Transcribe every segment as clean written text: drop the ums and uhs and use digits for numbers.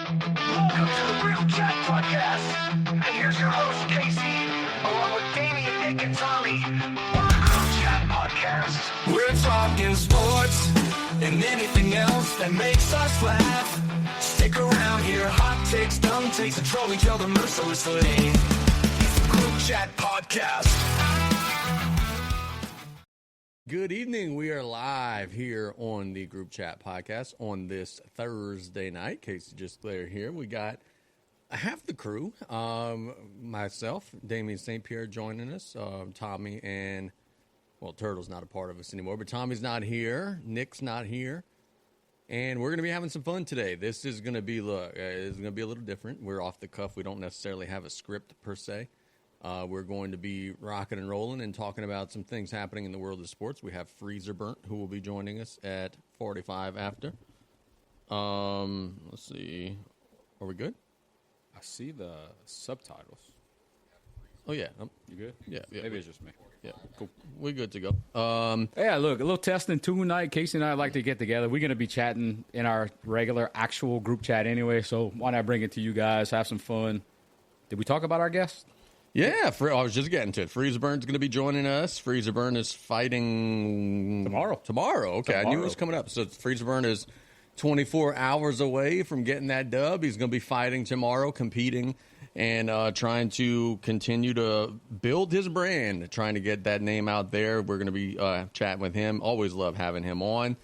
Welcome to the Real Chat Podcast. And here's your host, Casey, along with Damien, Nick, and Tommy. On the Real Chat Podcast. We're talking sports and anything else that makes us laugh. Stick around here, hot takes, dumb takes, and troll each other mercilessly. It's the Real Chat Podcast. Good evening. We are live here on the Group Chat Podcast on this Thursday night. Casey just clear here. We got half the crew. Myself, Damien St. Pierre joining us. Tommy and, well, Turtle's not a part of us anymore, but Tommy's not here. Nick's not here. And we're going to be having some fun today. This is going to be, it's going to be a little different. We're off the cuff. We don't necessarily have a script per se. We're going to be rocking and rolling and talking about some things happening in the world of sports. We have Freezer Burnt, who will be joining us at 45 after. Let's see. Are we good? I see the subtitles. Oh, yeah. You good? Yeah. Maybe it's just me. Yeah, cool. We're good to go. Yeah, look, a little testing tonight. Casey and I like to get together. We're going to be chatting in our regular, actual group chat anyway, so why not bring it to you guys, have some fun. Did we talk about our guest? Yeah, I was just getting to it. Freezer Burn's going to be joining us. Freezer Burn is fighting Tomorrow. Okay, I knew it was coming up. So Freezer Burn is 24 hours away from getting that dub. He's going to be fighting tomorrow, competing, and trying to continue to build his brand, trying to get that name out there. We're going to be chatting with him. Always love having him on.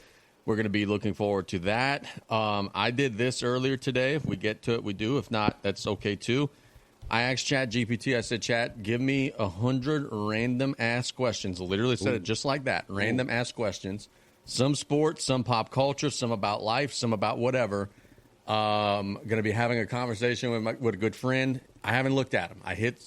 We're going to be looking forward to that. I did this earlier today. If we get to it, we do. If not, that's okay too. I asked ChatGPT, I said, Chat, give me 100 random-ass questions. I literally said it just like that, random-ass questions. Some sports, some pop culture, some about life, some about whatever. Going to be having a conversation with a good friend. I haven't looked at them. I hit,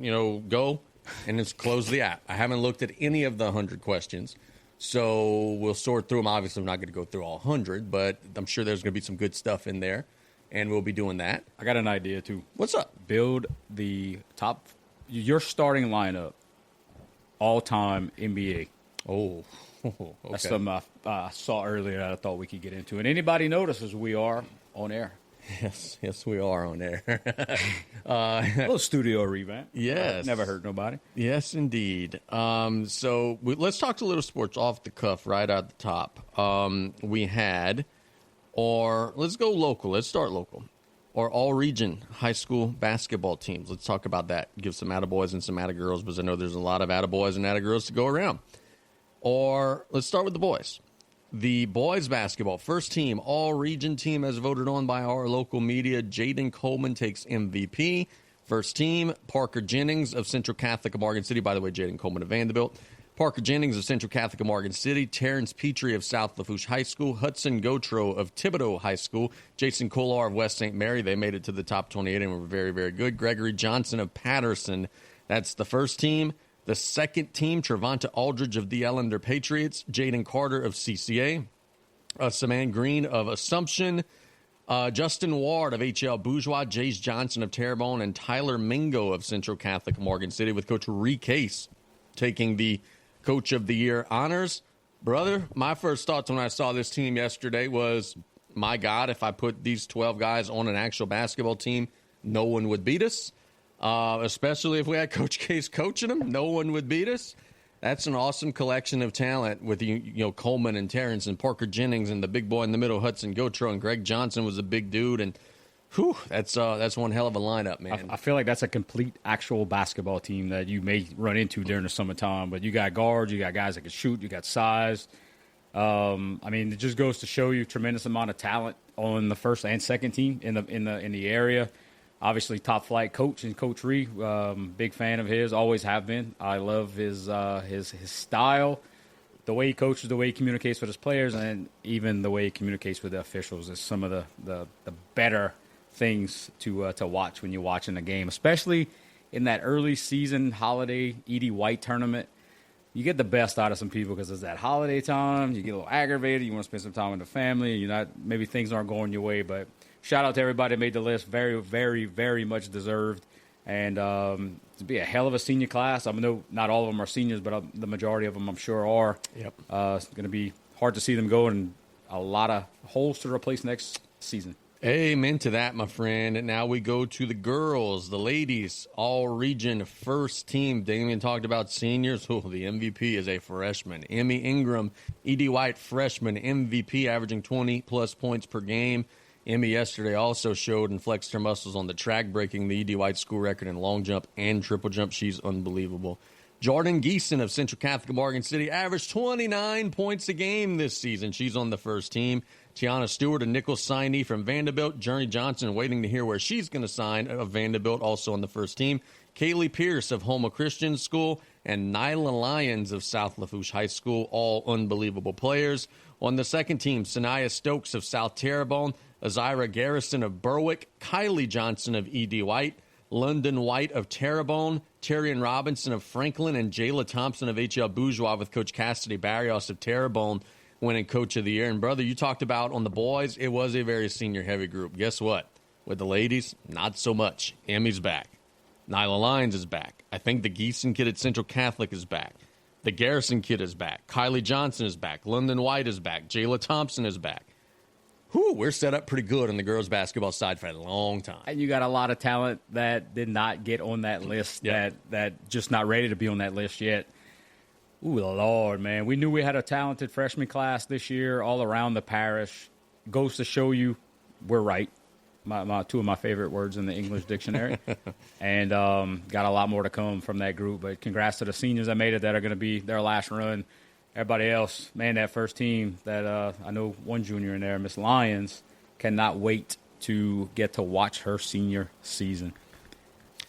go, and it's close the app. I haven't looked at any of the 100 questions. So we'll sort through them. Obviously, I'm not going to go through all 100, but I'm sure there's going to be some good stuff in there. And we'll be doing that. I got an idea, too. What's up? Build your starting lineup, all-time NBA. Oh, okay. That's something I saw earlier that I thought we could get into. And anybody notices we are on air. Yes, we are on air. A little studio revamp. Yes. Never hurt nobody. Yes, indeed. So let's talk a little sports off the cuff right at the top. We had... Or let's go local. Let's start local. Or all-region high school basketball teams. Let's talk about that. Give some attaboys and some attagirls, because I know there's a lot of attaboys and attagirls to go around. Or let's start with the boys. The boys basketball first team, all-region team, as voted on by our local media. Jaden Coleman takes MVP. First team, Parker Jennings of Central Catholic of Morgan City. By the way, Jaden Coleman of Vanderbilt. Parker Jennings of Central Catholic of Morgan City, Terrence Petrie of South Lafourche High School, Hudson Gotro of Thibodaux High School, Jason Kolar of West St. Mary. They made it to the top 28 and were very, very good. Gregory Johnson of Patterson. That's the first team. The second team, Trevonta Aldridge of the Ellender Patriots, Jaden Carter of CCA, Saman Green of Assumption, Justin Ward of HL Bourgeois, Jace Johnson of Terrebonne, and Tyler Mingo of Central Catholic of Morgan City, with Coach Ree Case taking the Coach of the Year honors. Brother, my first thoughts when I saw this team yesterday was, my God, if I put these 12 guys on an actual basketball team, no one would beat us. Especially if we had Coach Case coaching them, no one would beat us. That's an awesome collection of talent with Coleman and Terrence and Parker Jennings and the big boy in the middle, Hudson Gotro, and Greg Johnson was a big dude. And that's one hell of a lineup, man. I feel like that's a complete actual basketball team that you may run into during the summertime. But you got guards, you got guys that can shoot, you got size. It just goes to show you tremendous amount of talent on the first and second team in the area. Obviously, top flight coach and Coach Ree, big fan of his, always have been. I love his style, the way he coaches, the way he communicates with his players, and even the way he communicates with the officials is some of the better things to watch when you're watching the game, especially in that early season holiday Edie White tournament. You get the best out of some people because it's that holiday time. You get a little aggravated. You want to spend some time with the family. Maybe things aren't going your way, but shout out to everybody that made the list. Very, very, very much deserved. And to be a hell of a senior class. I know not all of them are seniors, but the majority of them I'm sure are. Yep. It's going to be hard to see them go, and a lot of holes to replace next season. Amen to that, my friend. And now we go to the girls, the ladies, all-region first team. Damien talked about seniors. Oh, the MVP is a freshman. Emmy Ingram, E.D. White, freshman MVP, averaging 20-plus points per game. Emmy yesterday also showed and flexed her muscles on the track, breaking the E.D. White school record in long jump and triple jump. She's unbelievable. Jordan Geeson of Central Catholic of Morgan City averaged 29 points a game this season. She's on the first team. Tiana Stewart, a nickel signee from Vanderbilt. Journey Johnson, waiting to hear where she's going to sign of Vanderbilt, also on the first team. Kaylee Pierce of Houma Christian School and Nyla Lyons of South Lafourche High School, all unbelievable players. On the second team, Sanaya Stokes of South Terrebonne, Azira Garrison of Berwick, Kylie Johnson of E.D. White, London White of Terrebonne, Terrian Robinson of Franklin, and Jayla Thompson of H.L. Bourgeois with Coach Cassidy Barrios of Terrebonne winning Coach of the Year. And, brother, you talked about on the boys, it was a very senior-heavy group. Guess what? With the ladies, not so much. Emmy's back. Nyla Lyons is back. I think the Geeson kid at Central Catholic is back. The Garrison kid is back. Kylie Johnson is back. London White is back. Jayla Thompson is back. Whew, we're set up pretty good on the girls' basketball side for a long time. And you got a lot of talent that did not get on that list, that just not ready to be on that list yet. Ooh, Lord, man. We knew we had a talented freshman class this year all around the parish. Goes to show you we're right. Two of my favorite words in the English dictionary. And got a lot more to come from that group. But congrats to the seniors that made it that are going to be their last run. Everybody else, man, that first team that I know one junior in there, Miss Lyons, cannot wait to get to watch her senior season.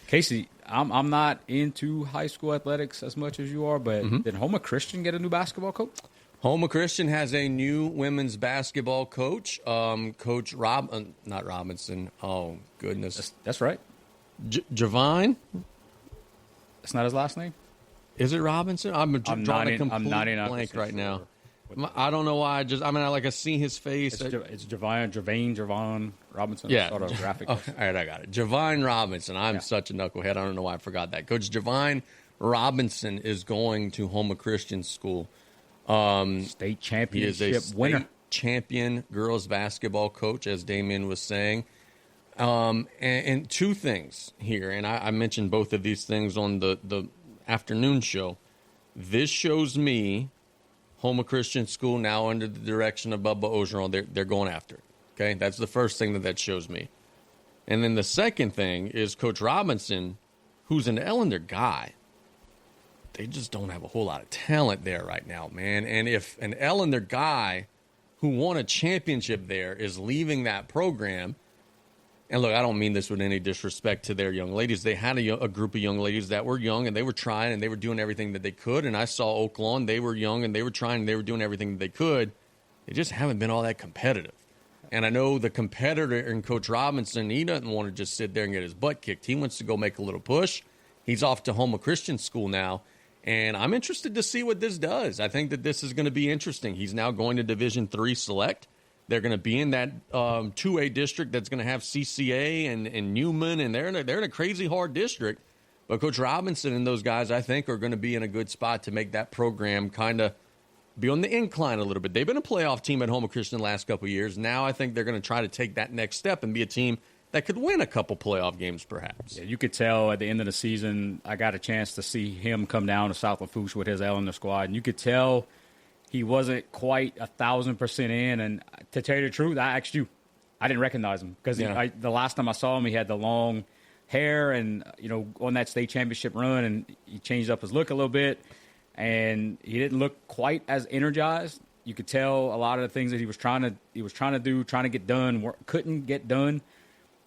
Casey, I'm not into high school athletics as much as you are, but did Houma Christian get a new basketball coach? Houma Christian has a new women's basketball coach, Coach not Robinson. Oh, goodness. That's right. Javine? That's not his last name? Is it Robinson? I'm drawing a complete 99% blank right now. sure. I don't know why. I see his face. It's Javine Robinson. Yeah. Sort of graphic. All right, I got it. Javine Robinson. I'm such a knucklehead. I don't know why I forgot that. Coach Javine Robinson is going to Houma Christian School. State championship he is a winner. State champion girls basketball coach, as Damien was saying. And two things here, and I mentioned both of these things on the afternoon show. This shows me Houma Christian School now under the direction of Bubba Ogeron. They're going after it. Okay, that's the first thing that shows me. And then the second thing is Coach Robinson, who's an Ellender guy. They just don't have a whole lot of talent there right now, man. And if an Ellender guy who won a championship there is leaving that program, and look, I don't mean this with any disrespect to their young ladies. They had a group of young ladies that were young, and they were trying, and they were doing everything that they could. And I saw Oak Lawn. They were young, and they were trying, and they were doing everything that they could. They just haven't been all that competitive. And I know the competitor in Coach Robinson, he doesn't want to just sit there and get his butt kicked. He wants to go make a little push. He's off to Houma Christian School now, and I'm interested to see what this does. I think that this is going to be interesting. He's now going to Division III Select. They're going to be in that 2A district that's going to have CCA and Newman, and they're in a crazy hard district. But Coach Robinson and those guys, I think, are going to be in a good spot to make that program kind of be on the incline a little bit. They've been a playoff team at Houma Christian the last couple of years. Now I think they're going to try to take that next step and be a team that could win a couple playoff games, perhaps. Yeah, you could tell at the end of the season, I got a chance to see him come down to South Lafourche with his Ellender squad, and you could tell he wasn't quite 1,000% in. And to tell you the truth, I asked you, I didn't recognize him because the last time I saw him, he had the long hair and, on that state championship run, and he changed up his look a little bit, and he didn't look quite as energized. You could tell a lot of the things that he was trying to do, trying to get done, couldn't get done.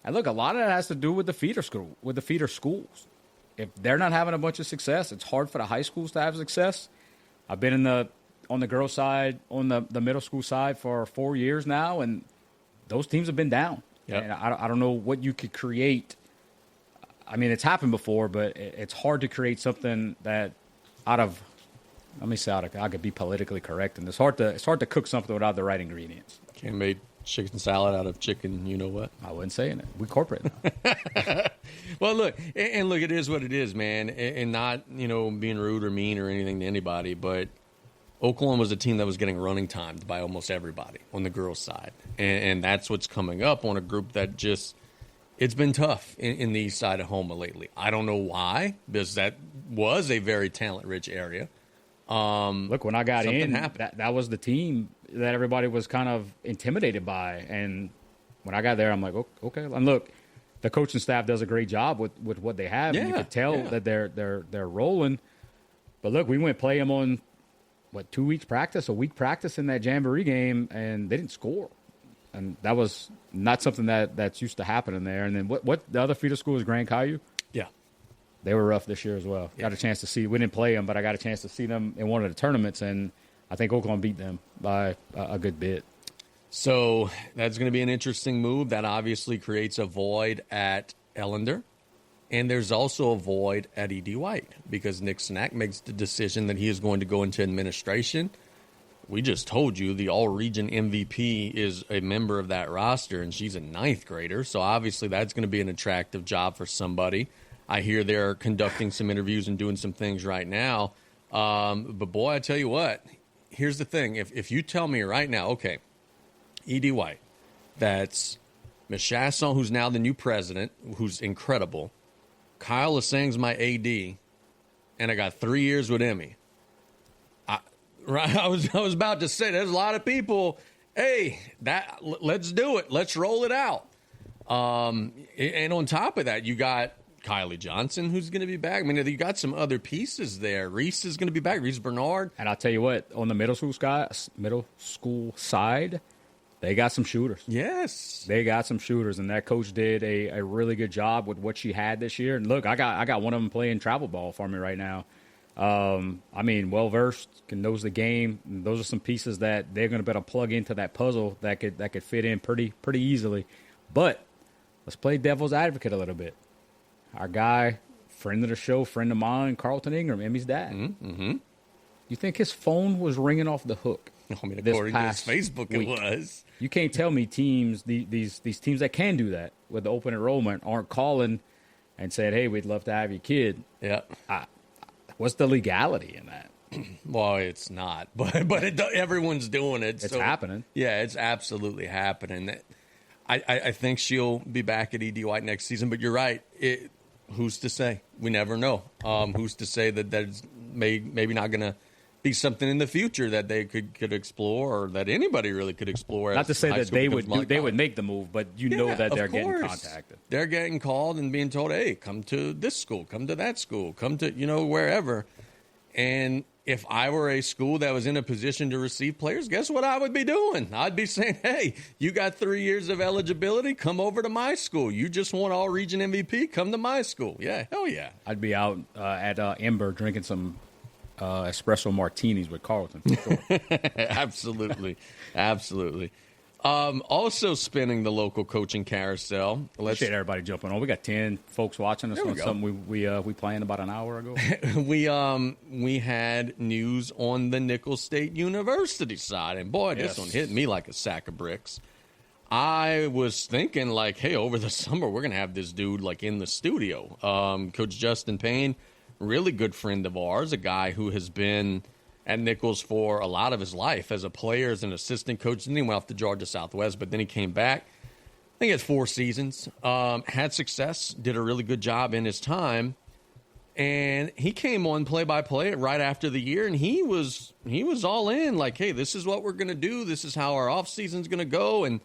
And look, a lot of that has to do with the feeder schools. If they're not having a bunch of success, it's hard for the high schools to have success. I've been on the girls' side, on the middle school side for 4 years now, and those teams have been down. Yep. And I don't know what you could create. I mean, it's happened before, but it's hard to create something that I could be politically correct, and it's hard to cook something without the right ingredients. Can't make chicken salad out of chicken, you know what? I wasn't saying it. We corporate now. Well, look, it is what it is, man, and not, being rude or mean or anything to anybody, but Oklahoma was a team that was getting running timed by almost everybody on the girls' side. And that's what's coming up on a group that just, it's been tough in the east side of Houma lately. I don't know why, because that was a very talent-rich area. Look, when I got in, happened. that was the team that everybody was kind of intimidated by. And when I got there, I'm like, okay. And look, the coaching staff does a great job with what they have. And you could tell that they're rolling. But look, we went play them on, 2 weeks practice, a week practice in that Jamboree game, and they didn't score. And that was not something that's used to happening there. And then what the other feeder school is Grand Caillou? Yeah. They were rough this year as well. Got a chance to see. We didn't play them, but I got a chance to see them in one of the tournaments, and I think Oklahoma beat them by a good bit. So that's going to be an interesting move. That obviously creates a void at Ellender. And there's also a void at E.D. White because Nick Snack makes the decision that he is going to go into administration. We just told you the all-region MVP is a member of that roster, and she's a 9th grader. So obviously that's going to be an attractive job for somebody. I hear they're conducting some interviews and doing some things right now. But, boy, I tell you what, here's the thing. If you tell me right now, okay, E.D. White, that's Ms. Chasson, who's now the new president, who's incredible. Kyle Lasang's my AD, and I got 3 years with Emmy. I was about to say, there's a lot of people, hey, let's do it. Let's roll it out. And on top of that, you got Kylie Johnson, who's going to be back. I mean, you got some other pieces there. Reese is going to be back. Reese Bernard. And I'll tell you what, on the middle school side, they got some shooters. Yes. They got some shooters, and that coach did a really good job with what she had this year. And look, I got one of them playing travel ball for me right now. I mean, well-versed, knows the game. And those are some pieces that they're going to be able to plug into that puzzle that could fit in pretty easily. But let's play devil's advocate a little bit. Our guy, friend of the show, friend of mine, Carlton Ingram, Emmy's dad. Mm-hmm. You think his phone was ringing off the hook? I mean, according to his Facebook, week? It was. You can't tell me these teams that can do that with the open enrollment aren't calling and saying, hey, we'd love to have your kid. Yeah. What's the legality in that? Well, it's not, but everyone's doing it. It's happening. Yeah, it's absolutely happening. I think she'll be back at E.D. White next season, but you're right. Who's to say? We never know. Who's to say that that's maybe not going to be something in the future that they could explore, or that anybody really could explore. Not to say that they would make the move, but know that they're getting contacted. They're getting called and being told, hey, come to this school, come to that school, come to, wherever. And if I were a school that was in a position to receive players, guess what I would be doing? I'd be saying, hey, you got 3 years of eligibility, come over to my school. You just want all-region MVP, come to my school. Yeah, hell yeah. I'd be out at Ember drinking some espresso martinis with Carlton, for sure. Absolutely. Also spinning the local coaching carousel. Appreciate everybody jumping on. We got 10 folks watching us on something we planned about an hour ago. we had news on the Nicholls State University side, and boy, this one hit me like a sack of bricks. I was thinking, like, hey, over the summer we're gonna have this dude like in the studio. Coach Justin Payne, really good friend of ours, a guy who has been at Nicholls for a lot of his life as a player, as an assistant coach. Then he went off to Georgia Southwest, but then he came back. I think he had 4 seasons, had success, did a really good job in his time. And he came on play-by-play right after the year, and he was all in, like, hey, this is what we're going to do. This is how our offseason's going to go. And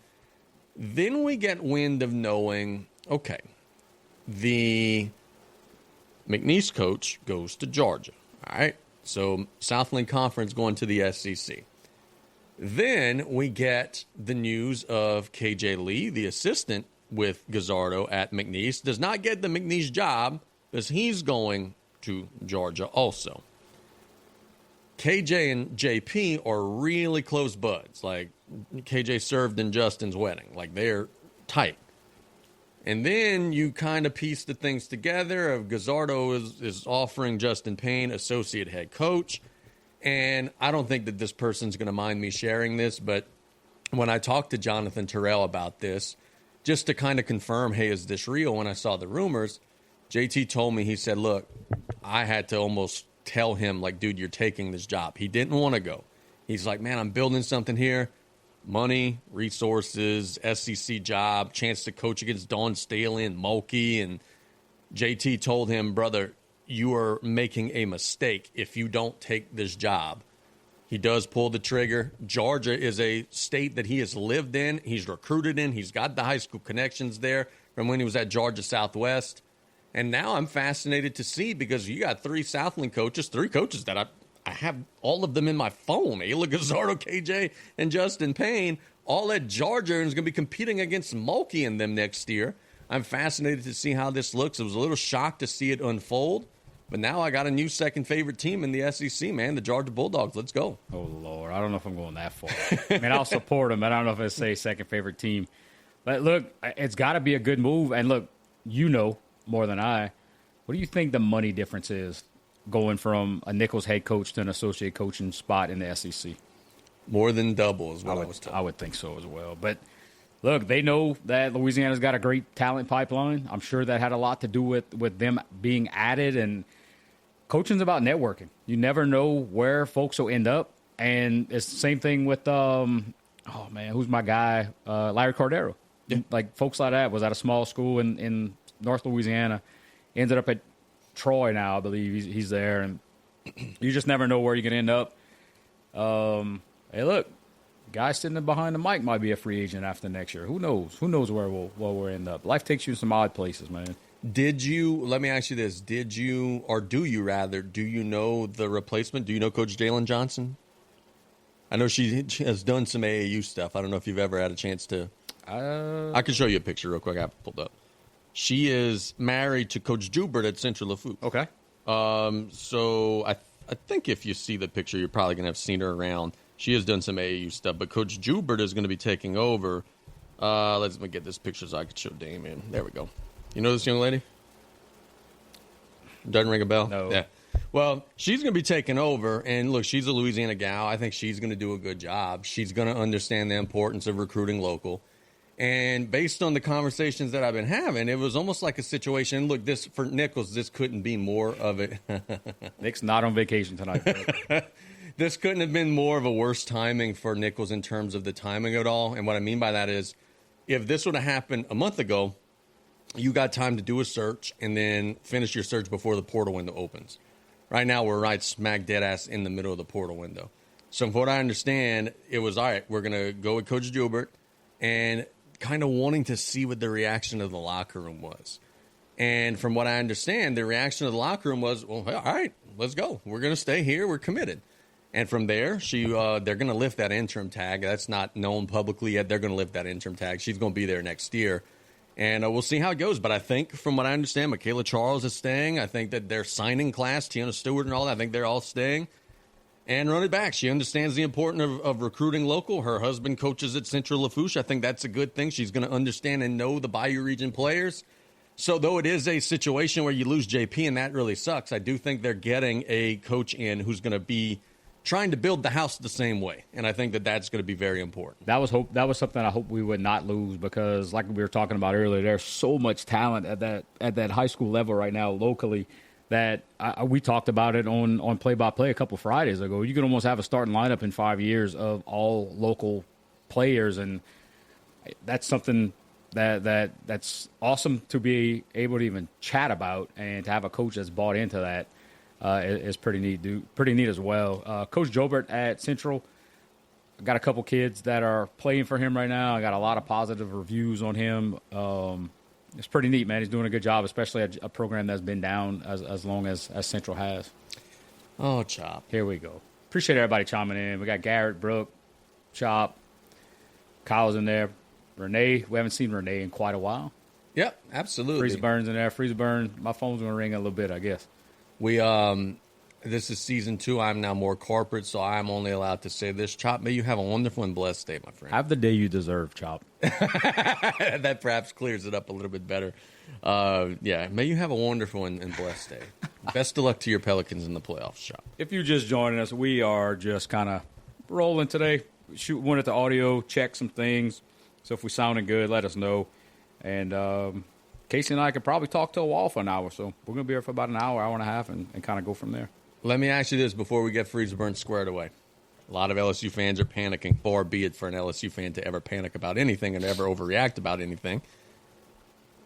then we get wind of knowing, okay, the McNeese coach goes to Georgia, all right? So Southland Conference going to the SEC. Then we get the news of KJ Lee, the assistant with Gazzardo at McNeese, does not get the McNeese job because he's going to Georgia also. KJ and JP are really close buds. Like, KJ served in Justin's wedding. Like, they're tight. And then you kind of piece the things together. Gazzardo is offering Justin Payne associate head coach. And I don't think that this person's going to mind me sharing this, but when I talked to Jonathan Terrell about this, just to kind of confirm, hey, is this real? When I saw the rumors, JT told me, he said, look, I had to almost tell him, like, dude, you're taking this job. He didn't want to go. He's like, man, I'm building something here. Money, resources, SEC job, chance to coach against Dawn Staley and Mulkey. And JT told him, brother, you are making a mistake if you don't take this job. He does pull the trigger. Georgia is a state that he has lived in. He's recruited in. He's got the high school connections there from when he was at Georgia Southwest. And now I'm fascinated to see, because you got three Southland coaches, three coaches that I have all of them in my phone. Ayla Gazzardo, KJ, and Justin Payne, all at Georgia, and is going to be competing against Mulkey in them next year. I'm fascinated to see how this looks. I was a little shocked to see it unfold. But now I got a new second favorite team in the SEC, man, the Georgia Bulldogs. Let's go. Oh, Lord. I don't know if I'm going that far. I mean, I'll support them, but I don't know if I'd say second favorite team. But, look, it's got to be a good move. And, look, you know more than I. What do you think the money difference is going from a Nichols head coach to an associate coaching spot in the SEC? More than double is what I was told. I would think so as well. But, look, they know that Louisiana's got a great talent pipeline. I'm sure that had a lot to do with them being added. And coaching's about networking. You never know where folks will end up. And it's the same thing with, who's my guy? Larry Cordero. Yeah. Like, folks like that was at a small school in North Louisiana. Ended up at Troy now, I believe. He's there. And you just never know where you're going to end up. Hey, look, guy sitting behind the mic might be a free agent after next year. Who knows? Who knows where we'll end up? Life takes you to some odd places, man. Let me ask you this. Do you know the replacement? Do you know Coach Jalen Johnson? I know she has done some AAU stuff. I don't know if you've ever had a chance to. I can show you a picture real quick. I have it pulled up. She is married to Coach Joubert at Central Lafourche. Okay. So I think if you see the picture, you're probably going to have seen her around. She has done some AAU stuff, but Coach Joubert is going to be taking over. Let me get this picture so I can show Damien. There we go. You know this young lady? Doesn't ring a bell? No. Yeah. Well, she's going to be taking over, and look, she's a Louisiana gal. I think she's going to do a good job. She's going to understand the importance of recruiting local. And based on the conversations that I've been having, it was almost like a situation. Look, this for Nichols, this couldn't be more of it. Nick's not on vacation tonight. This couldn't have been more of a worse timing for Nichols in terms of the timing of it all. And what I mean by that is, if this would have happened a month ago, you got time to do a search and then finish your search before the portal window opens. Right now, we're right smack dead ass in the middle of the portal window. So from what I understand, it was, all right, we're going to go with Coach Joubert and kind of wanting to see what the reaction of the locker room was. And from what I understand, the reaction of the locker room was, well, all right, let's go. We're going to stay here. We're committed. And from there, they're going to lift that interim tag. That's not known publicly yet. They're going to lift that interim tag. She's going to be there next year. And we'll see how it goes. But I think, from what I understand, Michaela Charles is staying. I think that their signing class, Tiana Stewart and all that, I think they're all staying. And run it back. She understands the importance of recruiting local. Her husband coaches at Central Lafourche. I think that's a good thing. She's going to understand and know the Bayou Region players. So though it is a situation where you lose JP and that really sucks, I do think they're getting a coach in who's going to be trying to build the house the same way. And I think that that's going to be very important. That was something I hope we would not lose, because like we were talking about earlier, there's so much talent at that high school level right now locally that we talked about it on play-by-play a couple Fridays ago. You could almost have a starting lineup in 5 years of all local players, and that's something that's awesome to be able to even chat about, and to have a coach that's bought into that is pretty neat. Pretty neat as well. Coach Joubert at Central, got a couple kids that are playing for him right now. I got a lot of positive reviews on him. It's pretty neat, man. He's doing a good job, especially at a program that's been down as long as Central has. Oh, Chop. Here we go. Appreciate everybody chiming in. We got Garrett, Brooke, Chop, Kyle's in there. Renee, we haven't seen Renee in quite a while. Yep, absolutely. Freezer Burns in there. Freezer Burns, my phone's going to ring a little bit, I guess. This is season 2. I'm now more corporate, so I'm only allowed to say this. Chop, may you have a wonderful and blessed day, my friend. Have the day you deserve, Chop. That perhaps clears it up a little bit better. May you have a wonderful and blessed day. Best of luck to your Pelicans in the playoffs, Chop. If you're just joining us, we are just kind of rolling today. Wanted the audio, check some things. So if we sounded good, let us know. And Casey and I could probably talk to a wall for an hour. So we're going to be here for about an hour and a half, and kind of go from there. Let me ask you this before we get Freezer Burns squared away. A lot of LSU fans are panicking. Far be it for an LSU fan to ever panic about anything and ever overreact about anything.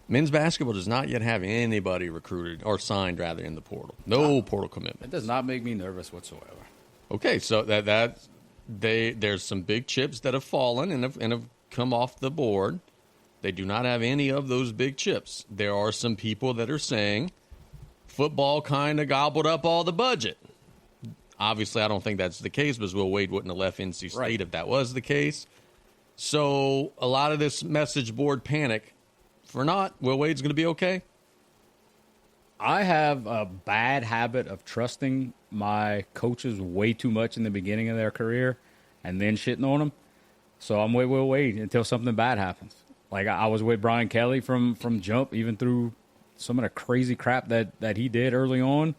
Men's basketball does not yet have anybody recruited or signed, rather, in the portal. No portal commitment. It does not make me nervous whatsoever. Okay, so there's some big chips that have fallen and have come off the board. They do not have any of those big chips. There are some people that are saying football kind of gobbled up all the budget. Obviously, I don't think that's the case because Will Wade wouldn't have left NC State if that was the case. So a lot of this message board panic for naught. Will Wade's going to be okay? I have a bad habit of trusting my coaches way too much in the beginning of their career and then shitting on them. So I'm with Will Wade until something bad happens. Like I was with Brian Kelly from jump, even through some of the crazy crap that he did early on.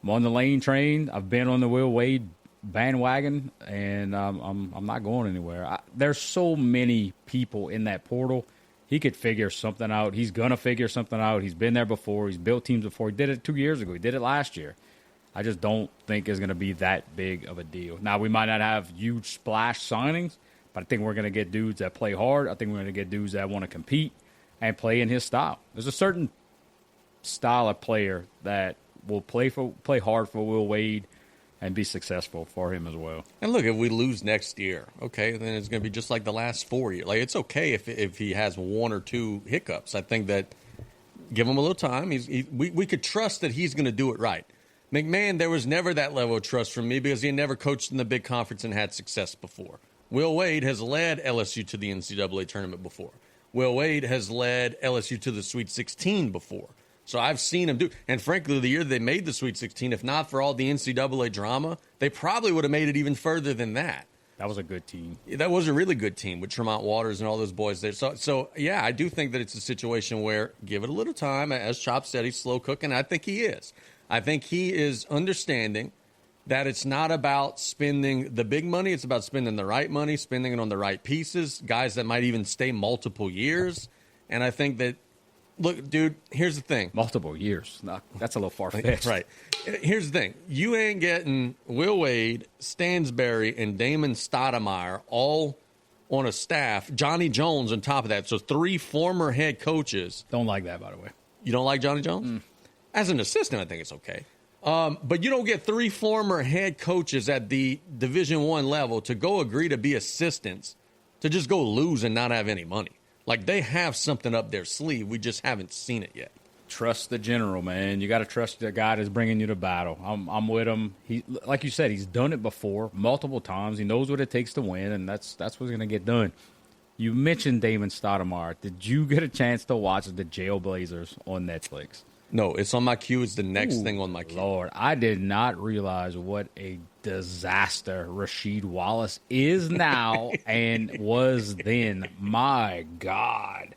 I'm on the Lane train. I've been on the Will Wade bandwagon, and I'm not going anywhere. There's so many people in that portal. He could figure something out. He's going to figure something out. He's been there before. He's built teams before. He did it 2 years ago. He did it last year. I just don't think it's going to be that big of a deal. Now, we might not have huge splash signings, but I think we're going to get dudes that play hard. I think we're going to get dudes that want to compete and play in his style. There's a certain style of player that will play hard for Will Wade and be successful for him as well. And look, if we lose next year, okay, then it's going to be just like the last 4 years. Like, it's okay if he has one or two hiccups. I think that give him a little time. We could trust that he's going to do it right. McMahon, there was never that level of trust from me because he had never coached in the big conference and had success before. Will Wade has led LSU to the NCAA tournament before. Will Wade has led LSU to the Sweet 16 before. So I've seen him do, and frankly, the year they made the Sweet 16, if not for all the NCAA drama, they probably would have made it even further than that. That was a good team. That was a really good team with Tremont Waters and all those boys there. So yeah, I do think that it's a situation where give it a little time. As Chop said, he's slow cooking. I think he is. I think he is understanding that it's not about spending the big money. It's about spending the right money, spending it on the right pieces, guys that might even stay multiple years. And I think that, look, dude, here's the thing. Multiple years. No, that's a little far-fetched. Right. Here's the thing. You ain't getting Will Wade, Stansberry, and Damon Stoudemire all on a staff. Johnny Jones on top of that. So 3 former head coaches. Don't like that, by the way. You don't like Johnny Jones? As an assistant, I think it's okay. But you don't get 3 former head coaches at the Division I level to go agree to be assistants to just go lose and not have any money. Like, they have something up their sleeve. We just haven't seen it yet. Trust the general, man. You got to trust the guy that's bringing you to battle. I'm with him. He, like you said, he's done it before multiple times. He knows what it takes to win, and that's what's going to get done. You mentioned Damon Stoudemire. Did you get a chance to watch the Jailblazers on Netflix? No, it's on my queue. It's the next thing on my queue. Lord, I did not realize what a disaster Rasheed Wallace is now and was then. My God.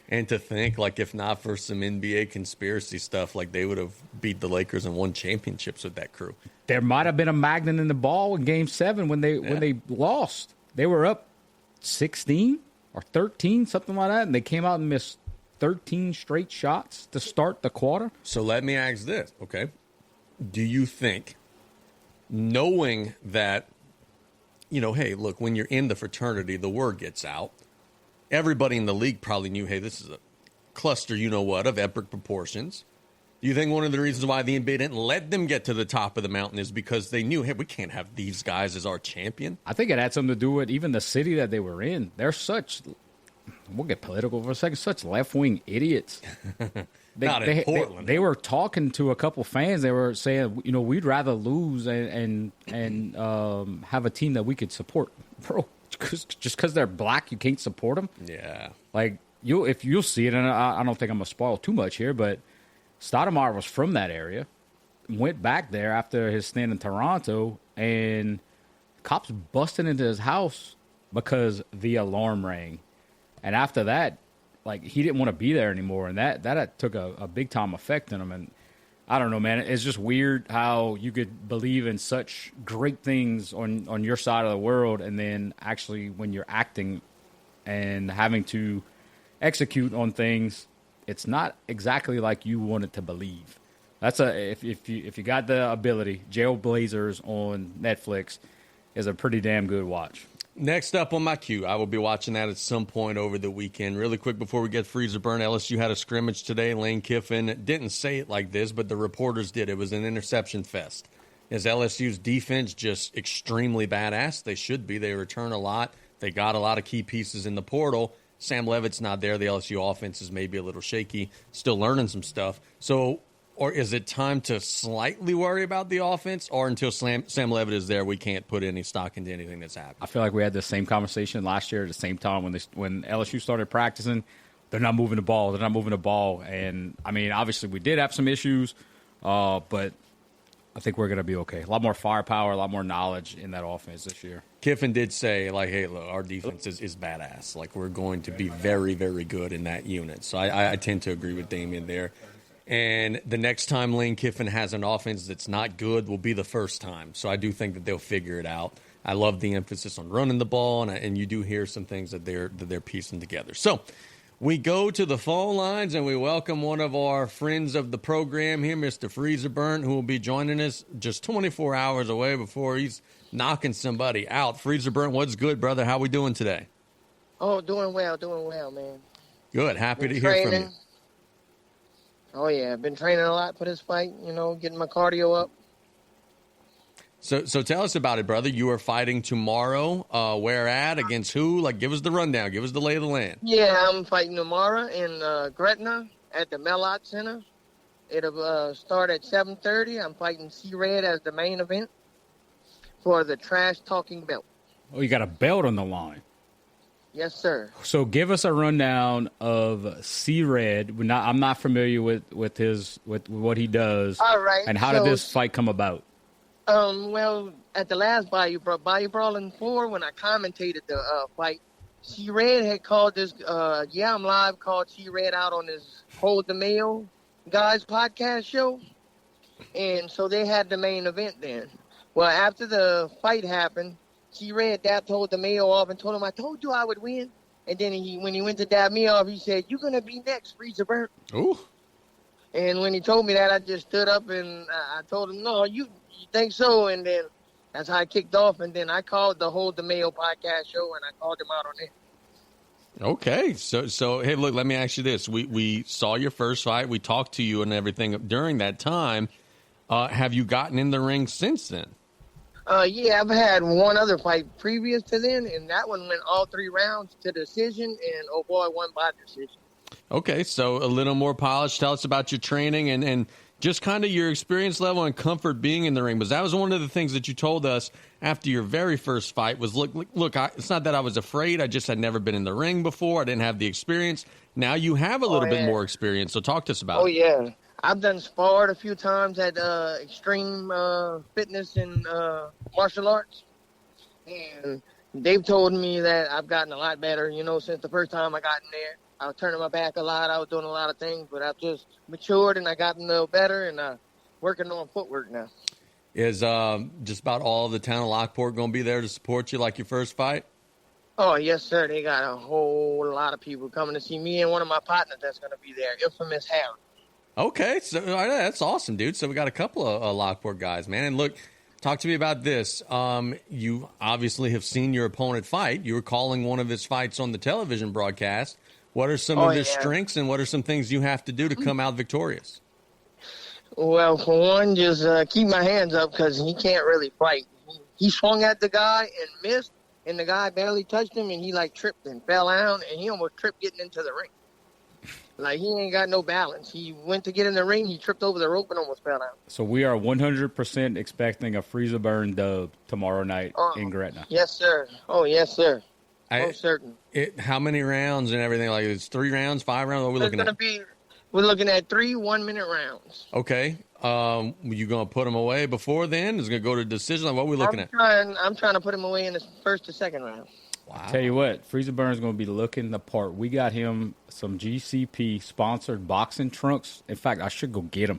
And to think, like, if not for some NBA conspiracy stuff, like, they would have beat the Lakers and won championships with that crew. There might have been a magnet in the ball in Game 7 when they lost. They were up 16 or 13, something like that, and they came out and missed 13 straight shots to start the quarter. So let me ask this, okay? Do you think, knowing that, hey, look, when you're in the fraternity, the word gets out. Everybody in the league probably knew, hey, this is a cluster, of epic proportions. Do you think one of the reasons why the NBA didn't let them get to the top of the mountain is because they knew, hey, we can't have these guys as our champion? I think it had something to do with even the city that they were in. They're such... We'll get political for a second. Such left-wing idiots. Not in Portland. They were talking to a couple fans. They were saying, we'd rather lose and have a team that we could support. Bro, just because they're black, you can't support them? Yeah. Like, you'll see it, and I don't think I'm going to spoil too much here, but Stoudemire was from that area, went back there after his stint in Toronto, and cops busted into his house because the alarm rang. And after that, like, he didn't want to be there anymore, and that took a big-time effect on him. And I don't know, man. It's just weird how you could believe in such great things on your side of the world, and then actually when you're acting and having to execute on things, it's not exactly like you wanted to believe. That's if you got the ability, Jailblazers on Netflix. is a pretty damn good watch. Next up on my queue, I will be watching that at some point over the weekend. Really quick before we get Freezer Burn, LSU had a scrimmage today. Lane Kiffin didn't say it like this, but the reporters did. It was an interception fest. Is LSU's defense just extremely badass? They should be. They return a lot. They got a lot of key pieces in the portal. Sam Levitt's not there. The LSU offense is maybe a little shaky, still learning some stuff. So, or is it time to slightly worry about the offense, or until Sam Levitt is there, we can't put any stock into anything that's happening? I feel like we had the same conversation last year at the same time when LSU started practicing. They're not moving the ball. And, I mean, obviously we did have some issues, but I think we're going to be okay. A lot more firepower, a lot more knowledge in that offense this year. Kiffin did say, like, hey, look, our defense is badass. Like, we're going to be very, very good in that unit. So I tend to agree with Damien there. And the next time Lane Kiffin has an offense that's not good will be the first time. So I do think that they'll figure it out. I love the emphasis on running the ball, and you do hear some things that they're piecing together. So we go to the phone lines, and we welcome one of our friends of the program here, Mr. Freezer Burn, who will be joining us just 24 hours away before he's knocking somebody out. Freezer Burn, what's good, brother? How we doing today? Oh, doing well, man. Good. Happy to hear from you. Oh, yeah. I've been training a lot for this fight, getting my cardio up. So tell us about it, brother. You are fighting tomorrow. Where at? Against who? Like, give us the rundown. Give us the lay of the land. Yeah, I'm fighting tomorrow in Gretna at the Mellot Center. It'll start at 7:30. I'm fighting C-Red as the main event for the trash-talking belt. Oh, you got a belt on the line. Yes, sir. So give us a rundown of C-Red. I'm not familiar with what he does. All right. And how did this fight come about? Well, at the last Bayou Brawling 4, when I commentated the fight, C-Red had called this, I'm Live called C-Red out on his Hold the Mail guys podcast show. And so they had the main event then. Well, after the fight happened, C-Red told the Mayo off and told him, I told you I would win. And then when he went to dab me off, he said, you're going to be next, Freezer Burn. Ooh. And when he told me that, I just stood up and I told him, no, you think so? And then that's how I kicked off. And then I called the Hold the Mayo podcast show, and I called him out on it. Okay. So hey, look, let me ask you this. We saw your first fight. We talked to you and everything during that time. Have you gotten in the ring since then? Yeah, I've had one other fight previous to then, and that one went all 3 rounds to decision, and oh boy, won by decision. Okay, so a little more polished. Tell us about your training and just kind of your experience level and comfort being in the ring. Because that was one of the things that you told us after your very first fight was, look, it's not that I was afraid. I just had never been in the ring before. I didn't have the experience. Now you have a little bit more experience, so talk to us about it. Oh, yeah. I've done sparred a few times at Extreme Fitness and Martial Arts. And they've told me that I've gotten a lot better, since the first time I got in there. I was turning my back a lot. I was doing a lot of things, but I've just matured and I gotten a little better and working on footwork now. Is just about all of the town of Lockport going to be there to support you like your first fight? Oh, yes, sir. They got a whole lot of people coming to see me and one of my partners that's going to be there, Infamous Harry. Okay, so that's awesome, dude. So we got a couple of Lockport guys, man. And look, talk to me about this. You obviously have seen your opponent fight. You were calling one of his fights on the television broadcast. What are some of his strengths and what are some things you have to do to come out victorious? Well, for one, just keep my hands up because he can't really fight. He swung at the guy and missed, and the guy barely touched him, and he, tripped and fell down, and he almost tripped getting into the ring. He ain't got no balance. He went to get in the ring, he tripped over the rope and almost fell down. So we are 100% expecting a Freezer Burn dub tomorrow night in Gretna. Yes, sir. Oh, yes, sir. Most certain. How many rounds and everything? It's 3 rounds, 5 rounds? What are we looking at? We're looking at 3 1-minute rounds. Okay. You going to put him away before then? Is it going to go to decision? What are we looking at? I'm trying to put him away in the first or second round. Wow. Tell you what, Freezer Burns going to be looking the part. We got him some GCP sponsored boxing trunks. In fact, I should go get them.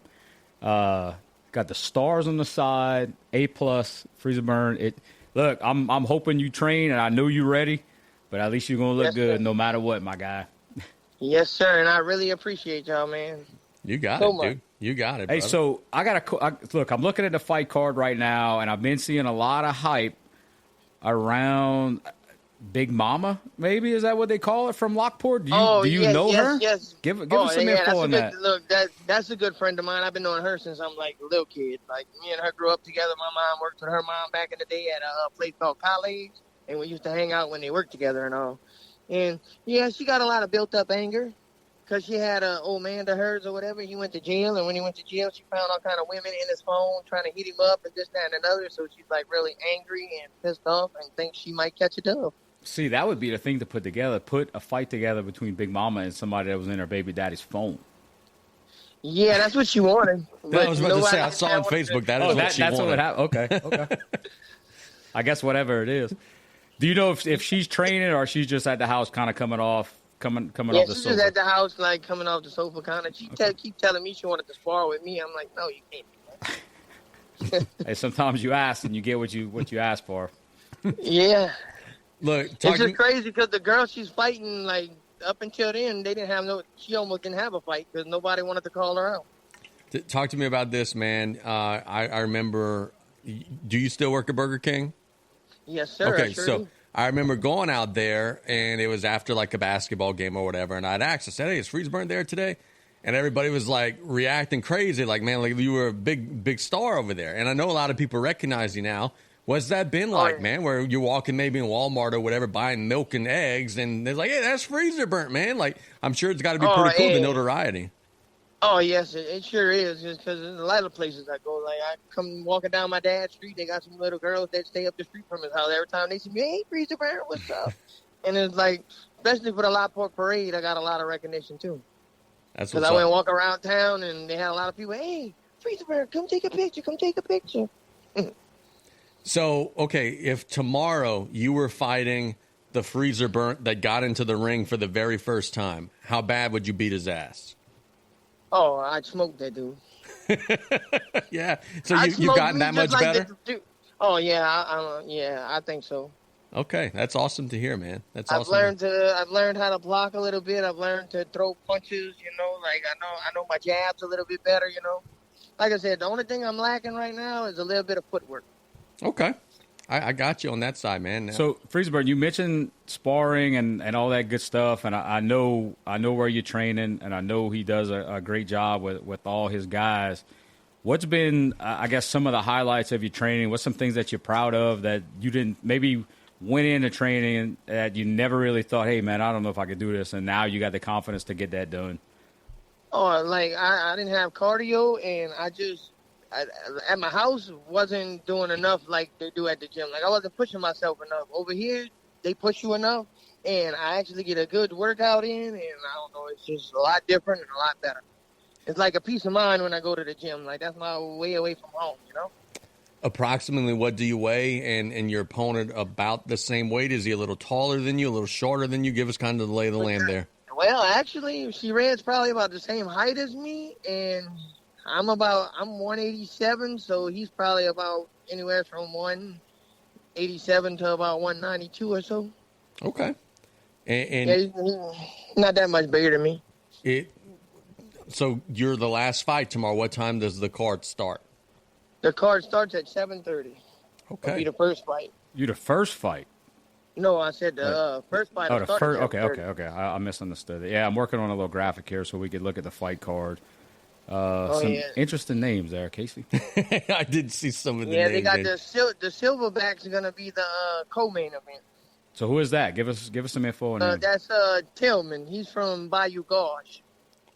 Got the stars on the side, A+, Freezer Burn. Look, I'm hoping you train and I know you're ready, but at least you're going to look good no matter what, my guy. Yes, sir, and I really appreciate y'all, man. You got it, dude. You got it, brother. Hey, so look, I'm looking at the fight card right now, and I've been seeing a lot of hype around Big Mama, maybe? Is that what they call it, from Lockport? Do you know her? Yes. Give us some info on that. Look, that's a good friend of mine. I've been knowing her since I'm like a little kid. Like, me and her grew up together. My mom worked with her mom back in the day at a place called College, and we used to hang out when they worked together and all. And, yeah, she got a lot of built-up anger because she had an old man to hers or whatever. He went to jail, and when he went to jail, she found all kind of women in his phone trying to hit him up and this, that, and another. So she's, like, really angry and pissed off and thinks she might catch a dove. See, that would be the thing to put together. Put a fight together between Big Mama and somebody that was in her baby daddy's phone. Yeah, that's what she wanted. I was about to say, I saw on Facebook that is what she that's wanted. what happened. Okay. I guess whatever it is. Do you know if she's training or she's just at the house kind of coming off the sofa? She's just at the house, like, coming off the sofa kind of. She keep telling me she wanted to spar with me. I'm like, no, you can't do that. Hey, sometimes you ask and you get what you ask for. Yeah. Look, it's just crazy because the girl she's fighting, like, up until then, she almost didn't have a fight because nobody wanted to call her out. Talk to me about this, man. I remember, do you still work at Burger King? Yes, sir. Okay, sure so do. I remember going out there, and it was after, like, a basketball game or whatever, and I'd asked, I said, hey, is Freezeburn there today? And everybody was, like, reacting crazy, like, man, like, you were a big star over there. And I know a lot of people recognize you now. What's that been like, man, where you're walking maybe in Walmart or whatever, buying milk and eggs, and they're like, hey, that's Freezer Burnt, man. Like, I'm sure it's got to be pretty cool, the notoriety. Oh, yes, it sure is. Just because there's a lot of places I go. Like, I come walking down my dad's street, they got some little girls that stay up the street from his house. Every time they see me, hey, Freezer Burnt, what's up? And it's like, especially for the Lockport Parade, I got a lot of recognition, too. That's because I went and walk around town, and they had a lot of people, hey, Freezer Burnt, come take a picture. So, okay, if tomorrow you were fighting the Freezer Burnt that got into the ring for the very first time, how bad would you beat his ass? Oh, I'd smoke that dude. Yeah. So you've gotten that much better? Oh, yeah. I think so. Okay. That's awesome to hear, man. That's I've awesome. I've learned how to block a little bit. I've learned to throw punches, like I know my jabs a little bit better, Like I said, the only thing I'm lacking right now is a little bit of footwork. Okay. I got you on that side, man. So, Freezeburn, you mentioned sparring and all that good stuff, and I know where you're training, and I know he does a great job with all his guys. What's been, I guess, some of the highlights of your training? What's some things that you're proud of that you didn't maybe went into training that you never really thought, hey, man, I don't know if I could do this, and now you got the confidence to get that done? Oh, like I didn't have cardio, and at my house wasn't doing enough like they do at the gym. Like, I wasn't pushing myself enough. Over here, they push you enough, and I actually get a good workout in, and I don't know, it's just a lot different and a lot better. It's like a peace of mind when I go to the gym. Like, that's my way away from home, Approximately what do you weigh, and your opponent about the same weight? Is he a little taller than you, a little shorter than you? Give us kind of the lay of the land there. Well, actually, Red's probably about the same height as me, and I'm 187, so he's probably about anywhere from 187 to about 192 or so. Okay. And yeah, he's not that much bigger than me. So you're the last fight tomorrow. What time does the card start? The card starts at 7:30. Okay. It'll be the first fight. You the first fight? No, I said the first fight. Oh, the first. Okay. I misunderstood it. Yeah, I'm working on a little graphic here so we could look at the fight card. Some interesting names there, Casey. I did see some of the names. Yeah, they got the Silverbacks are going to be the co-main event. So who is that? Give us some info on him. That's Tillman. He's from Bayou Gauche.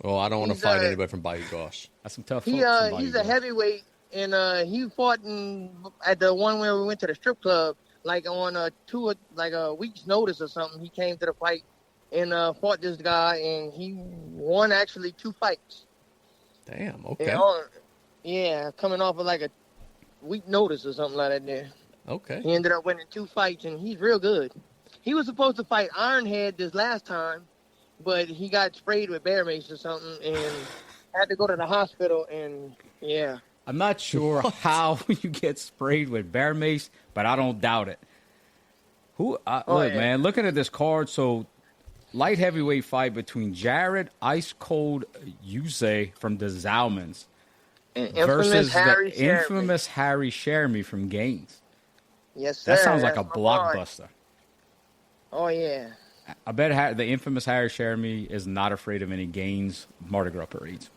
Oh, I don't want to fight anybody from Bayou Gauche. That's some tough folks. He's a heavyweight, and he fought at the one where we went to the strip club, like on a week's notice or something. He came to the fight and fought this guy, and he won actually 2 fights. Damn. Okay. Coming off of like a week notice or something like that there. Okay. He ended up winning 2 fights, and he's real good. He was supposed to fight Ironhead this last time, but he got sprayed with bear mace or something and had to go to the hospital, and yeah. I'm not sure how you get sprayed with bear mace, but I don't doubt it. Man, looking at this card, so light heavyweight fight between Jared Ice Cold Yusei from the Zalmans versus the infamous Harry Shermy from Gaines. Yes, sir. That sounds like a That's my boy. blockbuster. Oh, yeah. I bet the infamous Harry Jeremy is not afraid of any Gaines Mardi Gras parades.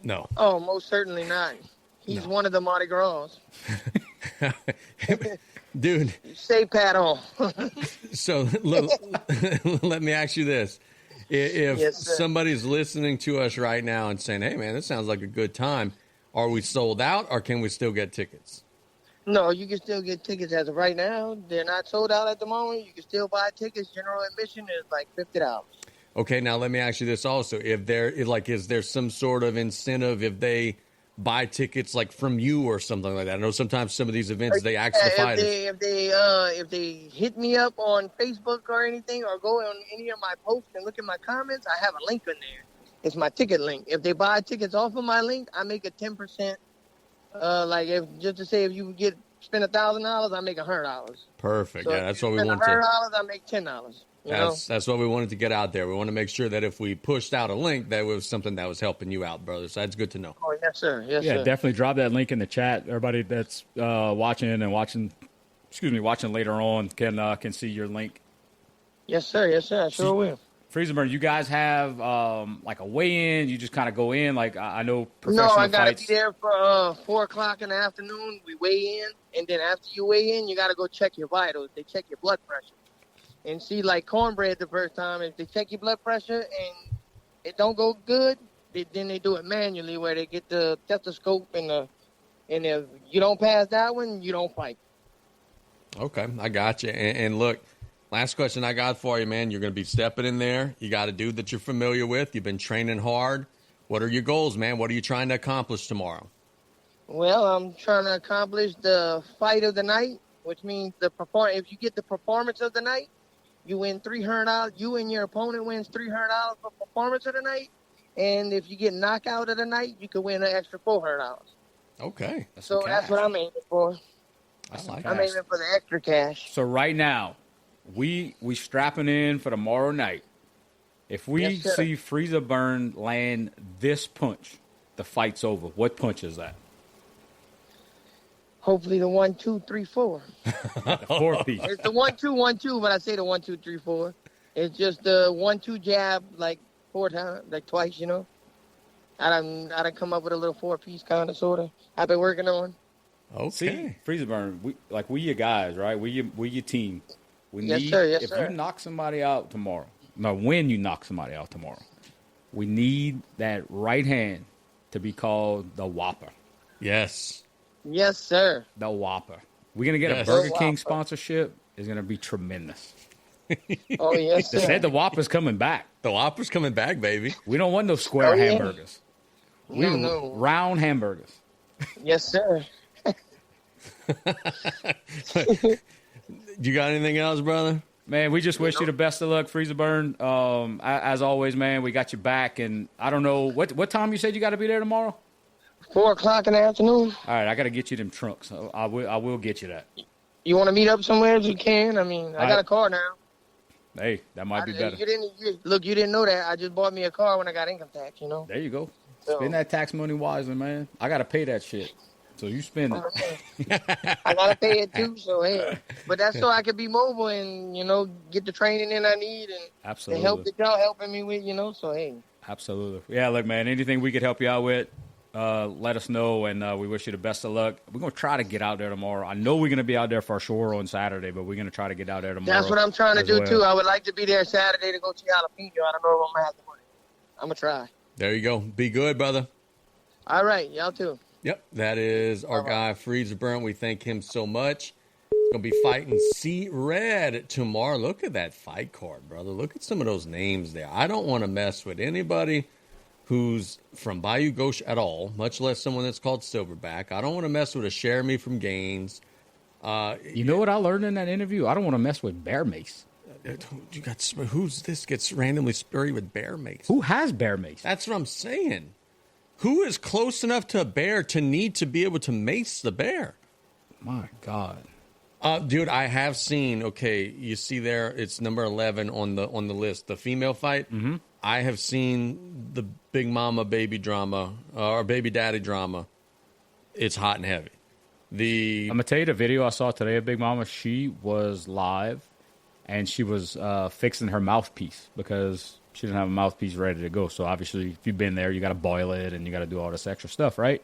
No. Oh, most certainly not. He's one of the Mardi Gras. Dude, Say pat on. so let me ask you this. If Yes, sir. somebody's listening to us right now and saying, hey, man, this sounds like a good time, are we sold out or can we still get tickets? No, you can still get tickets as of right now. They're not sold out at the moment. You can still buy tickets. General admission is like $50. Okay, now let me ask you this also. Is there some sort of incentive if they buy tickets like from you or something like that? I know sometimes some of these events they ask the fighters. If they hit me up on Facebook or anything, or go on any of my posts and look at my comments, I have a link in there. It's my ticket link. If they buy tickets off of my link, I make a 10%. If you spend $1,000, I make $100. Perfect. So Yeah, that's what we want $100, to. I make $10. That's what we wanted to get out there. We want to make sure that if we pushed out a link, that was something that was helping you out, brother. So that's good to know. Oh, yes, sir. Yes, Yeah, sir. definitely drop that link in the chat. Everybody that's watching later on can see your link. Yes, sir. Yes, sir. I sure will. Freezenburn, you guys have like a weigh-in? You just kind of go in? Like, I know No, professional I gotta fights. be there for 4 o'clock in the afternoon. We weigh in, and then after you weigh in, you gotta go check your vitals. They check your blood pressure, and see, like Cornbread the first time, if they check your blood pressure and it don't go good, then they do it manually, where they get the stethoscope and if you don't pass that one, you don't fight. Okay, I got you. And look, last question I got for you, man. You're going to be stepping in there. You got a dude that you're familiar with. You've been training hard. What are your goals, man? What are you trying to accomplish tomorrow? Well, I'm trying to accomplish the fight of the night, which means if you get the performance of the night, you win $300. You and your opponent wins $300 for performance of the night. And if you get knockout of the night, you can win an extra $400. Okay. That's That's what I'm aiming for. I'm aiming for the extra cash. So right now, we strapping in for tomorrow night. If we Yes, sir. see Freezenburn land this punch, the fight's over. What punch is that? Hopefully the 1, 2, 3, 4. The 4-piece. It's the 1, 2, 1, 2, but I say the 1, 2, 3, 4. It's just the 1, 2 jab like 4 times, like twice, I done come up with a little 4-piece kind of, sort of. I've been working on. Okay. See, Freezenburn, we your guys, right? We your team. We Yes, need, sir. Yes, if sir. you knock somebody out tomorrow, when you knock somebody out tomorrow, we need that right hand to be called the Whopper. Yes. Yes, sir. The Whopper. We're going to get Yes. a Burger The King Whopper. sponsorship. It's going to be tremendous. Oh, yes, They sir. said the Whopper's coming back. The Whopper's coming back, baby. We don't want no square Oh, yeah. hamburgers. We No. round hamburgers. Yes, sir. You got anything else, brother? Man, we just wish you the best of luck, Freezenburn. As always, man, we got your back. And I don't know, what time you said you got to be there tomorrow? 4 o'clock in the afternoon. All right, I got to get you them trunks. I will get you that. You want to meet up somewhere if you can? I mean, I got a car now. Hey, that might be better. You didn't know that. I just bought me a car when I got income tax, There you go. So- Spend that tax money wisely, man. I got to pay that shit. So you spend it. I got to pay it too, so hey. But that's so I can be mobile and, get the training in I need and the Absolutely. help that y'all helping me with, so hey. Absolutely. Yeah, look, man, anything we could help you out with, let us know, and we wish you the best of luck. We're going to try to get out there tomorrow. I know we're going to be out there for sure on Saturday, but we're going to try to get out there tomorrow. That's what I'm trying to as do well. too. I would like to be there Saturday to go see Jalapeno. I don't know if I'm going to have the money. I'm going to try. There you go. Be good, brother. All right, y'all too. Yep, that is our guy, Freezenburn. We thank him so much. Going to be fighting C-Red tomorrow. Look at that fight card, brother. Look at some of those names there. I don't want to mess with anybody who's from Bayou Gauche at all, much less someone that's called Silverback. I don't want to mess with a Jeremy from Gaines. You know what I learned in that interview? I don't want to mess with bear mace. Who's this gets randomly spurry with bear mace? Who has bear mace? That's what I'm saying. Who is close enough to a bear to need to be able to mace the bear? My God. Dude, I have seen. Okay, you see there, it's number 11 on the list. The female fight. Mm-hmm. I have seen the big mama baby drama or baby daddy drama. It's hot and heavy. The I'm gonna tell you the video I saw today of Big Mama. She was live, and she was fixing her mouthpiece because she didn't have a mouthpiece ready to go. So obviously, if you've been there, you got to boil it and you got to do all this extra stuff, right?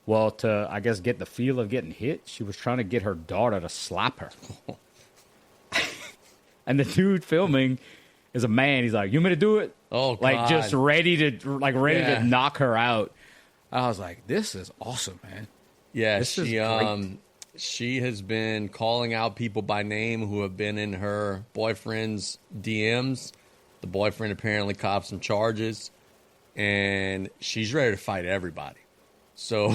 Well, to I guess get the feel of getting hit, she was trying to get her daughter to slap her, and the dude filming is a man. He's like, "You want me to do it?" Oh, God. Like just ready to knock her out. I was like, "This is awesome, man." Yeah, This is great. she has been calling out people by name who have been in her boyfriend's DMs. The boyfriend apparently copped some charges, and she's ready to fight everybody. So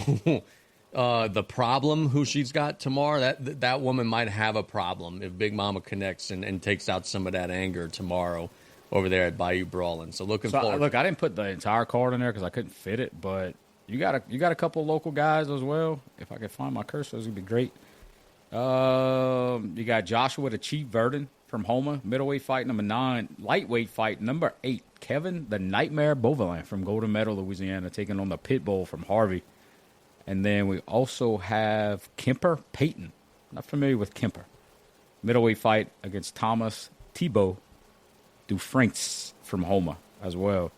the problem who she's got tomorrow, that woman might have a problem if Big Mama connects and takes out some of that anger tomorrow over there at Bayou Brawling. So looking forward. Look, I didn't put the entire card in there because I couldn't fit it, but you got a couple local guys as well. If I could find my cursor, this would be great. You got Joshua the Chief Verdon from Houma, middleweight fight number 9, lightweight fight number 8, Kevin the Nightmare Beauvalin from Golden Meadow, Louisiana, taking on the Pitbull from Harvey. And then we also have Kemper Payton. Not familiar with Kemper. Middleweight fight against Thomas Thibault Dufranks from Houma as well.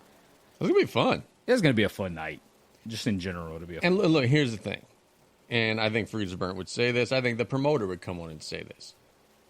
It's going to be fun. It's going to be a fun night. Just in general, it'll be a fun And look, here's the thing. And I think Frieza Burnt would say this. I think the promoter would come on and say this.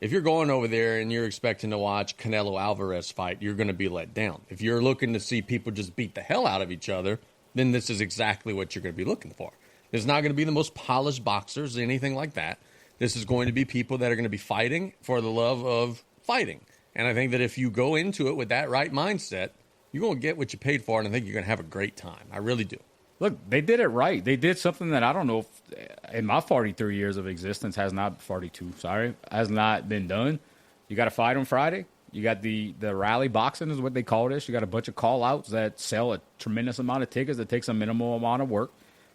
If you're going over there and you're expecting to watch Canelo Alvarez fight, you're going to be let down. If you're looking to see people just beat the hell out of each other, then this is exactly what you're going to be looking for. There's not going to be the most polished boxers, anything like that. This is going to be people that are going to be fighting for the love of fighting. And I think that if you go into it with that right mindset, you're going to get what you paid for, and I think you're going to have a great time. I really do. Look, they did it right. They did something that I don't know if in my 43 years of existence has not 42. Sorry, has not been done. You got to fight on Friday. You got the rally boxing is what they call this. You got a bunch of call outs that sell a tremendous amount of tickets that takes a minimal amount of work.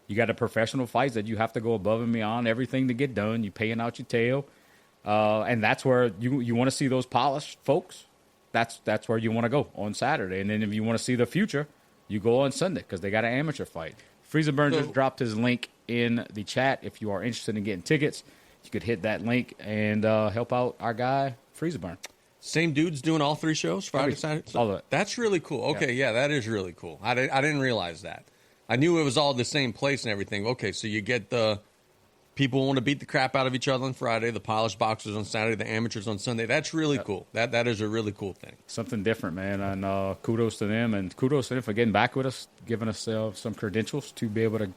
You got the professional fights that you have to go above and beyond everything to get done. You paying out your tail, and that's where you want to see those polished folks. That's where you want to go on Saturday. And then if you want to see the future, you go on Sunday because they got an amateur fight. Frieza Burn just dropped his link in the chat. If you are interested in getting tickets, you could hit that link and help out our guy, Frieza Burn. Same dude's doing all 3 shows, Friday, Saturday? All of it. That's really cool. Okay, yeah, that is really cool. I didn't realize that. I knew it was all the same place and everything. Okay, so you get the people who want to beat the crap out of each other on Friday, the polished boxers on Saturday, the amateurs on Sunday. That's really cool. That is a really cool thing. Something different, man. And kudos to them. And kudos to them for getting back with us, giving us some credentials to be able to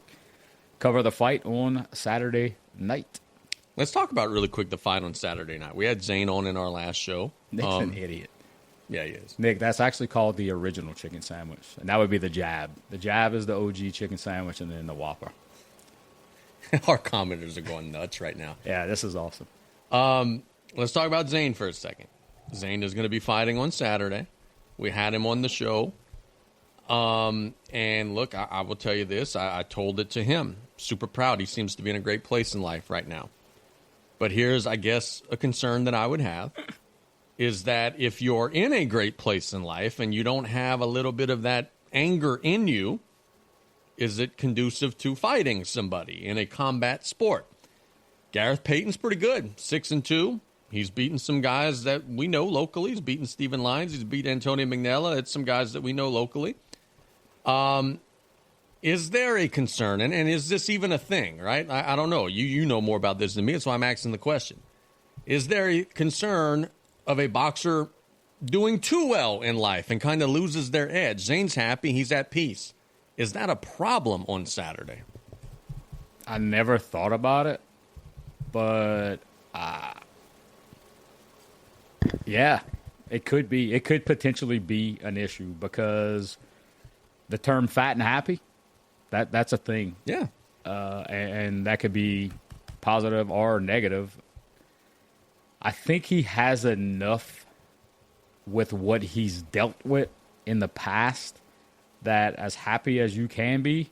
cover the fight on Saturday night. Let's talk about really quick the fight on Saturday night. We had Zane on in our last show. Nick's an idiot. Yeah, he is. Nick, that's actually called the original chicken sandwich. And that would be the jab. The jab is the OG chicken sandwich, and then the Whopper. Our commenters are going nuts right now. Yeah, this is awesome. Let's talk about Zane for a second. Zane is going to be fighting on Saturday. We had him on the show. And look, I will tell you this. I told it to him. Super proud. He seems to be in a great place in life right now. But here's, I guess, a concern that I would have is that if you're in a great place in life and you don't have a little bit of that anger in you, is it conducive to fighting somebody in a combat sport? Gareth Payton's pretty good, 6-2. He's beaten some guys that we know locally. He's beaten Stephen Lyons. He's beat Antonio Magnella. It's some guys that we know locally. Is there a concern? And is this even a thing, right? I don't know. You know more about this than me, so I'm asking the question. Is there a concern of a boxer doing too well in life and kind of loses their edge? Zane's happy. He's at peace. Is that a problem on Saturday? I never thought about it, but yeah, it could be. It could potentially be an issue because the term fat and happy, that's a thing. Yeah. And that could be positive or negative. I think he has enough with what he's dealt with in the past that as happy as you can be,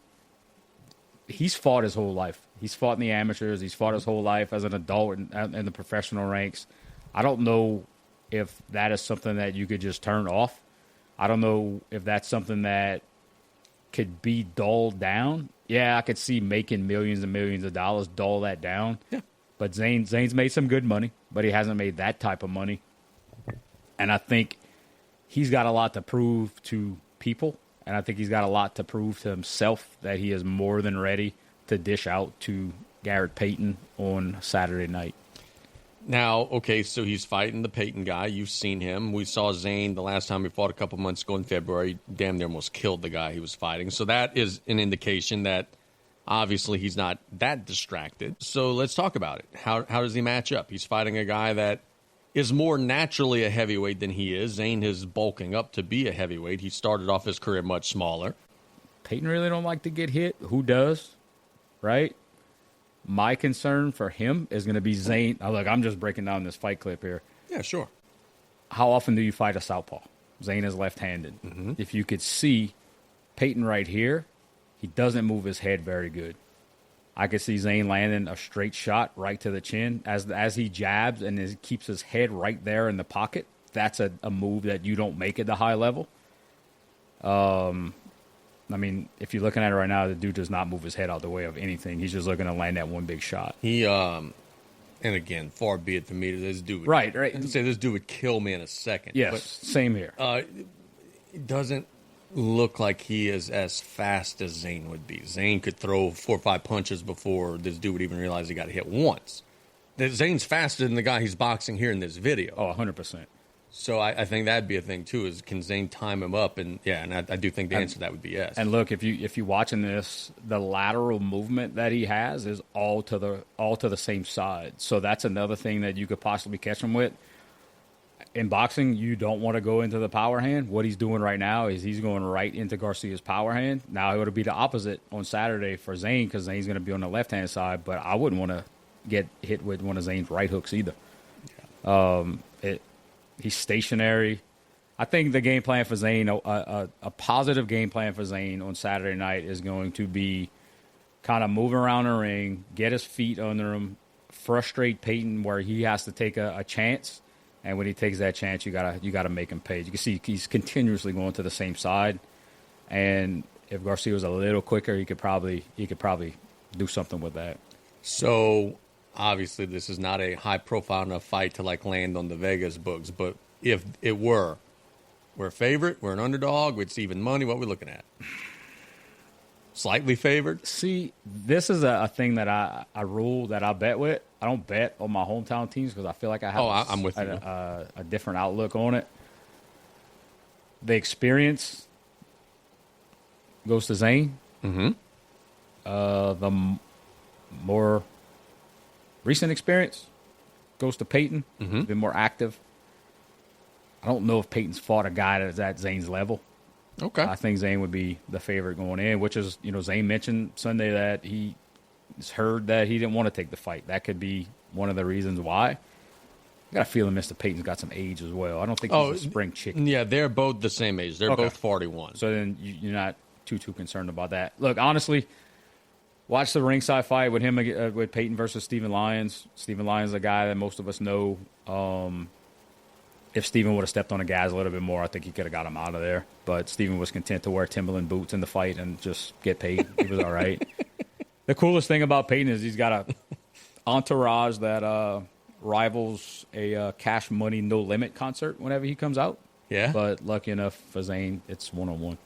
he's fought his whole life. He's fought in the amateurs. He's fought his whole life as an adult in the professional ranks. I don't know if that is something that you could just turn off. I don't know if that's something that could be dulled down. Yeah, I could see making millions and millions of dollars dull that down. Yeah. But Zane's made some good money, but he hasn't made that type of money. And I think he's got a lot to prove to people, and I think he's got a lot to prove to himself that he is more than ready to dish out to Garrett Payton on Saturday night. Now, okay, so he's fighting the Payton guy. You've seen him. We saw Zane the last time he fought a couple months ago in February. Damn near almost killed the guy he was fighting. So that is an indication that obviously he's not that distracted. So let's talk about it. How does he match up? He's fighting a guy that is more naturally a heavyweight than he is. Zane is bulking up to be a heavyweight. He started off his career much smaller. Payton really don't like to get hit. Who does? Right? My concern for him is going to be Zane. Now, look, I'm just breaking down this fight clip here. Yeah, sure. How often do you fight a southpaw? Zane is left-handed. If you could see Payton right here, he doesn't move his head very good. I could see Zane landing a straight shot right to the chin as he jabs and keeps his head right there in the pocket. That's a move that you don't make at the high level. I mean, if you're looking at it right now, the dude does not move his head out the way of anything. He's just looking to land that one big shot. He, and again, far be it for me to this dude. Right. I'd say this dude would kill me in a second. Yes, but, same here. It doesn't look like he is as fast as Zane would be. Zane could throw 4 or 5 punches before this dude would even realize he got hit once. Zane's faster than the guy he's boxing here in this video. Oh, 100%. So I think that'd be a thing too. Is can Zane time him up? And yeah, and I do think the answer to that would be yes. And look, if you're watching this, the lateral movement that he has is all to the same side. So that's another thing that you could possibly catch him with. In boxing, you don't want to go into the power hand. What he's doing right now is he's going right into Garcia's power hand. Now it would be the opposite on Saturday for Zane because Zane's going to be on the left hand side. But I wouldn't want to get hit with one of Zane's right hooks either. Yeah. He's stationary. I think the game plan for Zane, a positive game plan for Zane on Saturday night is going to be kind of move around the ring, get his feet under him, frustrate Payton where he has to take a chance. And when he takes that chance, you gotta make him pay. You can see he's continuously going to the same side. And if Garcia was a little quicker, he could probably do something with that. So obviously, this is not a high-profile enough fight to like land on the Vegas books. But if it were, we're a favorite, we're an underdog, it's even money. What are we looking at? Slightly favored. See, this is a thing that I rule that I bet with. I don't bet on my hometown teams because I feel like I have I'm with you. A different outlook on it. The experience goes to Zane. Mm-hmm. The more recent experience goes to Payton. Mm-hmm. Been more active. I don't know if Payton's fought a guy that's at Zane's level. Okay. I think Zane would be the favorite going in, which is, Zane mentioned Sunday that he's heard that he didn't want to take the fight. That could be one of the reasons why. I got a feeling Mr. Payton's got some age as well. I don't think he's a spring chicken. Yeah, they're both the same age. They're Okay. both 41. So then you're not too concerned about that. Look, honestly, watch the ringside fight with him with Payton versus Stephen Lyons. Stephen Lyons is a guy that most of us know. If Stephen would have stepped on the gas a little bit more, I think he could have got him out of there. But Stephen was content to wear Timberland boots in the fight and just get paid. He was all right. The coolest thing about Payton is he's got a entourage that rivals a Cash Money No Limit concert whenever he comes out. Yeah. But lucky enough for Zane, it's one-on-one.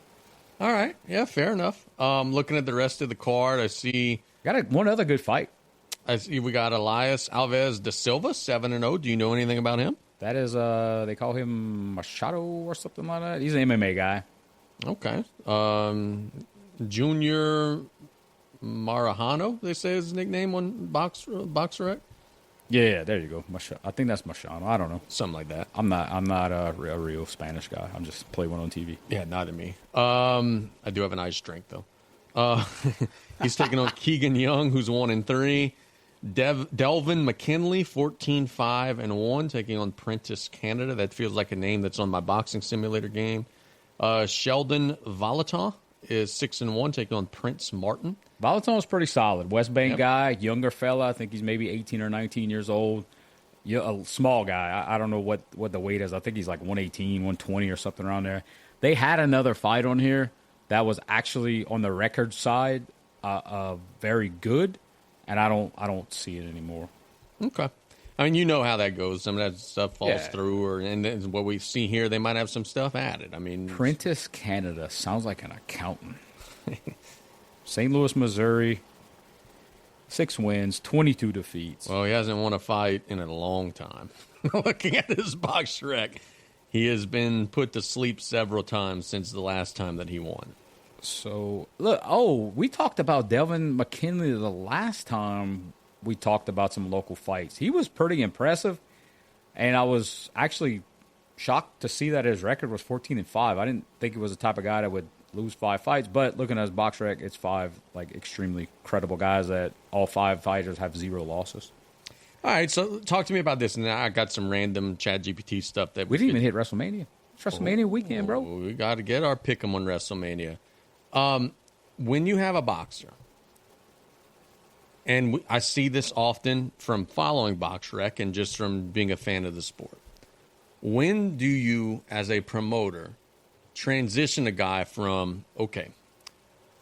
All right. Yeah, fair enough. Looking at the rest of the card, I see One other good fight. we got Elias Alves da Silva, 7-0. Do you know anything about him? That is, they call him Machado or something like that. He's an MMA guy. Okay. Junior Marajano, they say is his nickname on BoxRec. Yeah, there you go. I think that's Machado. I don't know. Something like that. I'm not a real Spanish guy. I'm just play one on TV. Yeah, neither me. I do have an ice drink, though. He's taking on Keegan Young, who's 1-3. Delvin McKinley, 14-5-1, taking on Prentice Canada. That feels like a name that's on my boxing simulator game. Sheldon Volaton is 6-1, taking on Prince Martin. Volaton is pretty solid. West Bank guy, younger fella. I think he's maybe 18 or 19 years old. A small guy. I don't know what the weight is. I think he's like 118, 120 or something around there. They had another fight on here that was actually on the record side very good, and I don't see it anymore. Okay. I mean, you know how that goes. Some of that stuff falls Yeah. through, and then what we see here, they might have some stuff added. I mean, Prentice, Canada sounds like an accountant. St. Louis, Missouri, 6 wins, 22 defeats. well, he hasn't won a fight in a long time. Looking at his box rec, he has been put to sleep several times since the last time that he won. So, look, we talked about Delvin McKinley the last time we talked about some local fights. He was pretty impressive, and I was actually shocked to see that his record was 14-5. I didn't think he was the type of guy that would lose 5 fights, but looking at his box rec, it's 5 like extremely credible guys that all 5 fighters have 0 losses. All right, so talk to me about this. And I got some random ChatGPT stuff that We didn't even hit WrestleMania. It's WrestleMania weekend, bro. We got to get our pick 'em on WrestleMania. When you have a boxer, and I see this often from following box rec and just from being a fan of the sport. When do you, as a promoter, transition a guy from, okay,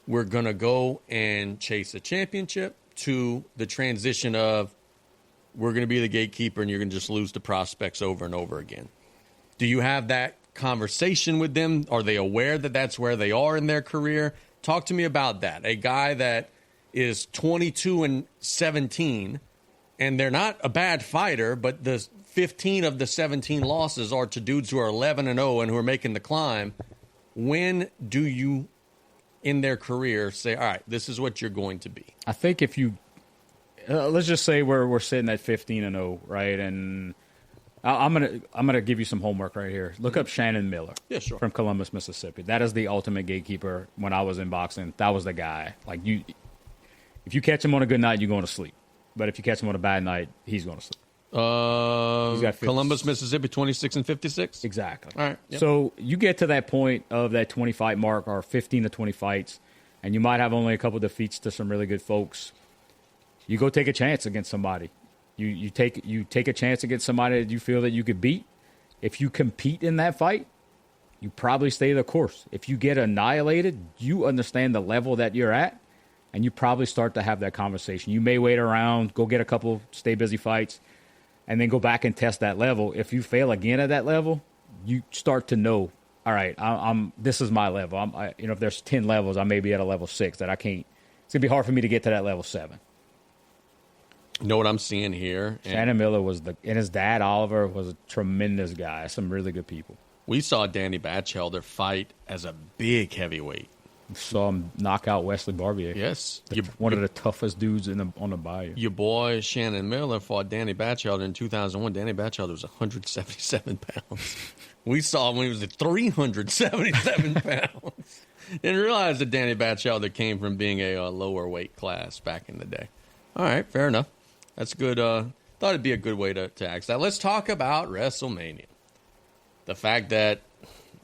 we're going to go and chase a championship, to the transition of, we're going to be the gatekeeper and you're going to just lose to prospects over and over again? Do you have that conversation with them? Are they aware that that's where they are in their career? Talk to me about that. A guy that is 22-17, and they're not a bad fighter, but the 15 of the 17 losses are to dudes who are 11-0 and who are making the climb. When do you, in their career, say, all right, this is what you're going to be? I think if you let's just say we're sitting at 15-0, right? And I'm gonna give you some homework right here. Look up Shannon Miller. Yeah, sure. From Columbus, Mississippi. That is the ultimate gatekeeper. When I was in boxing, that was the guy. Like, if you catch him on a good night, you're going to sleep. But if you catch him on a bad night, he's going to sleep. He's got 50. Columbus, Mississippi, 26-56. Exactly. All right. Yep. So you get to that point of that 20 fight mark, or 15 to 20 fights, and you might have only a couple defeats to some really good folks. You go take a chance against somebody. You take a chance against somebody that you feel that you could beat. If you compete in that fight, you probably stay the course. If you get annihilated, you understand the level that you're at, and you probably start to have that conversation. You may wait around, go get a couple stay busy fights, and then go back and test that level. If you fail again at that level, you start to know, all right, this is my level. If there's 10 levels, I may be at a level 6 that I can't. It's gonna be hard for me to get to that level 7. You know what I'm seeing here? Shannon Miller and his dad Oliver was a tremendous guy. Some really good people. We saw Danny Batchelder fight as a big heavyweight. Saw him knock out Wesley Barbier. Yes. One of the toughest dudes on the bayou. Your boy Shannon Miller fought Danny Batchelder in 2001. Danny Batchelder was 177 pounds. We saw him when he was at 377 pounds. Didn't realize that Danny Batchelder came from being a lower weight class back in the day. All right, fair enough. That's good. Thought it'd be a good way to ask that. Let's talk about WrestleMania. The fact that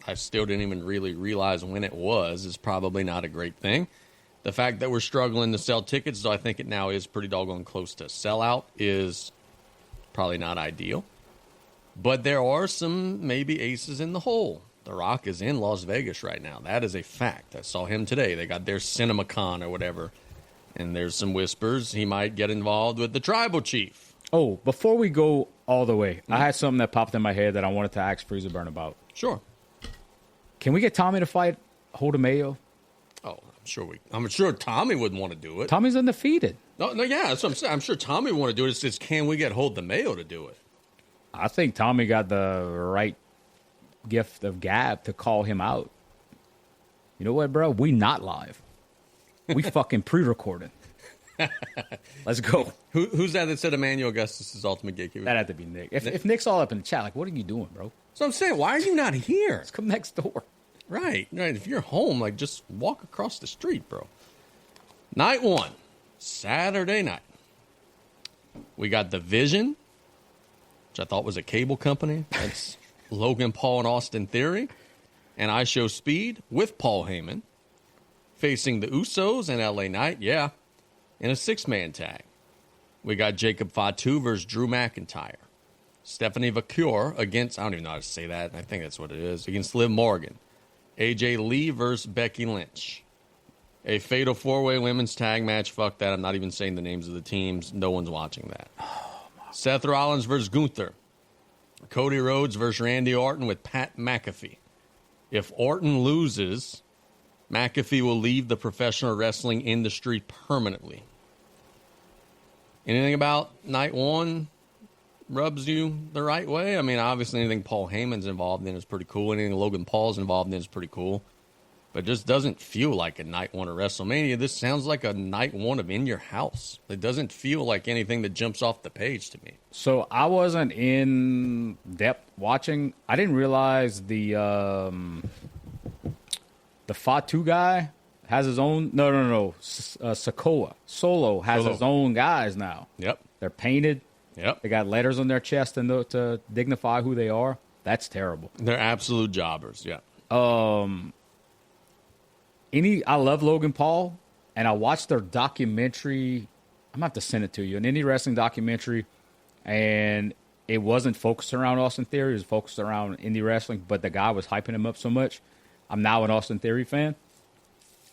I still didn't even really realize when it was is probably not a great thing. The fact that we're struggling to sell tickets, though I think it now is pretty doggone close to sellout, is probably not ideal. But there are some maybe aces in the hole. The Rock is in Las Vegas right now. That is a fact. I saw him today. They got their CinemaCon or whatever. And there's some whispers he might get involved with the tribal chief. Oh, before we go all the way, I had something that popped in my head that I wanted to ask Freezer Burn about. Sure. Can we get Tommy to fight Holdemayo? Oh, I'm sure Tommy wouldn't want to do it. Tommy's undefeated. No, yeah, that's what I'm saying. I'm sure Tommy would want to do it. It's just, can we get Holdemayo to do it? I think Tommy got the right gift of gab to call him out. You know what, bro? We not live. We fucking pre-recorded. Let's go. Who's that said Emmanuel Augustus is ultimate gatekeeper? That had to be Nick. If Nick's all up in the chat, like, what are you doing, bro? So I'm saying, why are you not here? Let's come next door. Right. If you're home, like, just walk across the street, bro. Night 1, Saturday night. We got The Vision, which I thought was a cable company. That's Logan Paul and Austin Theory. And I Show Speed with Paul Heyman facing the Usos and LA Knight, in a 6-man tag. We got Jacob Fatu versus Drew McIntyre. Stephanie Vaquer against, I don't even know how to say that, I think that's what it is, against Liv Morgan. AJ Lee versus Becky Lynch. A fatal four-way women's tag match. Fuck that. I'm not even saying the names of the teams. No one's watching that. Seth Rollins versus Gunther. Cody Rhodes versus Randy Orton with Pat McAfee. If Orton loses, McAfee will leave the professional wrestling industry permanently. Anything about night one rubs you the right way? I mean, obviously anything Paul Heyman's involved in is pretty cool. Anything Logan Paul's involved in is pretty cool. But it just doesn't feel like a night one of WrestleMania. This sounds like a night one of In Your House. It doesn't feel like anything that jumps off the page to me. So I wasn't in depth watching. I didn't realize the Fatu guy has his own. No. Sokoa Solo has his own guys now. Yep. They're painted. Yep. They got letters on their chest to dignify who they are. That's terrible. They're absolute jobbers. Yeah. I love Logan Paul, and I watched their documentary. I'm going to have to send it to you. An indie wrestling documentary, and it wasn't focused around Austin Theory. It was focused around indie wrestling, but the guy was hyping him up so much. I'm now an Austin Theory fan.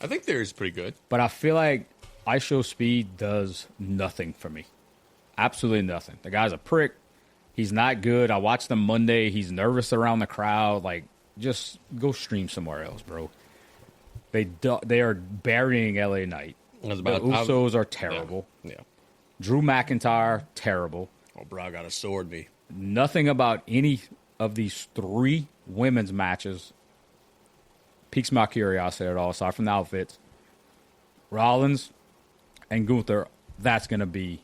I think Theory's pretty good. But I feel like iShowSpeed does nothing for me. Absolutely nothing. The guy's a prick. He's not good. I watched him Monday. He's nervous around the crowd. Like, just go stream somewhere else, bro. They are burying LA Knight. The Usos are terrible. Yeah. Drew McIntyre, terrible. Oh, bro, got a sword me. Nothing about any of these three women's matches piques my curiosity at all, aside from the outfits. Rollins and Gunther, that's going to be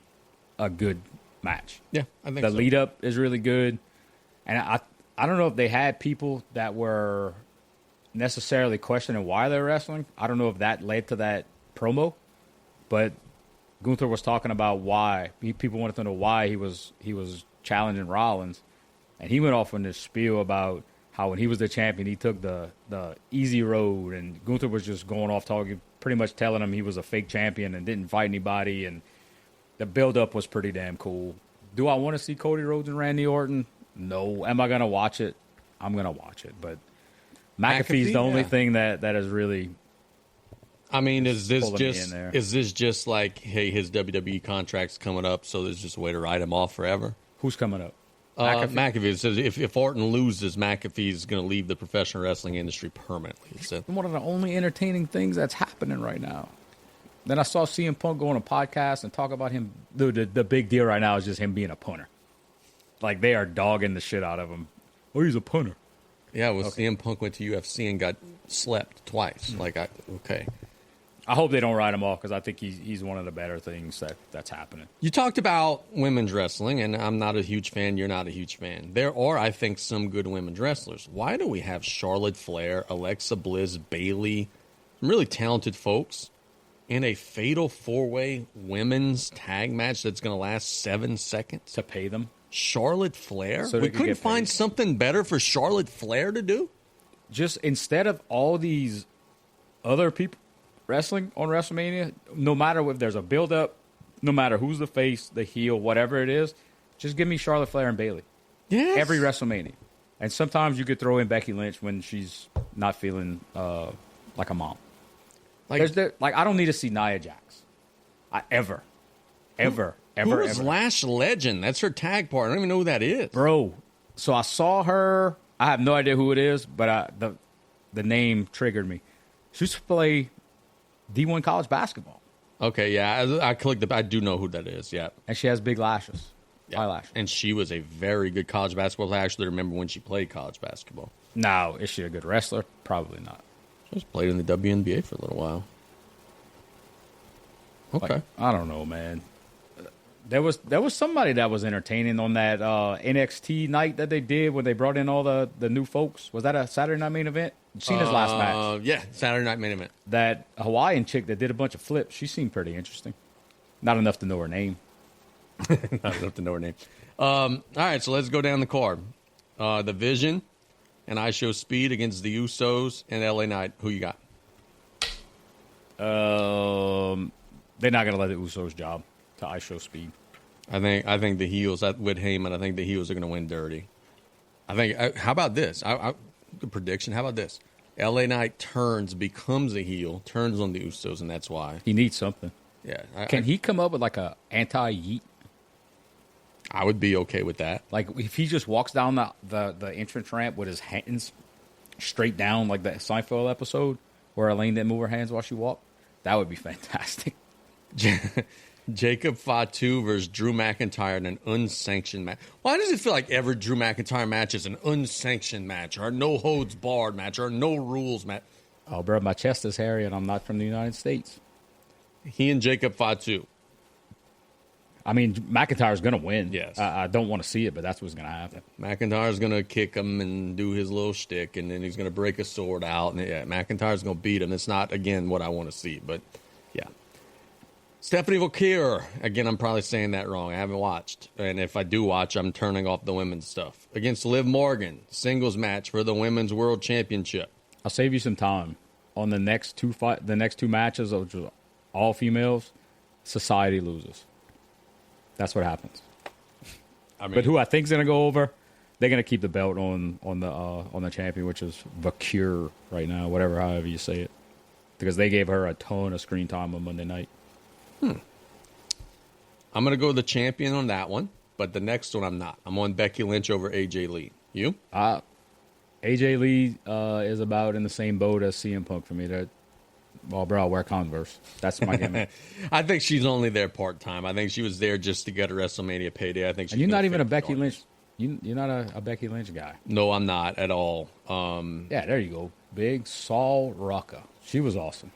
a good match. Yeah, I think the so. lead up is really good. And I don't know if they had people that were necessarily questioning why they're wrestling. I don't know if that led to that promo, but Gunther was talking about why. People wanted to know why he was challenging Rollins. And he went off on this spiel about how when he was the champion, he took the easy road. And Gunther was just going off talking, pretty much telling him he was a fake champion and didn't fight anybody. And the build-up was pretty damn cool. Do I want to see Cody Rhodes and Randy Orton? No. Am I going to watch it? I'm going to watch it. But McAfee's the only thing that is really... I mean, is this just like, hey, his WWE contract's coming up, so there's just a way to write him off forever? Who's coming up? McAfee. It says if Orton loses, McAfee's going to leave the professional wrestling industry permanently. So. One of the only entertaining things that's happening right now. Then I saw CM Punk go on a podcast and talk about him. The big deal right now is just him being a punter. Like, they are dogging the shit out of him. Oh, he's a punter. Yeah, well, okay. CM Punk went to UFC and got slept twice. Okay. I hope they don't write him off because I think he's one of the better things that's happening. You talked about women's wrestling, and I'm not a huge fan. You're not a huge fan. There are, I think, some good women's wrestlers. Why do we have Charlotte Flair, Alexa Bliss, Bayley, some really talented folks, in a fatal four-way women's tag match that's going to last 7 seconds? To pay them? Charlotte Flair? So we couldn't find something better for Charlotte Flair to do? Just instead of all these other people wrestling on WrestleMania, no matter if there's a build-up, no matter who's the face, the heel, whatever it is, just give me Charlotte Flair and Bayley. Yes. Every WrestleMania. And sometimes you could throw in Becky Lynch when she's not feeling like a mom. I don't need to see Nia Jax. Ever. Who is Lash Legend? That's her tag partner. I don't even know who that is. Bro, so I saw her. I have no idea who it is, but the name triggered me. She used to play D1 college basketball. Okay, yeah. I clicked I do know who that is, yeah. And she has big lashes. Yeah. Eyelashes. And she was a very good college basketball player. I actually remember when she played college basketball. Now, is she a good wrestler? Probably not. She just played in the WNBA for a little while. Okay. I don't know, man. There was somebody that was entertaining on that NXT night that they did when they brought in all the new folks. Was that a Saturday Night Main Event? Cena's last match. Yeah, Saturday Night Main Event. That Hawaiian chick that did a bunch of flips, she seemed pretty interesting. Not enough to know her name. Not enough to know her name. All right, so let's go down the card. The Vision and iShowSpeed against the Usos and LA Knight. Who you got? They're not going to let the Usos job to iShowSpeed. I think the heels with Heyman. I think the heels are going to win dirty. I think. How about this? Good prediction. How about this? LA Knight becomes a heel, turns on the Usos, and that's why. He needs something. Yeah. Can he come up with like a anti-yeet? I would be okay with that. Like if he just walks down the entrance ramp with his hands straight down like that Seinfeld episode where Elaine didn't move her hands while she walked, that would be fantastic. Jacob Fatu versus Drew McIntyre in an unsanctioned match. Why does it feel like every Drew McIntyre match is an unsanctioned match or no holds barred match or no rules match? Oh, bro, my chest is hairy and I'm not from the United States. He and Jacob Fatu. I mean, McIntyre's going to win. Yes. I don't want to see it, but that's what's going to happen. McIntyre's going to kick him and do his little shtick, and then he's going to break a sword out. And yeah, McIntyre's going to beat him. It's not, again, what I want to see, but yeah. Stephanie Vauquier. Again, I'm probably saying that wrong. I haven't watched. And if I do watch, I'm turning off the women's stuff. Against Liv Morgan, singles match for the Women's World Championship. I'll save you some time. On the next two matches, which are all females, Society loses. That's what happens. I mean, But who I think's going to go over, they're going to keep the belt on the champion, which is Vauquier right now, however you say it. Because they gave her a ton of screen time on Monday night. I'm going to go with the champion on that one, but the next one I'm not. I'm on Becky Lynch over AJ Lee. You? AJ Lee is about in the same boat as CM Punk for me. Well, bro, I'll wear Converse. That's my gimmick. I think she's only there part-time. I think she was there just to get a WrestleMania payday. I think. And you're not even a Becky Lynch. You're not a Becky Lynch guy. No, I'm not at all. Yeah, there you go. Big Sol Rucka. She was awesome.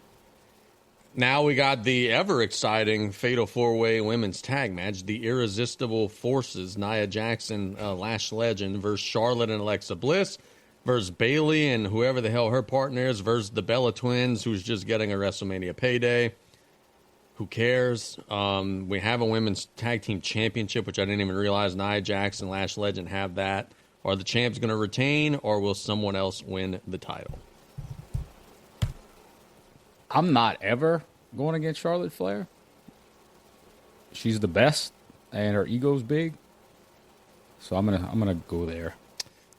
Now we got the ever-exciting Fatal 4-Way Women's Tag Match. The Irresistible Forces, Nia Jackson, Lash Legend, versus Charlotte and Alexa Bliss, versus Bayley and whoever the hell her partner is, versus the Bella Twins, who's just getting a WrestleMania payday. Who cares? We have a Women's Tag Team Championship, which I didn't even realize Nia Jackson, Lash Legend have that. Are the champs going to retain, or will someone else win the title? I'm not ever going against Charlotte Flair. She's the best, and her ego's big. So I'm gonna go there.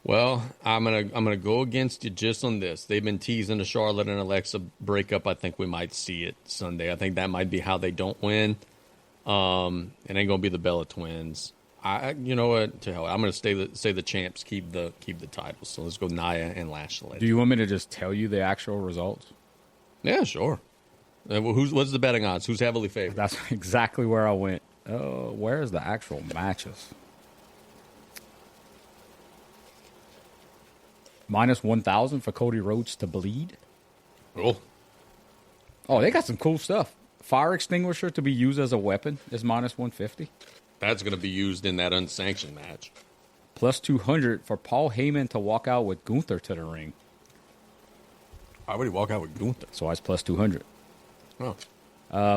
Well, I'm gonna go against you just on this. They've been teasing the Charlotte and Alexa breakup. I think we might see it Sunday. I think that might be how they don't win. It ain't gonna be the Bella Twins. You know what? To hell, I'm gonna say the champs keep the titles. So let's go Nia and Lash Legend. Do you want me to just tell you the actual results? Yeah, sure. What's the betting odds? Who's heavily favored? That's exactly where I went. Where's the actual matches? Minus 1,000 for Cody Rhodes to bleed. Oh, they got some cool stuff. Fire extinguisher to be used as a weapon is minus 150. That's going to be used in that unsanctioned match. Plus 200 for Paul Heyman to walk out with Gunther to the ring. Why would he walk out with Gunther? So it's plus 200. Oh.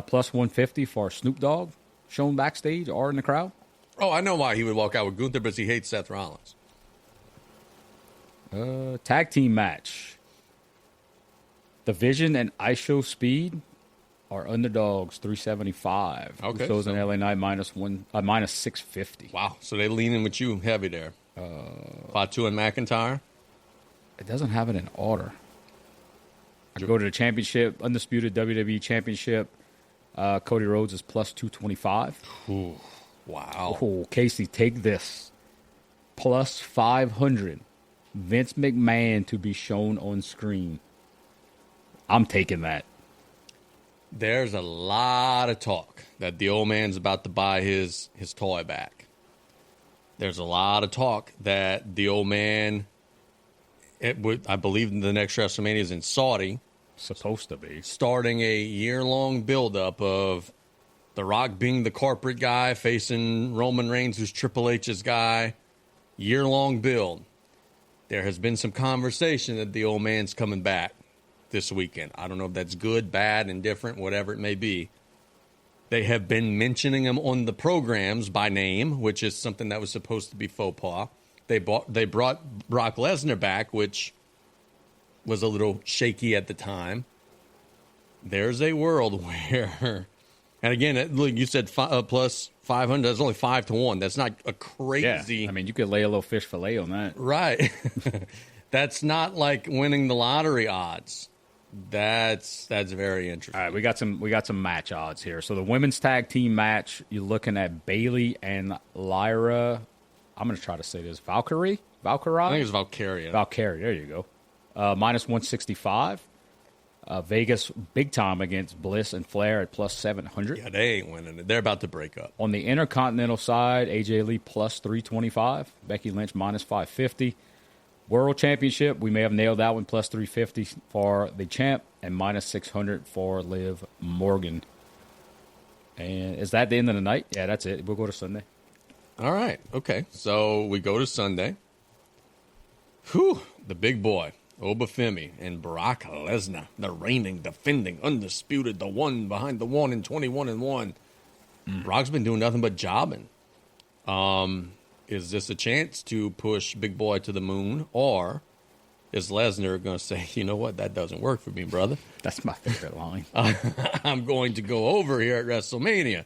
Plus 150 for Snoop Dogg shown backstage or in the crowd. Oh, I know why he would walk out with Gunther, because he hates Seth Rollins. Tag team match. The Vision and ISO Speed are underdogs, 375. Okay. Those in LA Knight minus 650. Wow. So they leaning with you heavy there. Fatu and McIntyre. It doesn't have it in order. I go to the championship, undisputed WWE championship. Cody Rhodes is plus 225. Ooh, wow. Oh, Casey, take this. Plus 500. Vince McMahon to be shown on screen. I'm taking that. There's a lot of talk that the old man's about to buy his toy back. There's a lot of talk that the old man, I believe the next WrestleMania is in Saudi. Supposed to be. Starting a year-long buildup of The Rock being the corporate guy, facing Roman Reigns, who's Triple H's guy. Year-long build. There has been some conversation that the old man's coming back this weekend. I don't know if that's good, bad, indifferent, whatever it may be. They have been mentioning him on the programs by name, which is something that was supposed to be faux pas. They brought Brock Lesnar back, which was a little shaky at the time. There's a world where, and again, look, you said plus 500. That's only 5-1. That's not a crazy. Yeah, I mean, you could lay a little fish fillet on that. Right. That's not like winning the lottery odds. That's very interesting. All right, we got some match odds here. So the women's tag team match, you're looking at Bailey and Lyra. I'm going to try to say this. Valkyrie? I think it's Valkyria. Valkyrie, there you go. Minus 165. Vegas big time against Bliss and Flair at plus 700. Yeah, they ain't winning it. They're about to break up. On the Intercontinental side, AJ Lee plus 325. Becky Lynch minus 550. World Championship, we may have nailed that one, plus 350 for the champ and minus 600 for Liv Morgan. And is that the end of the night? Yeah, that's it. We'll go to Sunday. All right. Okay. So we go to Sunday. Whew. The big boy, Obafemi, and Brock Lesnar, the reigning, defending, undisputed, the one behind the one in 21-1. Brock's been doing nothing but jobbing. Is this a chance to push Big Boy to the moon, or is Lesnar going to say, you know what, that doesn't work for me, brother? That's my favorite line. I'm going to go over here at WrestleMania.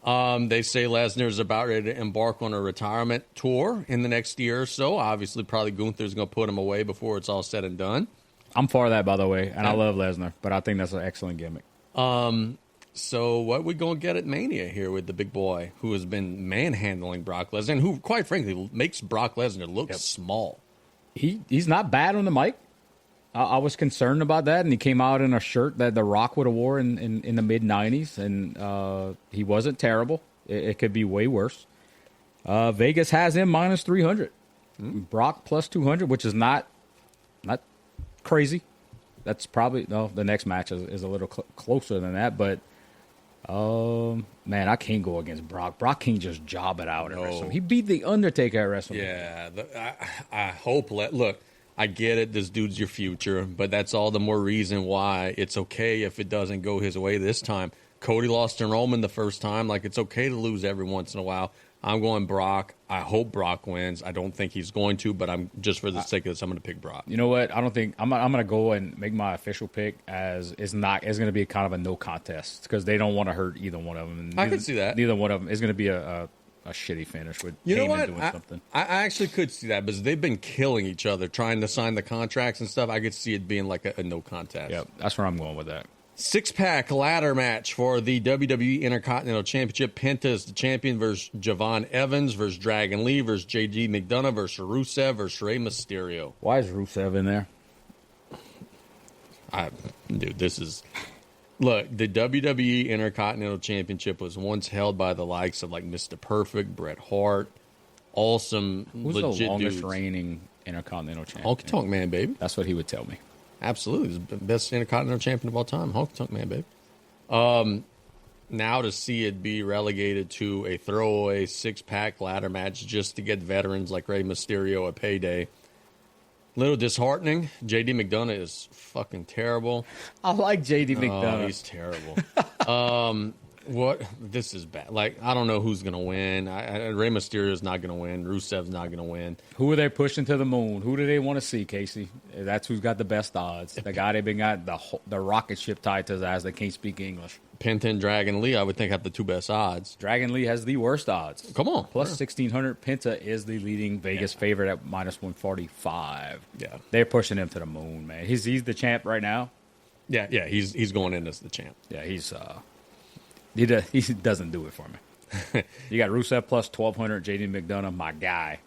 They say Lesnar's about ready to embark on a retirement tour in the next year or so. Obviously, probably Gunther's going to put him away before it's all said and done. I'm for that, by the way, and I love Lesnar, but I think that's an excellent gimmick. So what we going to get at Mania here with the big boy who has been manhandling Brock Lesnar and who, quite frankly, makes Brock Lesnar look small? He's not bad on the mic. I was concerned about that, and he came out in a shirt that The Rock would have wore in the mid-'90s, and he wasn't terrible. It could be way worse. Vegas has him minus 300. Brock plus 200, which is not crazy. That's probably, the next match is a little closer than that, but man, I can't go against Brock. Brock can't just job it out at WrestleMania. He beat The Undertaker at WrestleMania. Yeah, I hope. Look, I get it. This dude's your future, but that's all the more reason why it's okay if it doesn't go his way this time. Cody lost to Roman the first time. Like, it's okay to lose every once in a while. I'm going Brock. I hope Brock wins. I don't think he's going to, but I'm just for the sake of this, I'm going to pick Brock. You know what? I don't think I'm going to go and make my official pick as it's going to be kind of a no contest because they don't want to hurt either one of them. And I can see that. Neither one of them is going to be a shitty finish with you know Heyman what? doing something. I actually could see that because they've been killing each other trying to sign the contracts and stuff. I could see it being like a no contest. Yep, that's where I'm going with that. 6-pack ladder match for the WWE Intercontinental Championship. Penta is the champion versus Javon Evans versus Dragon Lee versus JD McDonough versus Rusev versus Rey Mysterio. Why is Rusev in there? Dude, this is... Look, the WWE Intercontinental Championship was once held by the likes of like Mr. Perfect, Bret Hart, all some Who's legit the longest dudes. reigning Intercontinental champion? Honky Tonk Man, baby. That's what he would tell me. Absolutely. He's the best Intercontinental champion of all time. Honky Tonk Man, baby. Now to see it be relegated to a throwaway 6-pack ladder match just to get veterans like Rey Mysterio a payday. Little disheartening. JD McDonough is fucking terrible. I like JD McDonough. Oh, he's terrible. What? This is bad. Like, I don't know who's going to win. Rey Mysterio is not going to win. Rusev's not going to win. Who are they pushing to the moon? Who do they want to see, Casey? That's who's got the best odds. The guy they've been got the rocket ship tied to his ass that can't speak English. Penta and Dragon Lee, I would think, have the two best odds. Dragon Lee has the worst odds. Come on. Plus 1,600. Penta is the leading Vegas favorite at minus 145. Yeah. They're pushing him to the moon, man. He's the champ right now. Yeah, he's going in as the champ. Yeah, he doesn't do it for me. You got Rusev plus 1,200, JD McDonough, my guy,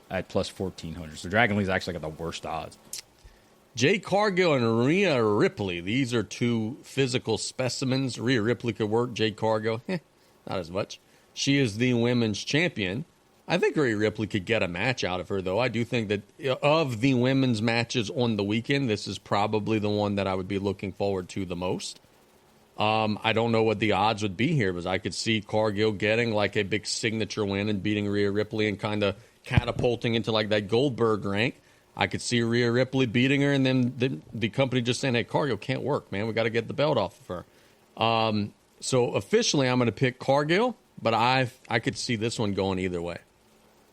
at plus 1,400. So Dragon Lee's actually got the worst odds. Jay Cargill and Rhea Ripley. These are two physical specimens. Rhea Ripley could work. Jay Cargill, not as much. She is the women's champion. I think Rhea Ripley could get a match out of her, though. I do think that of the women's matches on the weekend, this is probably the one that I would be looking forward to the most. I don't know what the odds would be here, because I could see Cargill getting like a big signature win and beating Rhea Ripley and kind of catapulting into like that Goldberg rank. I could see Rhea Ripley beating her, and then the company just saying, hey, Cargill can't work, man. We got to get the belt off of her. So officially, I'm going to pick Cargill, but I could see this one going either way.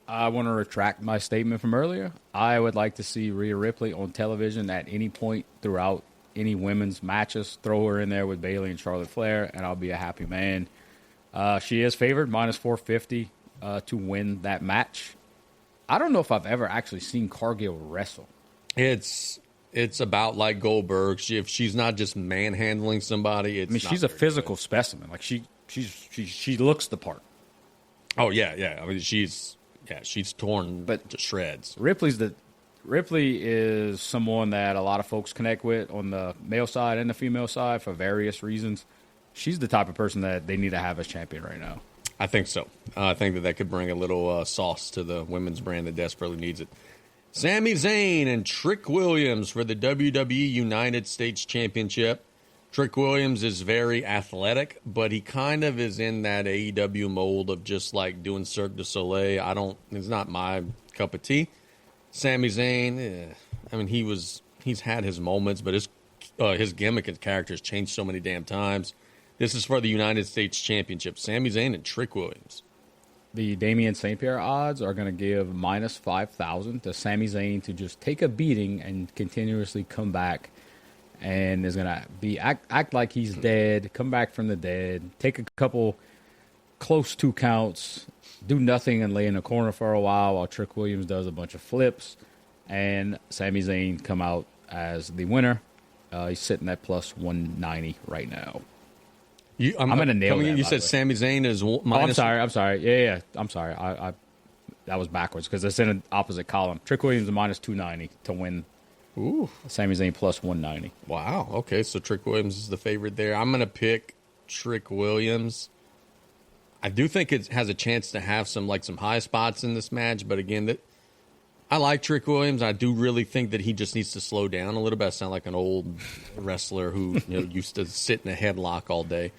I want to retract my statement from earlier. I would like to see Rhea Ripley on television at any point throughout any women's matches. Throw her in there with Bayley and Charlotte Flair, and I'll be a happy man. She is favored, minus 450 to win that match. I don't know if I've ever actually seen Cargill wrestle. It's about like Goldberg. If she's not just manhandling somebody, it's. I mean, she's a physical specimen. Like she looks the part. Oh yeah. I mean, she's torn to shreds. Ripley is someone that a lot of folks connect with on the male side and the female side for various reasons. She's the type of person that they need to have as champion right now. I think so. I think that could bring a little sauce to the women's brand that desperately needs it. Sami Zayn and Trick Williams for the WWE United States Championship. Trick Williams is very athletic, but he kind of is in that AEW mold of just like doing Cirque du Soleil. It's not my cup of tea. Sami Zayn, I mean, he's had his moments, but his gimmick and character has changed so many damn times. This is for the United States Championship. Sami Zayn and Trick Williams. The Damien St. Pierre odds are going to give minus 5,000 to Sami Zayn to just take a beating and continuously come back, and is going to act like he's dead, come back from the dead, take a couple close 2 counts, do nothing and lay in a corner for a while Trick Williams does a bunch of flips, and Sami Zayn come out as the winner. He's sitting at plus 190 right now. I'm going to nail that. You said Sami Zayn is minus. I'm sorry. Yeah. I'm sorry. I that was backwards because it's in an opposite column. Trick Williams is minus 290 to win. Ooh. Sami Zayn plus 190. Wow. Okay, so Trick Williams is the favorite there. I'm going to pick Trick Williams. I do think it has a chance to have some high spots in this match, but again, I like Trick Williams. I do really think that he just needs to slow down a little bit. I sound like an old wrestler who used to sit in a headlock all day.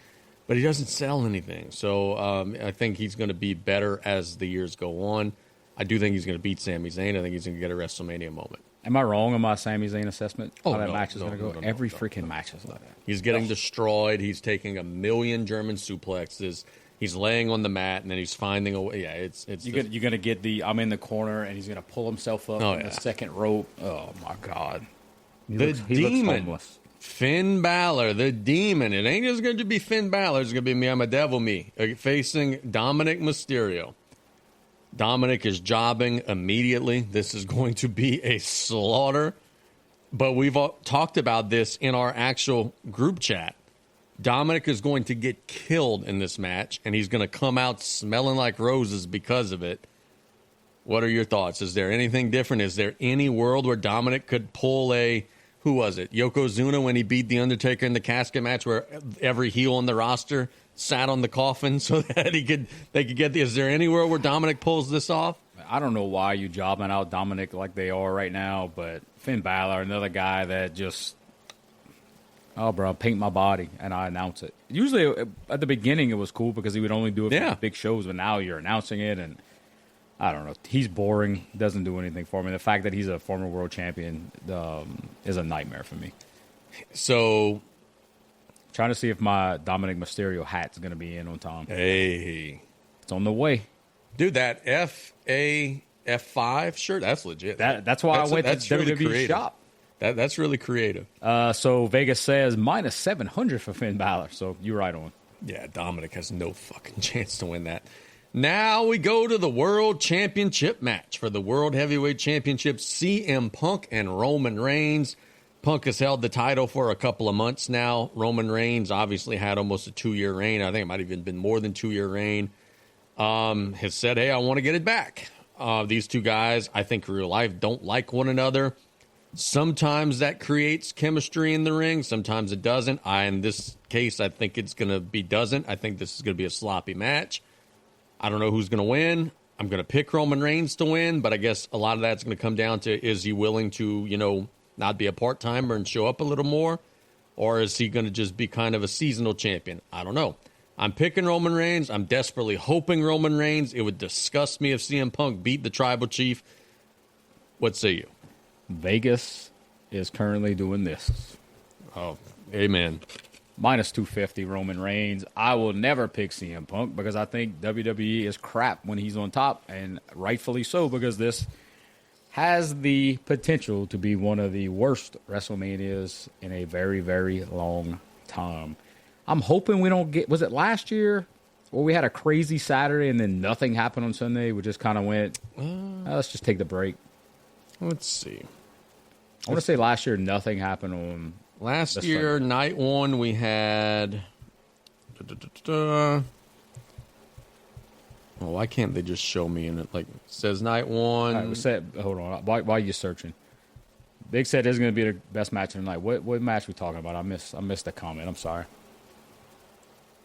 But he doesn't sell anything. So I think he's going to be better as the years go on. I do think he's going to beat Sami Zayn. I think he's going to get a WrestleMania moment. Am I wrong on my Sami Zayn assessment? Oh, how that no, match is going to go? Every freaking no. match is like that. He's getting destroyed. He's taking a million German suplexes. He's laying on the mat, and then he's finding a way. Yeah, it's you're going to get I'm in the corner, and he's going to pull himself up on the second rope. Oh, my God. He looks homeless. Finn Balor, the Demon. It ain't just going to be Finn Balor. It's going to be me. I'm a devil me. Facing Dominic Mysterio. Dominic is jobbing immediately. This is going to be a slaughter. But we've talked about this in our actual group chat. Dominic is going to get killed in this match, and he's going to come out smelling like roses because of it. What are your thoughts? Is there anything different? Is there any world where Dominic could pull who was it? Yokozuna when he beat The Undertaker in the casket match where every heel on the roster sat on the coffin so that they could get is there anywhere where Dominic pulls this off? I don't know why you jobbing out Dominic like they are right now, but Finn Balor, another guy that just, oh, bro, paint my body, and I announce it. Usually at the beginning it was cool because he would only do it for big shows, but now you're announcing it, and I don't know. He's boring. Doesn't do anything for me. The fact that he's a former world champion is a nightmare for me. So, trying to see if my Dominic Mysterio hat's going to be in on time. Hey. It's on the way. Dude, that F5 shirt, that's legit. That's why I went to WWE shop. That's really creative. So Vegas says minus 700 for Finn Balor. So you're right on. Yeah, Dominic has no fucking chance to win that. Now we go to the World Championship match for the World Heavyweight Championship. CM Punk and Roman Reigns. Punk has held the title for a couple of months now. Roman Reigns obviously had almost a 2-year reign. I think it might have even been more than 2-year reign. Has said, hey, I want to get it back. These two guys, I think real life, don't like one another. Sometimes that creates chemistry in the ring. Sometimes it doesn't. In this case, I think it's going to be doesn't. I think this is going to be a sloppy match. I don't know who's going to win. I'm going to pick Roman Reigns to win, but I guess a lot of that's going to come down to, is he willing to, not be a part-timer and show up a little more? Or is he going to just be kind of a seasonal champion? I don't know. I'm picking Roman Reigns. I'm desperately hoping Roman Reigns. It would disgust me if CM Punk beat the Tribal Chief. What say you? Vegas is currently doing this. Oh, amen. Minus 250 Roman Reigns. I will never pick CM Punk because I think WWE is crap when he's on top, and rightfully so, because this has the potential to be one of the worst WrestleManias in a very, very long time. I'm hoping we don't get... Was it last year where we had a crazy Saturday and then nothing happened on Sunday? We just kind of went, let's just take the break. Let's see. I want to say last year nothing happened on Last year, night one, we had. Well, why can't they just show me in it? Like, it says night one. All right, hold on. Why are you searching? Big said this is going to be the best match of the night. What match we talking about? I missed the comment. I'm sorry.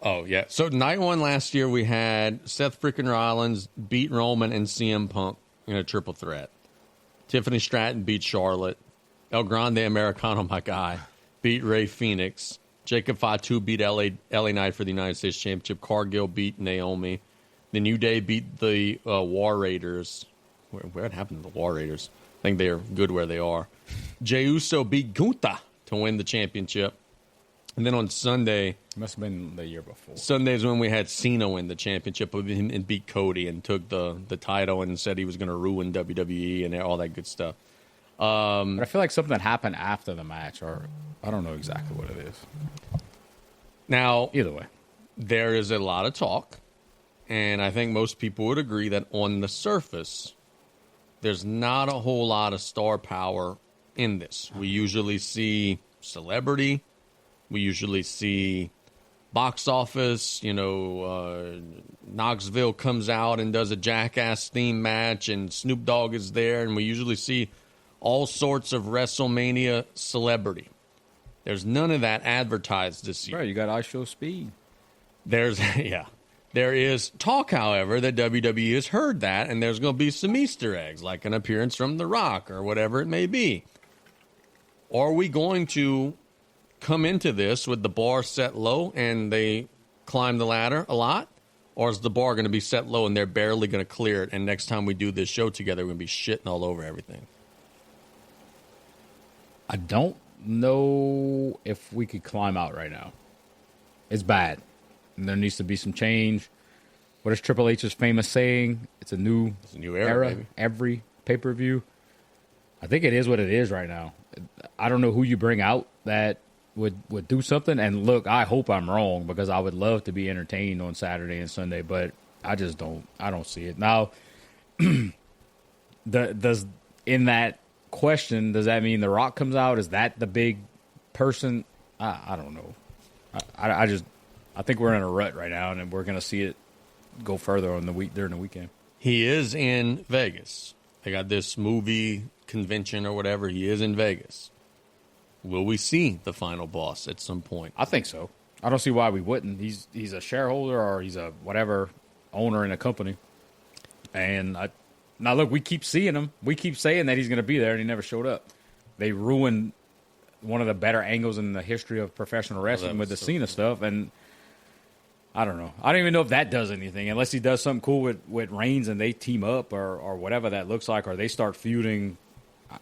Oh, yeah. So, night one last year, we had Seth freaking Rollins beat Roman and CM Punk in a triple threat. Tiffany Stratton beat Charlotte. El Grande Americano, my guy, beat Rey Fenix. Jacob Fatu beat LA Knight for the United States Championship. Cargill beat Naomi. The New Day beat the War Raiders. What happened to the War Raiders? I think they're good where they are. Jey Uso beat Gunther to win the championship. And then on Sunday... It must have been the year before. Sunday's when we had Cena win the championship and beat Cody and took the title and said he was going to ruin WWE and all that good stuff. But I feel like something happened after the match, or I don't know exactly what it is. Now, either way, there is a lot of talk, and I think most people would agree that on the surface, there's not a whole lot of star power in this. We usually see celebrity. We usually see box office. Knoxville comes out and does a Jackass theme match, and Snoop Dogg is there, and we usually see all sorts of WrestleMania celebrity. There's none of that advertised this year. Right, you got I Show Speed. There is talk, however, that WWE has heard that, and there's going to be some Easter eggs, like an appearance from The Rock or whatever it may be. Are we going to come into this with the bar set low and they climb the ladder a lot? Or is the bar going to be set low and they're barely going to clear it, and next time we do this show together, we're going to be shitting all over everything? I don't know if we could climb out right now. It's bad. And there needs to be some change. What is Triple H's famous saying? It's a new era. Baby. Every pay-per-view. I think it is what it is right now. I don't know who you bring out that would do something. And look, I hope I'm wrong, because I would love to be entertained on Saturday and Sunday, but I just don't. I don't see it. Now, in that question, does that mean The Rock comes out? Is that the big person? I don't know. I think we're in a rut right now, and we're going to see it go further on during the weekend. He is in Vegas. They got this movie convention or whatever. He is in Vegas. Will we see the final boss at some point? I think so. I don't see why we wouldn't. He's a shareholder, or he's a whatever owner in a company. And now look, we keep seeing him. We keep saying that he's going to be there, and he never showed up. They ruined one of the better angles in the history of professional wrestling with the Cena stuff, and I don't know. I don't even know if that does anything, unless he does something cool with Reigns and they team up or whatever that looks like, or they start feuding.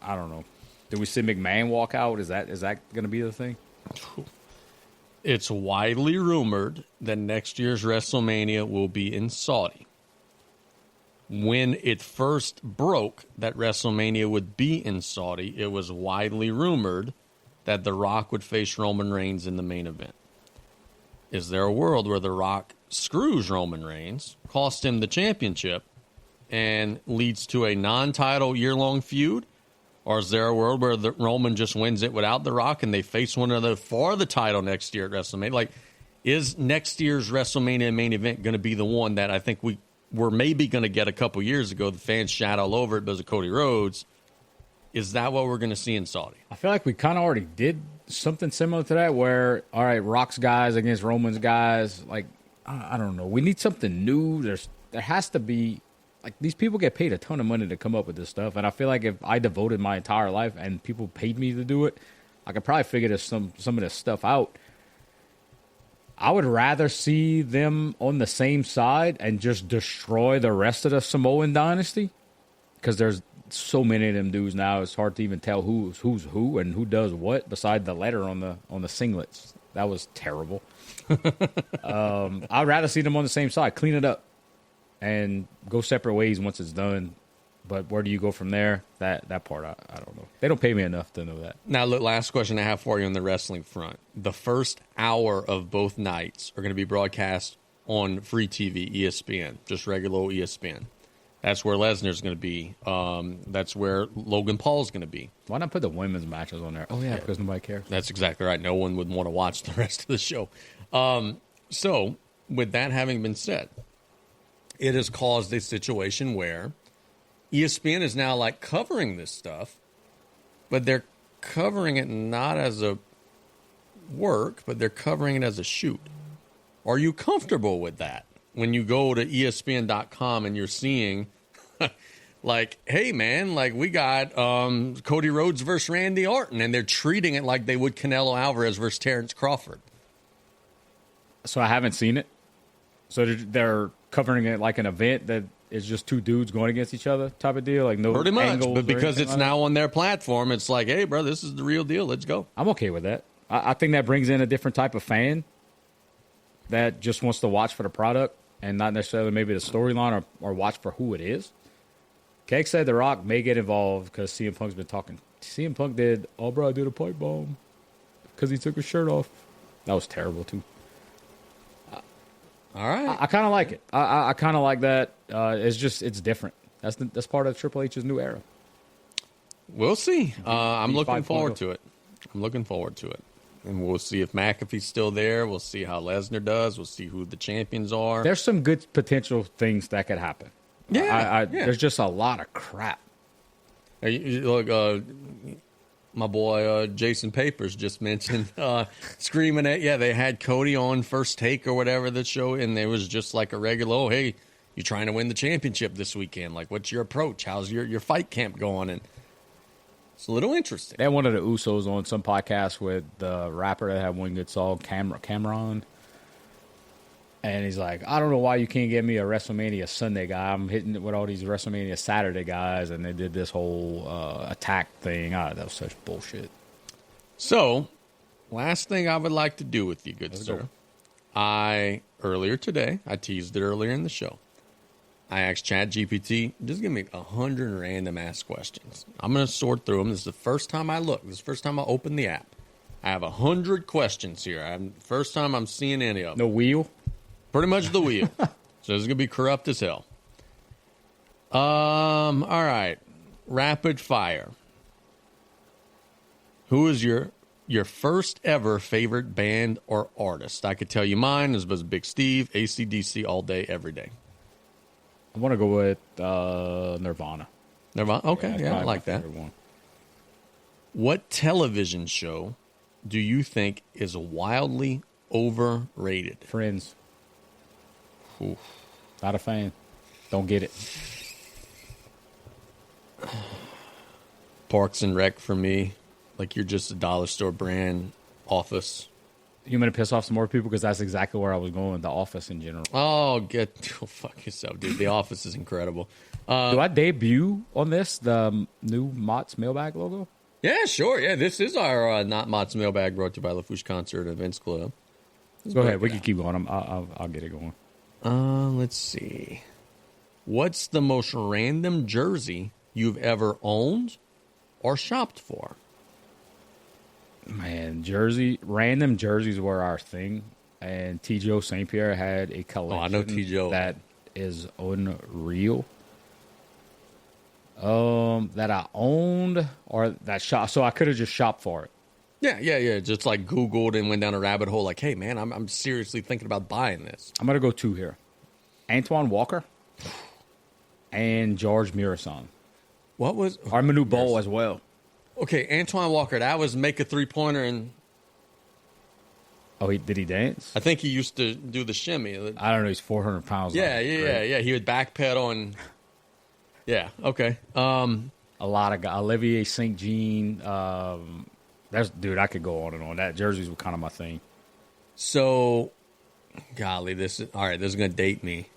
I don't know. Do we see McMahon walk out? Is that going to be the thing? It's widely rumored that next year's WrestleMania will be in Saudi. When it first broke that WrestleMania would be in Saudi, it was widely rumored that The Rock would face Roman Reigns in the main event. Is there a world where The Rock screws Roman Reigns, costs him the championship, and leads to a non-title year-long feud? Or is there a world where Roman just wins it without The Rock and they face one another for the title next year at WrestleMania? Like, is next year's WrestleMania main event going to be the one that I think we were maybe going to get a couple years ago? The fans shat all over it because of Cody Rhodes. Is that what we're going to see in Saudi? I feel like we kind of already did something similar to that where, all right, Rock's guys against Roman's guys. Like, I don't know. We need something new. There has to be. Like, these people get paid a ton of money to come up with this stuff, and I feel like if I devoted my entire life and people paid me to do it, I could probably figure some of this stuff out. I would rather see them on the same side and just destroy the rest of the Samoan dynasty, because there's so many of them dudes now. It's hard to even tell who's who and who does what beside the letter on the singlets. That was terrible. I'd rather see them on the same side, clean it up, and go separate ways once it's done. But where do you go from there? That part, I don't know. They don't pay me enough to know that. Now, look, last question I have for you on the wrestling front. The first hour of both nights are going to be broadcast on free TV, ESPN, just regular old ESPN. That's where Lesnar's going to be. That's where Logan Paul's going to be. Why not put the women's matches on there? Oh, yeah, because nobody cares. That's exactly right. No one would want to watch the rest of the show. So, with that having been said, it has caused a situation where ESPN is now like covering this stuff, but they're covering it not as a work, but they're covering it as a shoot. Are you comfortable with that? When you go to ESPN.com and you're seeing, like, hey, man, like we got Cody Rhodes versus Randy Orton, and they're treating it like they would Canelo Alvarez versus Terrence Crawford. So I haven't seen it. So they're covering it like an event that is just two dudes going against each other type of deal? Like no Pretty much, angles but because it's like now that? on their platform, it's like, hey, bro, this is the real deal. Let's go. I'm okay with that. I think that brings in a different type of fan that just wants to watch for the product and not necessarily maybe the storyline or watch for who it is. Cake said The Rock may get involved because CM Punk's been talking. CM Punk did, oh, bro, I did a pipe bomb because he took his shirt off. That was terrible, too. All right. I kind of like it. I kind of like that. It's different. That's part of Triple H's new era. We'll see. I'm looking 5.0. forward to it. I'm looking forward to it. And we'll see if McAfee's still there. We'll see how Lesnar does. We'll see who the champions are. There's some good potential things that could happen. Yeah. There's just a lot of crap. Look, my boy Jason Papers just mentioned screaming at, they had Cody on First Take or whatever the show, and it was just like a regular, oh, hey, you trying to win the championship this weekend. Like, what's your approach? How's your fight camp going? And it's a little interesting. They had one of the Usos on some podcast with the rapper that had one good song, Cameron. And he's like, I don't know why you can't get me a WrestleMania Sunday guy. I'm hitting it with all these WrestleMania Saturday guys. And they did this whole attack thing. That was such bullshit. So, last thing I would like to do with you, good sir. Earlier today, I teased it earlier in the show. I asked ChatGPT, just give me 100 random ass questions. I'm going to sort through them. This is the first time I look. This is the first time I open the app. I have 100 questions here. First time I'm seeing any of them. No wheel? Pretty much the wheel. So it's going to be corrupt as hell. All right. Rapid fire. Who is your first ever favorite band or artist? I could tell you mine. This was Big Steve, AC/DC all day, every day. I want to go with Nirvana. Nirvana? Okay, that's yeah, I probably like my that. favorite one. What television show do you think is wildly overrated? Friends. Oof. Not a fan. Don't get it. Parks and Rec for me. Like you're just a dollar store brand. Office. You want to piss off some more people because that's exactly where I was going. The Office in general. Oh, fuck yourself, dude. The Office is incredible. Do I debut on this? The new Mott's Mailbag logo? Yeah, sure. Yeah, this is our Not Mott's Mailbag brought to you by LaFouche Concert and Events Club. Go ahead. We can keep going. I'll get it going. Let's see. What's the most random jersey you've ever owned or shopped for? Man, random jerseys were our thing. And T.J. St. Pierre had a collection I know T.J. that is unreal. That I owned or that shop. So I could have just shopped for it. Yeah. Just like Googled and went down a rabbit hole. Like, hey, man, I'm seriously thinking about buying this. I'm going to go two here. Antoine Walker and George Mirasan. What was... Armanu Bowl as well. Okay, Antoine Walker. That was make a three-pointer and... Oh, did he dance? I think he used to do the shimmy. I don't know. He's 400 pounds. Yeah. He would backpedal and... Yeah, okay. A lot of guys. Olivier St. Jean. Dude, I could go on and on. That jerseys were kind of my thing. So, golly, this is going to date me.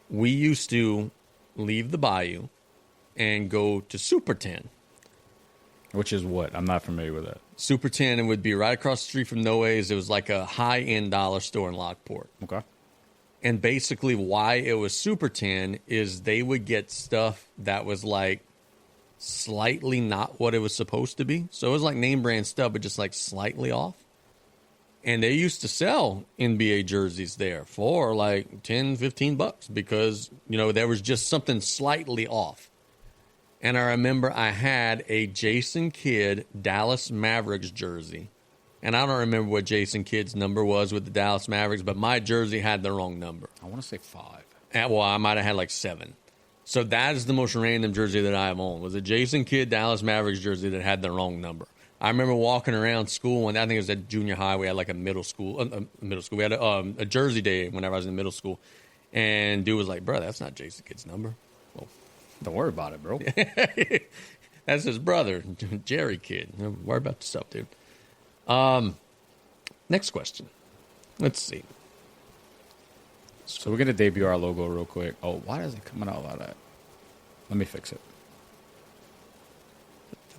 We used to leave the Bayou and go to Super 10. Which is what? I'm not familiar with that. Super 10, it would be right across the street from Noe's. It was like a high-end dollar store in Lockport. Okay. And basically why it was Super 10 is they would get stuff that was like slightly not what it was supposed to be. So it was like name brand stuff, but just like slightly off. And they used to sell NBA jerseys there for like $10-15 because, there was just something slightly off. And I remember I had a Jason Kidd Dallas Mavericks jersey. And I don't remember what Jason Kidd's number was with the Dallas Mavericks, but my jersey had the wrong number. I want to say 5. Well, I might have had like 7. So that is the most random jersey that I have owned, was a Jason Kidd Dallas Mavericks jersey that had the wrong number. I remember walking around school, and I think it was at junior high. We had like a middle school. We had a jersey day whenever I was in middle school. And dude was like, bro, that's not Jason Kidd's number. Well, don't worry about it, bro. That's his brother, Jerry Kidd. Don't worry about the stuff, dude. Next question. Let's see. So we're going to debut our logo real quick. Oh, why is it coming out like that? Let me fix it.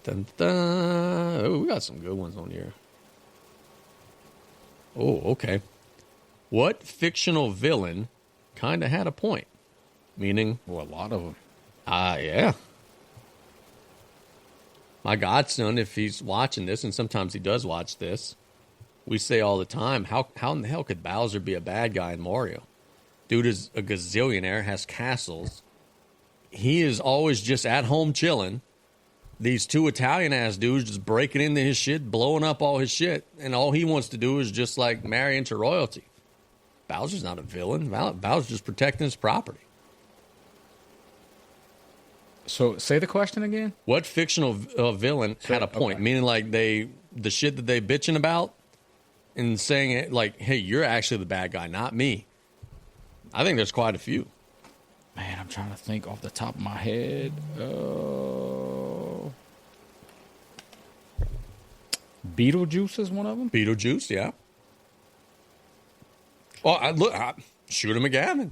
Dun, dun. Oh, we got some good ones on here. Oh, okay. What fictional villain kind of had a point? Meaning? Well, a lot of them. Yeah. My godson, if he's watching this, and sometimes he does watch this, we say all the time, how in the hell could Bowser be a bad guy in Mario? Dude is a gazillionaire, has castles. He is always just at home chilling. These 2 Italian-ass dudes just breaking into his shit, blowing up all his shit, and all he wants to do is just, like, marry into royalty. Bowser's not a villain. Bowser's just protecting his property. So, say the question again? What fictional villain had a point? Okay. Meaning, like, the shit that they bitching about and saying it, like, hey, you're actually the bad guy, not me. I think there's quite a few. Man, I'm trying to think off the top of my head. Beetlejuice is one of them? Beetlejuice, yeah. Well, Shooter McGavin.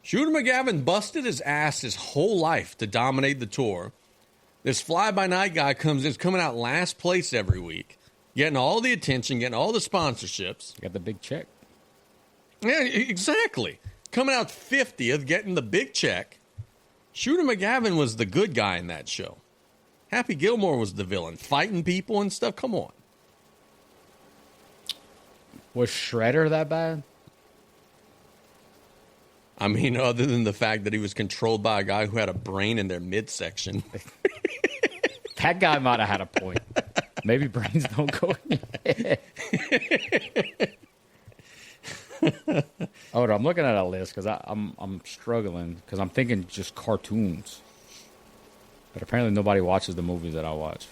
Shooter McGavin busted his ass his whole life to dominate the tour. This fly-by-night guy is coming out last place every week, getting all the attention, getting all the sponsorships. Got the big check. Yeah, exactly. Coming out 50th, getting the big check. Shooter McGavin was the good guy in that show. Happy Gilmore was the villain, fighting people and stuff. Come on. Was Shredder that bad? I mean, other than the fact that he was controlled by a guy who had a brain in their midsection. That guy might have had a point. Maybe brains don't go in your head. I'm looking at a list because I'm struggling because I'm thinking just cartoons. But apparently nobody watches the movies that I watch.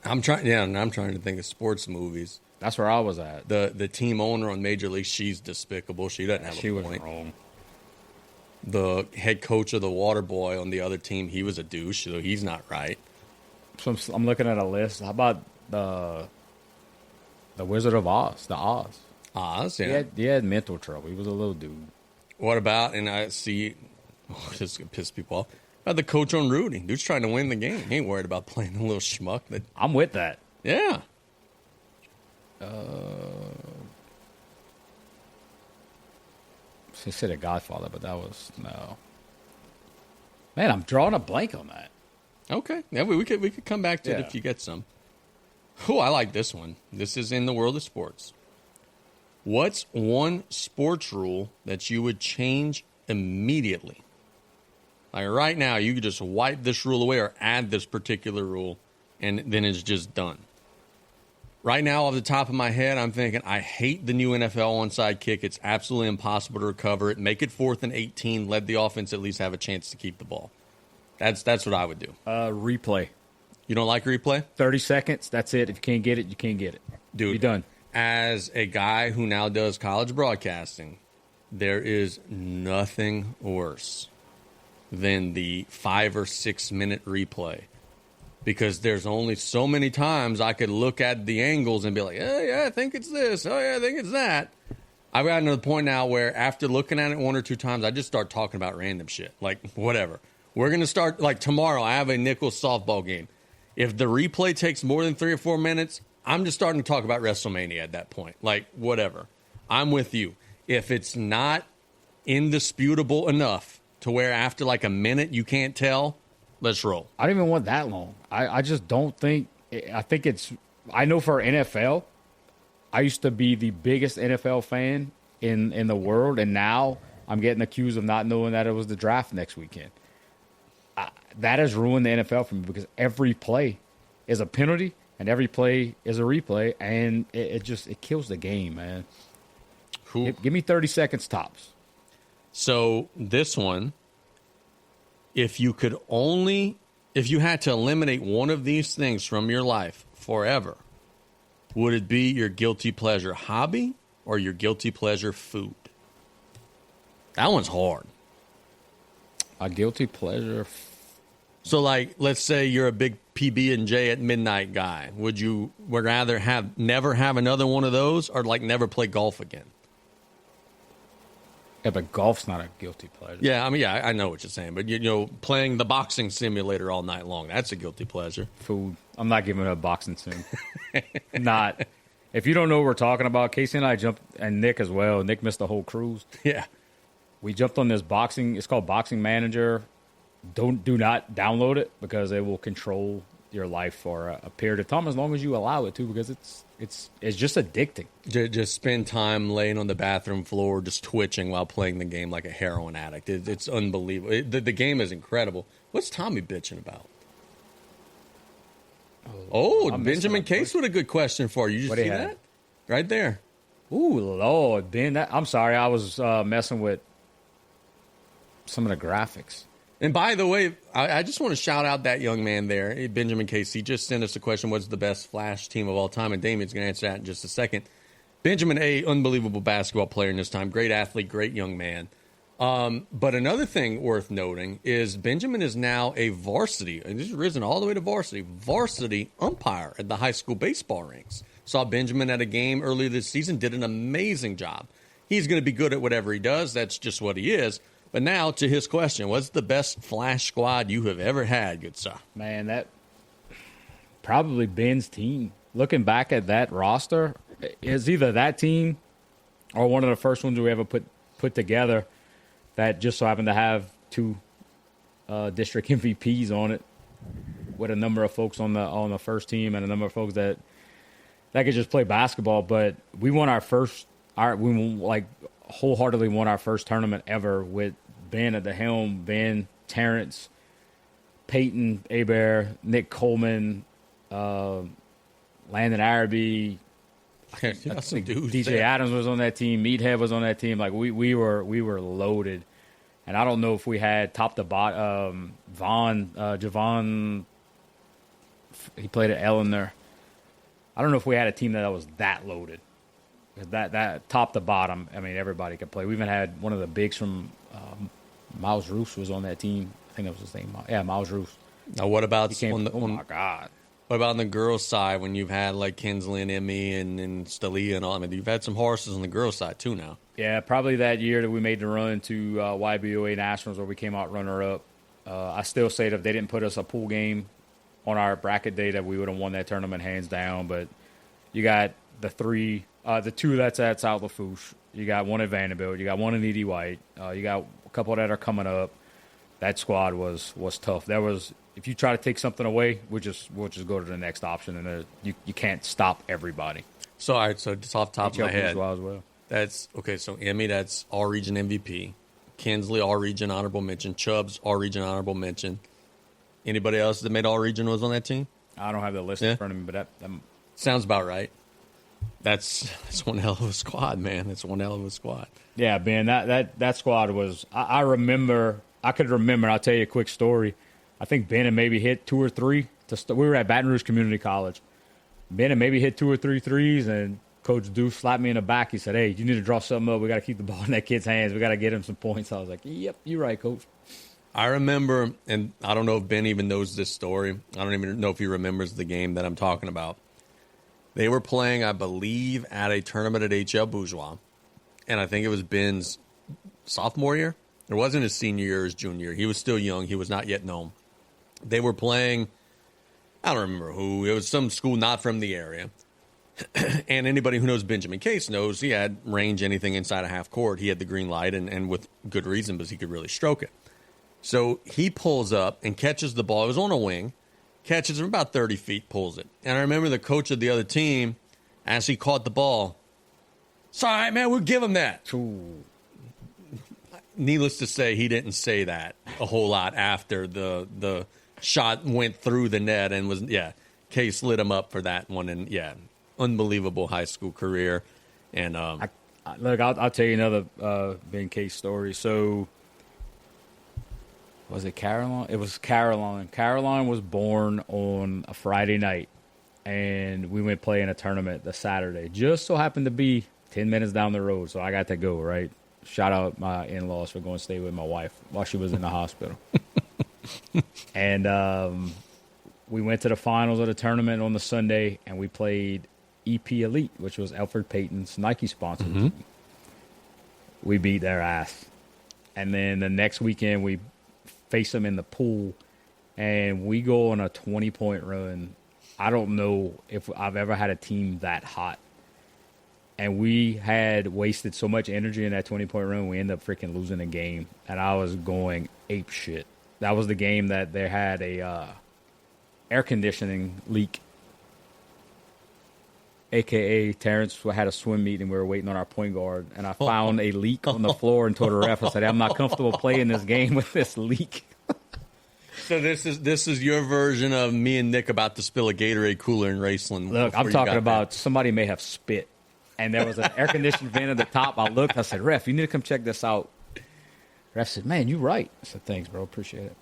I'm trying to think of sports movies. That's where I was at. The team owner on Major League, she's despicable. She doesn't have a point. She was wrong. The head coach of the water boy on the other team, he was a douche, so he's not right. So I'm looking at a list. How about the Wizard of Oz, the Oz? Oz, yeah. He had mental trouble. He was a little dude. What about, and I see, this is going to piss people off, about the coach on Rudy. Dude's trying to win the game. He ain't worried about playing a little schmuck. I'm with that. Yeah. She said a Godfather, but that was, no. Man, I'm drawing a blank on that. Okay. Yeah, we could come back to it if you get some. Oh, I like this one. This is in the world of sports. What's one sports rule that you would change immediately? Like right now, you could just wipe this rule away or add this particular rule, and then it's just done. Right now, off the top of my head, I'm thinking I hate the new NFL onside kick. It's absolutely impossible to recover it. Make it 4th and 18. Let the offense at least have a chance to keep the ball. That's what I would do. Replay. You don't like replay? 30 seconds. That's it. If you can't get it, you can't get it. Dude, be done. As a guy who now does college broadcasting, there is nothing worse than the 5 or 6 minute replay. Because there's only so many times I could look at the angles and be like, oh, yeah, I think it's this. Oh, yeah, I think it's that. I've gotten to the point now where after looking at it 1 or 2 times, I just start talking about random shit. Like, whatever. We're going to start, like, tomorrow, I have a Nichols softball game. If the replay takes more than 3 or 4 minutes, I'm just starting to talk about WrestleMania at that point. Like, whatever. I'm with you. If it's not indisputable enough to where after, like, a minute you can't tell, let's roll. I don't even want that long. I just don't think – I think it's – I know for NFL, I used to be the biggest NFL fan in the world, and now I'm getting accused of not knowing that it was the draft next weekend. That has ruined the NFL for me because every play is a penalty and every play is a replay, and it kills the game, man. Give me 30 seconds tops. So this one, if you had to eliminate one of these things from your life forever, would it be your guilty pleasure hobby or your guilty pleasure food? That one's hard. A guilty pleasure. So, like, let's say you're a big PB&J at midnight guy. Would you rather never have another one of those, or like never play golf again? Yeah, but golf's not a guilty pleasure. Yeah, I mean, yeah, I know what you're saying, but you know, playing the boxing simulator all night long—that's a guilty pleasure. Food. I'm not giving it a boxing sim. Not. If you don't know what we're talking about, Casey and I jumped, and Nick as well. Nick missed the whole cruise. Yeah. We jumped on this boxing. It's called Boxing Manager. Do not download it because it will control your life for a period of time as long as you allow it to, because it's just addicting. Just spend time laying on the bathroom floor, just twitching while playing the game like a heroin addict. It's unbelievable. The game is incredible. What's Tommy bitching about? Benjamin Case with a good question for you. You see that? Right there. Ooh, Lord, Ben. I'm sorry. I was messing with some of the graphics. And by the way, I just want to shout out that young man there, Benjamin Case. He just sent us a question, what's the best Flash team of all time? And Damien's going to answer that in just a second. Benjamin, unbelievable basketball player in his time. Great athlete, great young man. But another thing worth noting is Benjamin is now a varsity, and this has risen all the way to varsity umpire at the high school baseball ranks. Saw Benjamin at a game earlier this season, did an amazing job. He's going to be good at whatever he does. That's just what he is. But now to his question, what's the best Flash squad you have ever had, good sir? Man, that probably Ben's team. Looking back at that roster, is either that team or one of the first ones we ever put together that just so happened to have two district MVPs on it, with a number of folks on the first team and a number of folks that could just play basketball. But we won wholeheartedly won our first tournament ever with Ben at the helm. Ben, Terrence, Peyton, Abear, Nick Coleman, Landon Araby, DJ Adams was on that team. Meathead was on that team. Like we were loaded, and I don't know if we had top to bottom. Javon, he played at Eleanor. I don't know if we had a team that was that loaded. That top to bottom, I mean, everybody could play. We even had one of the bigs from Miles Roos was on that team. I think that was his name. Yeah, Miles Roos. Now, what about oh my God. What about on the girls' side when you've had like Kinsley and Emmy and Stalia and all? I mean, you've had some horses on the girls' side too now. Yeah, probably that year that we made the run to YBOA Nationals where we came out runner-up. I still say that if they didn't put us a pool game on our bracket day that we would have won that tournament hands down. But you got the two that's at South Lafourche. You got one at Vanderbilt. You got one in Edie White. You got a couple that are coming up. That squad was tough. If you try to take something away, we'll just go to the next option, and you can't stop everybody. So, all right, so just off the top of my head, as well. That's okay. So Emmy, that's All Region MVP. Kinsley, All Region honorable mention. Chubbs, All Region honorable mention. Anybody else that made All Region was on that team? I don't have the list in front of me, but that sounds about right. That's one hell of a squad, man. That's one hell of a squad. Yeah, Ben, that squad was. I remember. I could remember. I'll tell you a quick story. I think Ben had maybe hit 2 or 3. We were at Baton Rouge Community College. Ben had maybe hit 2 or 3 threes, and Coach Deuce slapped me in the back. He said, "Hey, you need to draw something up. We got to keep the ball in that kid's hands. We got to get him some points." I was like, "Yep, you're right, Coach." I remember, and I don't know if Ben even knows this story. I don't even know if he remembers the game that I'm talking about. They were playing, I believe, at a tournament at HL Bourgeois, and I think it was Ben's sophomore year. It wasn't his senior year or his junior year. He was still young. He was not yet known. They were playing, I don't remember who. It was some school not from the area. And anybody who knows Benjamin Case knows he had range anything inside a half court. He had the green light, and with good reason, because he could really stroke it. So he pulls up and catches the ball. It was on a wing. Catches from about 30 feet, pulls it. And I remember the coach of the other team as he caught the ball. It's all right, man. We'll give him that. Ooh. Needless to say, he didn't say that a whole lot after the shot went through the net and was, Case lit him up for that one. And, unbelievable high school career. And look, I'll tell you another Ben Case story. So, was it Caroline? It was Caroline. Caroline was born on a Friday night, and we went play in a tournament the Saturday. Just so happened to be 10 minutes down the road, so I got to go, right? Shout out my in-laws for going to stay with my wife while she was in the hospital. And we went to the finals of the tournament on the Sunday, and we played EP Elite, which was Alfred Payton's Nike sponsor. Mm-hmm. We beat their ass. And then the next weekend, we face them in the pool, and we go on a 20-point run. I don't know if I've ever had a team that hot. And we had wasted so much energy in that 20-point run, we ended up freaking losing the game. And I was going ape shit. That was the game that they had a air conditioning leak. A.K.A. Terrence had a swim meet, and we were waiting on our point guard. And I found a leak on the floor and told the ref, I said, I'm not comfortable playing this game with this leak. So this is your version of me and Nick about to spill a Gatorade cooler in Raceland. Look, I'm talking about somebody may have spit. And there was an air-conditioned vent at the top. I looked. I said, ref, you need to come check this out. Ref said, man, you're right. I said, thanks, bro. Appreciate it.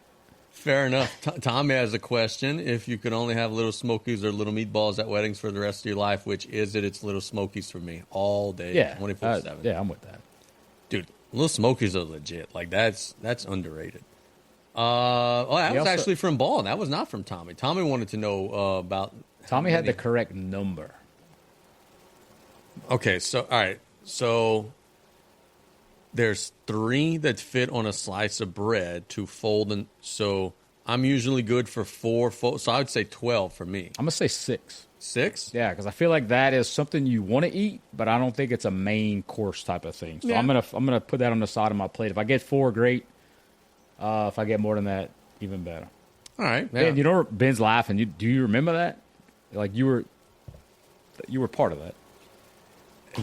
Fair enough. Tommy has a question. If you could only have Little Smokies or Little Meatballs at weddings for the rest of your life, which is it? It's Little Smokies for me all day, 24/7. Yeah, I'm with that. Dude, Little Smokies are legit. Like, that's underrated. That was actually from Ball. That was not from Tommy. Tommy wanted to know about... Tommy had the correct number. Okay, so, all right. So, there's 3 that fit on a slice of bread to fold. And so, I'm usually good for 4 fold. So, I would say 12 for me. I'm going to say 6. 6? Yeah, because I feel like that is something you want to eat, but I don't think it's a main course type of thing. So, yeah. I'm gonna put that on the side of my plate. If I get 4, great. If I get more than that, even better. All right. Yeah. Ben, you know, Ben's laughing. Do you remember that? Like, you were part of that.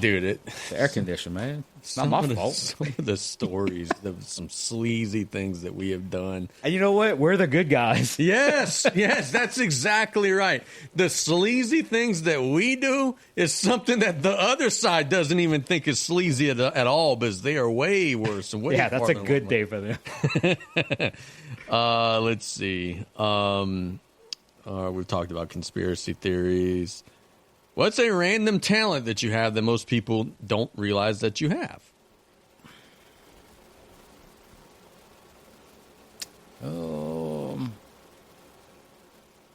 Dude, the air conditioner, man. It's not my fault. Some of the stories, some sleazy things that we have done. And you know what? We're the good guys. Yes, that's exactly right. The sleazy things that we do is something that the other side doesn't even think is sleazy at all, because they are way worse. And way that's a good day for them. Let's see. We've talked about conspiracy theories. What's a random talent that you have that most people don't realize that you have?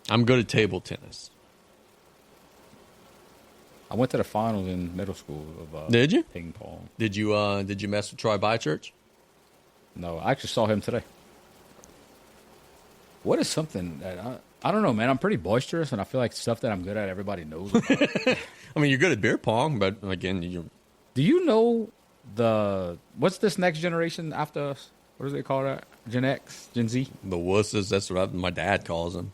I'm good at table tennis. I went to the finals in middle school of Did you? ping pong. Did you mess with Troy Bychurch? No, I actually saw him today. What is something that I don't know, man. I'm pretty boisterous, and I feel like stuff that I'm good at, everybody knows about. I mean, you're good at beer pong, but again, you're... Do you know what's this next generation after us? What do they call that? Gen X? Gen Z? The wusses. That's what my dad calls them.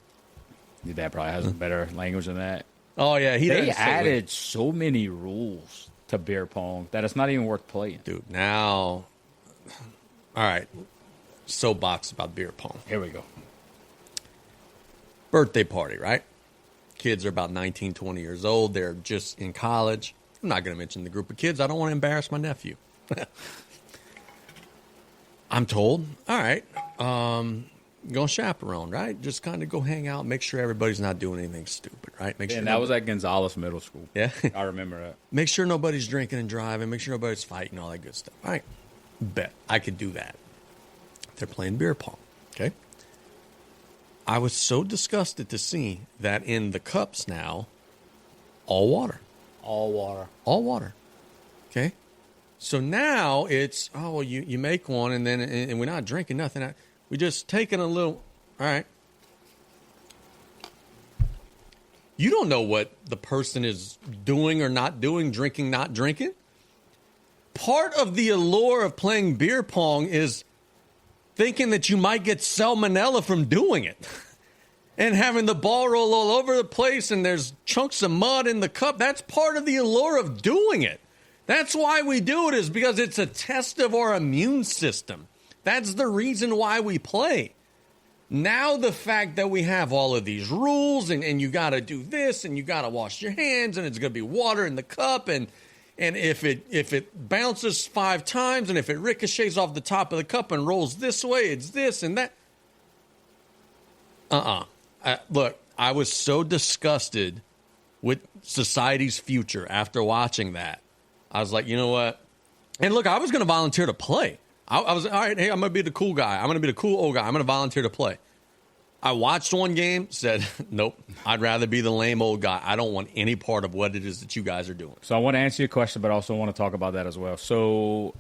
Your dad probably has a better language than that. Oh, yeah. They added so many rules to beer pong that it's not even worth playing. Dude, now... All right. Soapbox about beer pong. Here we go. Birthday party, right? Kids are about 19, 20 years old. They're just in college. I'm not going to mention the group of kids. I don't want to embarrass my nephew. I'm told, all right, go chaperone, right? Just kind of go hang out, make sure everybody's not doing anything stupid, right? And that was at Gonzales Middle School. Yeah. I remember that. Make sure nobody's drinking and driving. Make sure nobody's fighting, all that good stuff. All right. Bet I could do that. They're playing beer pong, okay? I was so disgusted to see that in the cups now, all water. All water. All water. Okay? So now it's, you make one and then and we're not drinking nothing. We're just taking a little, all right. You don't know what the person is doing or not doing, drinking, not drinking. Part of the allure of playing beer pong is thinking that you might get salmonella from doing it. and having the ball roll all over the place and there's chunks of mud in the cup. That's part of the allure of doing it. That's why we do it, is because it's a test of our immune system. That's the reason why we play. Now the fact that we have all of these rules and you got to do this and you got to wash your hands and it's going to be water in the cup and if it bounces 5 times and if it ricochets off the top of the cup and rolls this way, it's this and that. Look, I was so disgusted with society's future after watching that. I was like, you know what? And look, I was going to volunteer to play. I was, all right, hey, I'm going to be the cool guy. I'm going to be the cool old guy. I'm going to volunteer to play. I watched one game, said, nope, I'd rather be the lame old guy. I don't want any part of what it is that you guys are doing. So I want to answer your question, but I also want to talk about that as well. So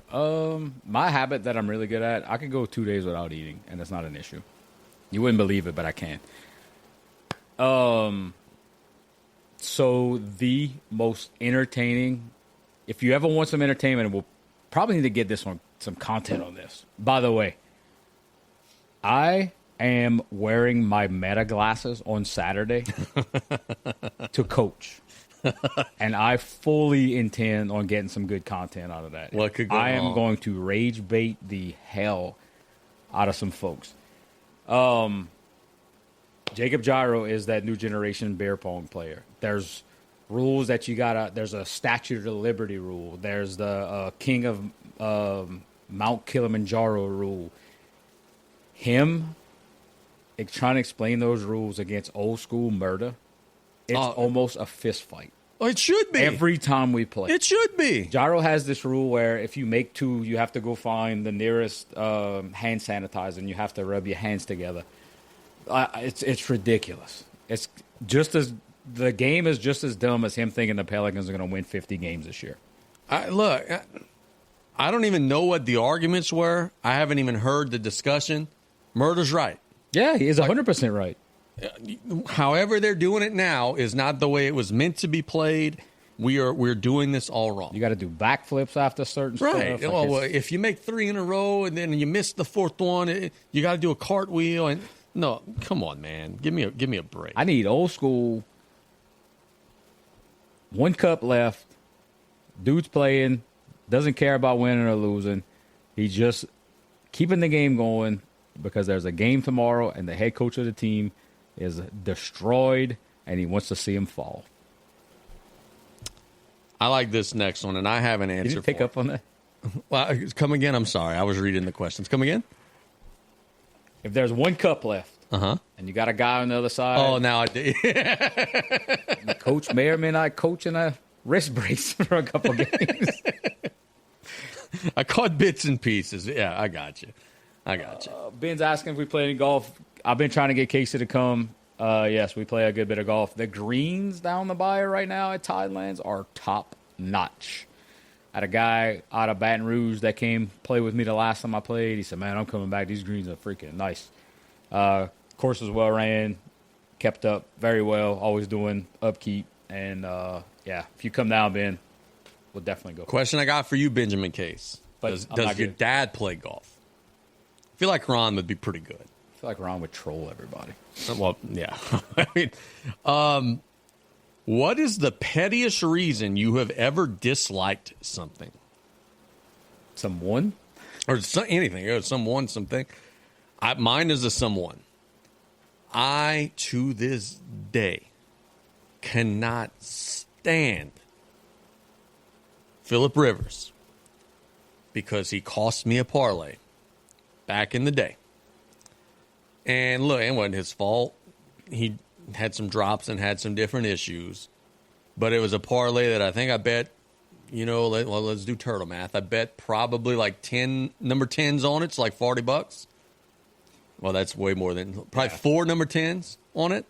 my habit that I'm really good at, I can go 2 days without eating, and that's not an issue. You wouldn't believe it, but I can. So the most entertaining, if you ever want some entertainment, we'll probably need to get this one, some content on this. By the way, I am wearing my Meta glasses on Saturday to coach. And I fully intend on getting some good content out of that. What could go I am wrong? going to rage bait the hell out of some folks. Jacob Gyro is that new generation beer pong player. There's rules that you gotta. There's a Statue of the Liberty rule. There's the King of Mount Kilimanjaro rule. Him trying to explain those rules against old school murder. It's almost a fist fight. Oh, it should be. Every time we play. It should be. Gyro has this rule where if you make 2, you have to go find the nearest hand sanitizer and you have to rub your hands together. It's ridiculous. It's just as the game is just as dumb as him thinking the Pelicans are going to win 50 games this year. I don't even know what the arguments were. I haven't even heard the discussion. Murder's right. Yeah, he is 100% right. However they're doing it now is not the way it was meant to be played. We're doing this all wrong. You got to do backflips after certain Right. stuff. Well, if you make 3 in a row and then you miss the 4th one, you got to do a cartwheel. And no, come on, man, give me a break. I need old school. 1 cup left. Dude's playing. Doesn't care about winning or losing. He's just keeping the game going because there's a game tomorrow and the head coach of the team is destroyed and he wants to see him fall. I like this next one, and I have an answer. Did you pick up on that? Well, come again. I'm sorry. I was reading the questions. Come again. If there's 1 cup left, and you got a guy on the other side, Oh, now I did. the coach may or may not coach in a wrist brace for a couple games. I caught bits and pieces. Yeah, I got you. Ben's asking if we play any golf. I've been trying to get Casey to come. Yes, we play a good bit of golf. The greens down the bayou right now at Tidelands are top notch. I had a guy out of Baton Rouge that came play with me the last time I played. He said, man, I'm coming back. These greens are freaking nice. Course was well ran, kept up very well, always doing upkeep. And, yeah, if you come down, Ben, we'll definitely go. Question I got for you, Benjamin Case. But Does your dad play golf? I feel like Ron would be pretty good. I feel like Ron would troll everybody. Well, yeah. I mean, what is the pettiest reason you have ever disliked something? Someone? Or anything. Or someone, something. Mine is a someone. I, to this day, cannot stand Phillip Rivers because he cost me a parlay back in the day. And look, it wasn't his fault. He had some drops and had some different issues. But it was a parlay that I think I bet, let's do turtle math. I bet probably like 10 number 10s on it. It's like $40. Well, that's way more than probably 4 number 10s on it.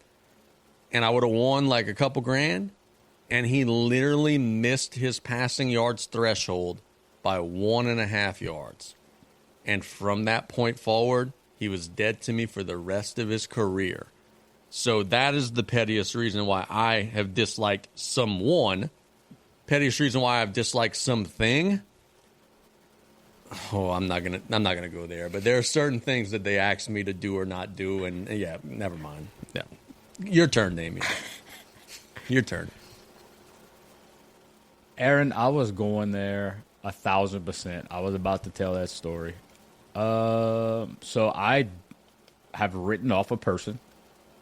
And I would have won like a couple grand. And he literally missed his passing yards threshold by 1.5 yards. And from that point forward, he was dead to me for the rest of his career. So that is the pettiest reason why I have disliked someone. Pettiest reason why I've disliked something. Oh, I'm not gonna go there. But there are certain things that they ask me to do or not do, and yeah, never mind. Yeah, your turn, Damien. Your turn. Aaron, I was going there 1,000%. I was about to tell that story. So I have written off a person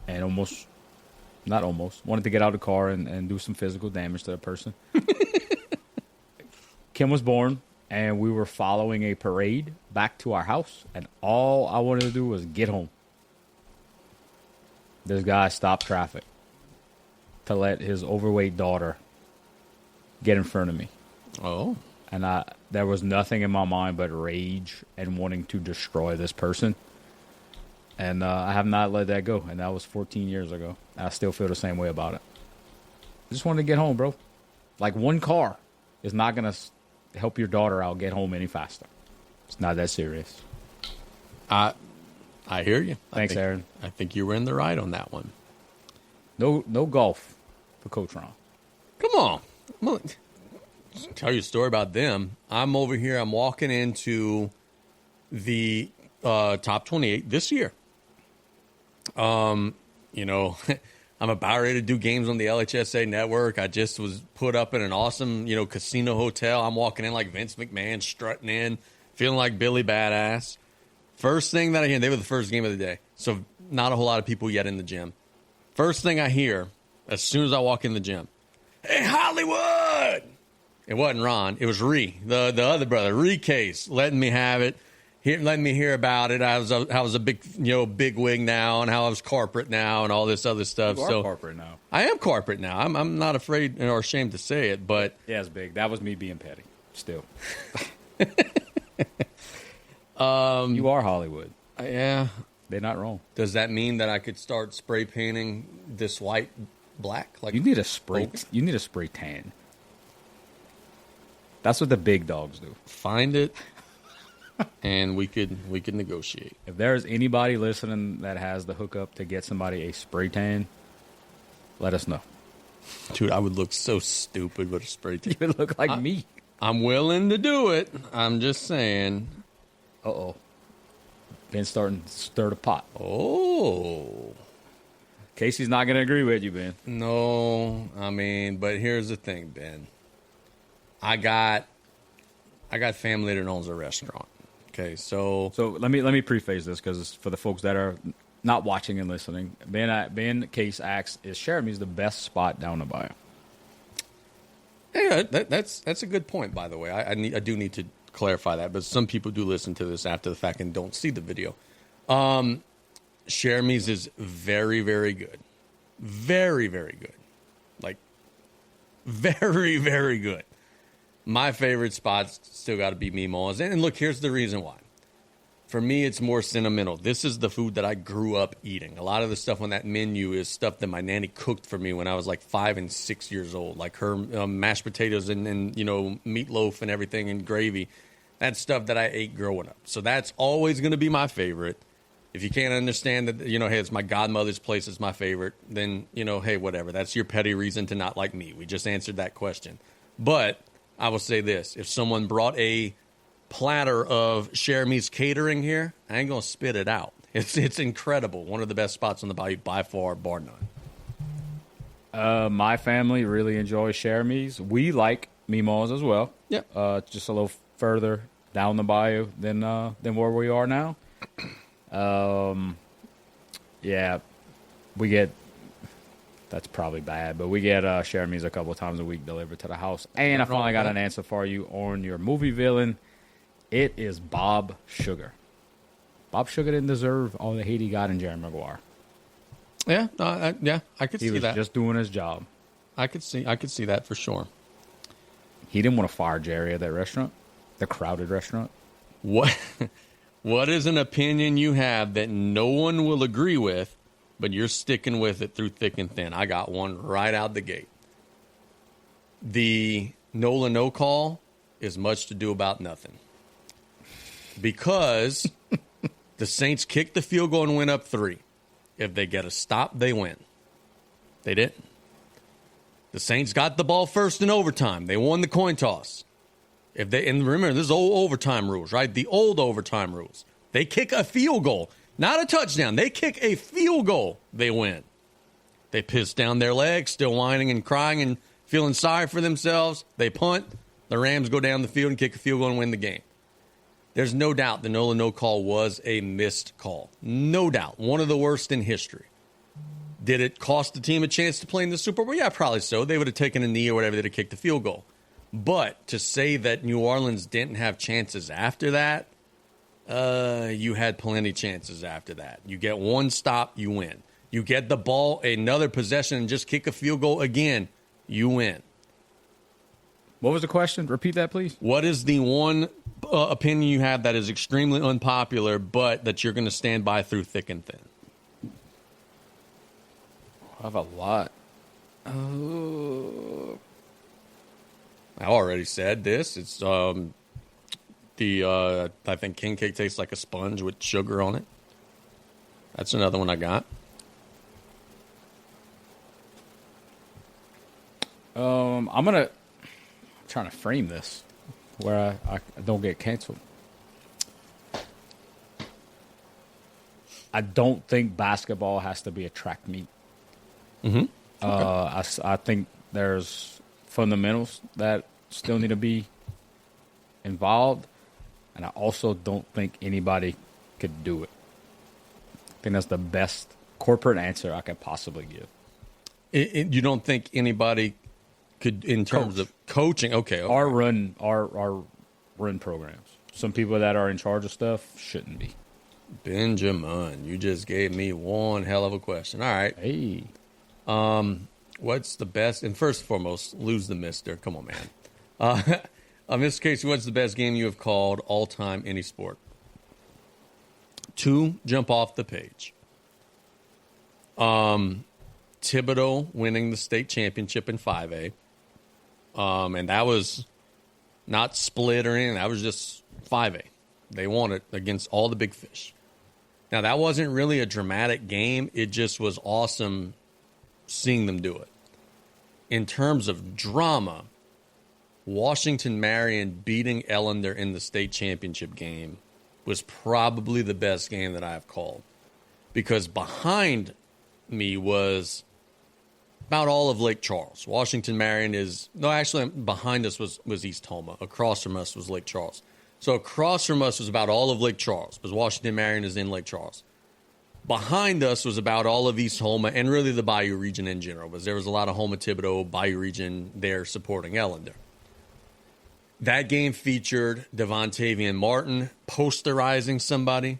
and wanted to get out of the car and do some physical damage to that person. Kim was born, and we were following a parade back to our house, and all I wanted to do was get home. This guy stopped traffic to let his overweight daughter get in front of me. Oh. And there was nothing in my mind but rage and wanting to destroy this person. And I have not let that go. And that was 14 years ago. I still feel the same way about it. I just wanted to get home, bro. Like, one car is not going to help your daughter out get home any faster. It's not that serious. I hear you. Thanks, Aaron. I think you were in the right on that one. No golf for Coach Ron. Come on. Tell you a story about them. I'm over here. I'm walking into the top 28 this year. You know, I'm about ready to do games on the LHSA network. I just was put up in an awesome, casino hotel. I'm walking in like Vince McMahon, strutting in, feeling like Billy Badass. First thing that I hear, they were the first game of the day, so not a whole lot of people yet in the gym. First thing I hear, as soon as I walk in the gym, "Hey, Hollywood!" It wasn't Ron. It was Ree, the other brother, Ree Case, letting me have it, letting me hear about it. I was a big, big wig now, and how I was corporate now, and all this other stuff. You are so corporate now. I am corporate now. I'm not afraid or ashamed to say it, but Yeah, it's big. That was me being petty. Still. You are Hollywood. yeah. They're not wrong. Does that mean that I could start spray painting this white black? Like You need a spray. Focus? You need a spray tan. That's what the big dogs do. Find it, and we could negotiate. If there's anybody listening that has the hookup to get somebody a spray tan, let us know. Dude, I would look so stupid with a spray tan. You would look like me. I'm willing to do it. I'm just saying. Uh-oh. Ben's starting to stir the pot. Oh. Casey's not going to agree with you, Ben. No, I mean, but here's the thing, Ben. I got family that owns a restaurant. Okay, so let me preface this because for the folks that are not watching and listening, Ben Case asks, is Cherami's the best spot down the bayou? yeah, that's a good point, by the way. I do need to clarify that, but some people do listen to this after the fact and don't see the video. Cherami's is very, very good. Very, very good. Like, very, very good. My favorite spot's still got to be Mimo's. And look, here's the reason why. For me, it's more sentimental. This is the food that I grew up eating. A lot of the stuff on that menu is stuff that my nanny cooked for me when I was like 5 and 6 years old. Like her mashed potatoes and meatloaf and everything and gravy. That's stuff that I ate growing up. So that's always going to be my favorite. If you can't understand that, hey, it's my godmother's place, it's my favorite, then, hey, whatever. That's your petty reason to not like me. We just answered that question. But I will say this. If someone brought a platter of Cherami's catering here, I ain't going to spit it out. It's incredible. One of the best spots on the bayou by far, bar none. My family really enjoys Cherami's. We like Mimo's as well. Yep. Just a little further down the bayou than where we are now. Yeah, we get, that's probably bad, but we get Cherami's a couple of times a week delivered to the house. And I finally got an answer for you on your movie villain. It is Bob Sugar. Bob Sugar didn't deserve all the hate he got in Jerry Maguire. Yeah, I could see that. He was just doing his job. I could see that for sure. He didn't want to fire Jerry at that restaurant, the crowded restaurant. What is an opinion you have that no one will agree with, but you're sticking with it through thick and thin? I got one right out the gate. The Nola no call is much to do about nothing. Because the Saints kicked the field goal and went up 3. If they get a stop, they win. They didn't. The Saints got the ball first in overtime. They won the coin toss. And remember, this is old overtime rules, right? The old overtime rules. They kick a field goal, not a touchdown. They kick a field goal, they win. They piss down their legs, still whining and crying and feeling sorry for themselves. They punt. The Rams go down the field and kick a field goal and win the game. There's no doubt the no call was a missed call. No doubt. One of the worst in history. Did it cost the team a chance to play in the Super Bowl? Yeah, probably so. They would have taken a knee or whatever. They'd have kicked the field goal. But to say that New Orleans didn't have chances after that, you had plenty chances after that. You get one stop, you win. You get the ball, another possession, and just kick a field goal again, you win. What was the question? Repeat that, please. What is the one opinion you have that is extremely unpopular, but that you're going to stand by through thick and thin? I have a lot. I already said this. It's I think king cake tastes like a sponge with sugar on it. That's another one I got. I'm trying to frame this where I don't get canceled. I don't think basketball has to be a track meet. Mm-hmm. Okay. I think there's fundamentals that still need to be involved, and I also don't think anybody could do it. I think that's the best corporate answer I could possibly give. You don't think anybody could, in terms of coaching? Okay. Our run programs. Some people that are in charge of stuff shouldn't be. Benjamin, you just gave me one hell of a question. All right. Hey. What's the best? And first and foremost, lose the mister. Come on, man. Mr. Casey, what's the best game you have called all time, any sport? 2, jump off the page. Thibodeau winning the state championship in 5A. And that was not split or anything. That was just 5A. They won it against all the big fish. Now, that wasn't really a dramatic game. It just was awesome seeing them do it. In terms of drama, Washington Marion beating Ellender in the state championship game was probably the best game that I have called. Because behind me was about all of Lake Charles. Washington Marion behind us was East Homa. Across from us was Lake Charles. So across from us was about all of Lake Charles, because Washington Marion is in Lake Charles. Behind us was about all of East Homa and really the Bayou region in general, because there was a lot of Homa-Thibodeau, Bayou region there supporting Ellender. That game featured Devontavian Martin posterizing somebody.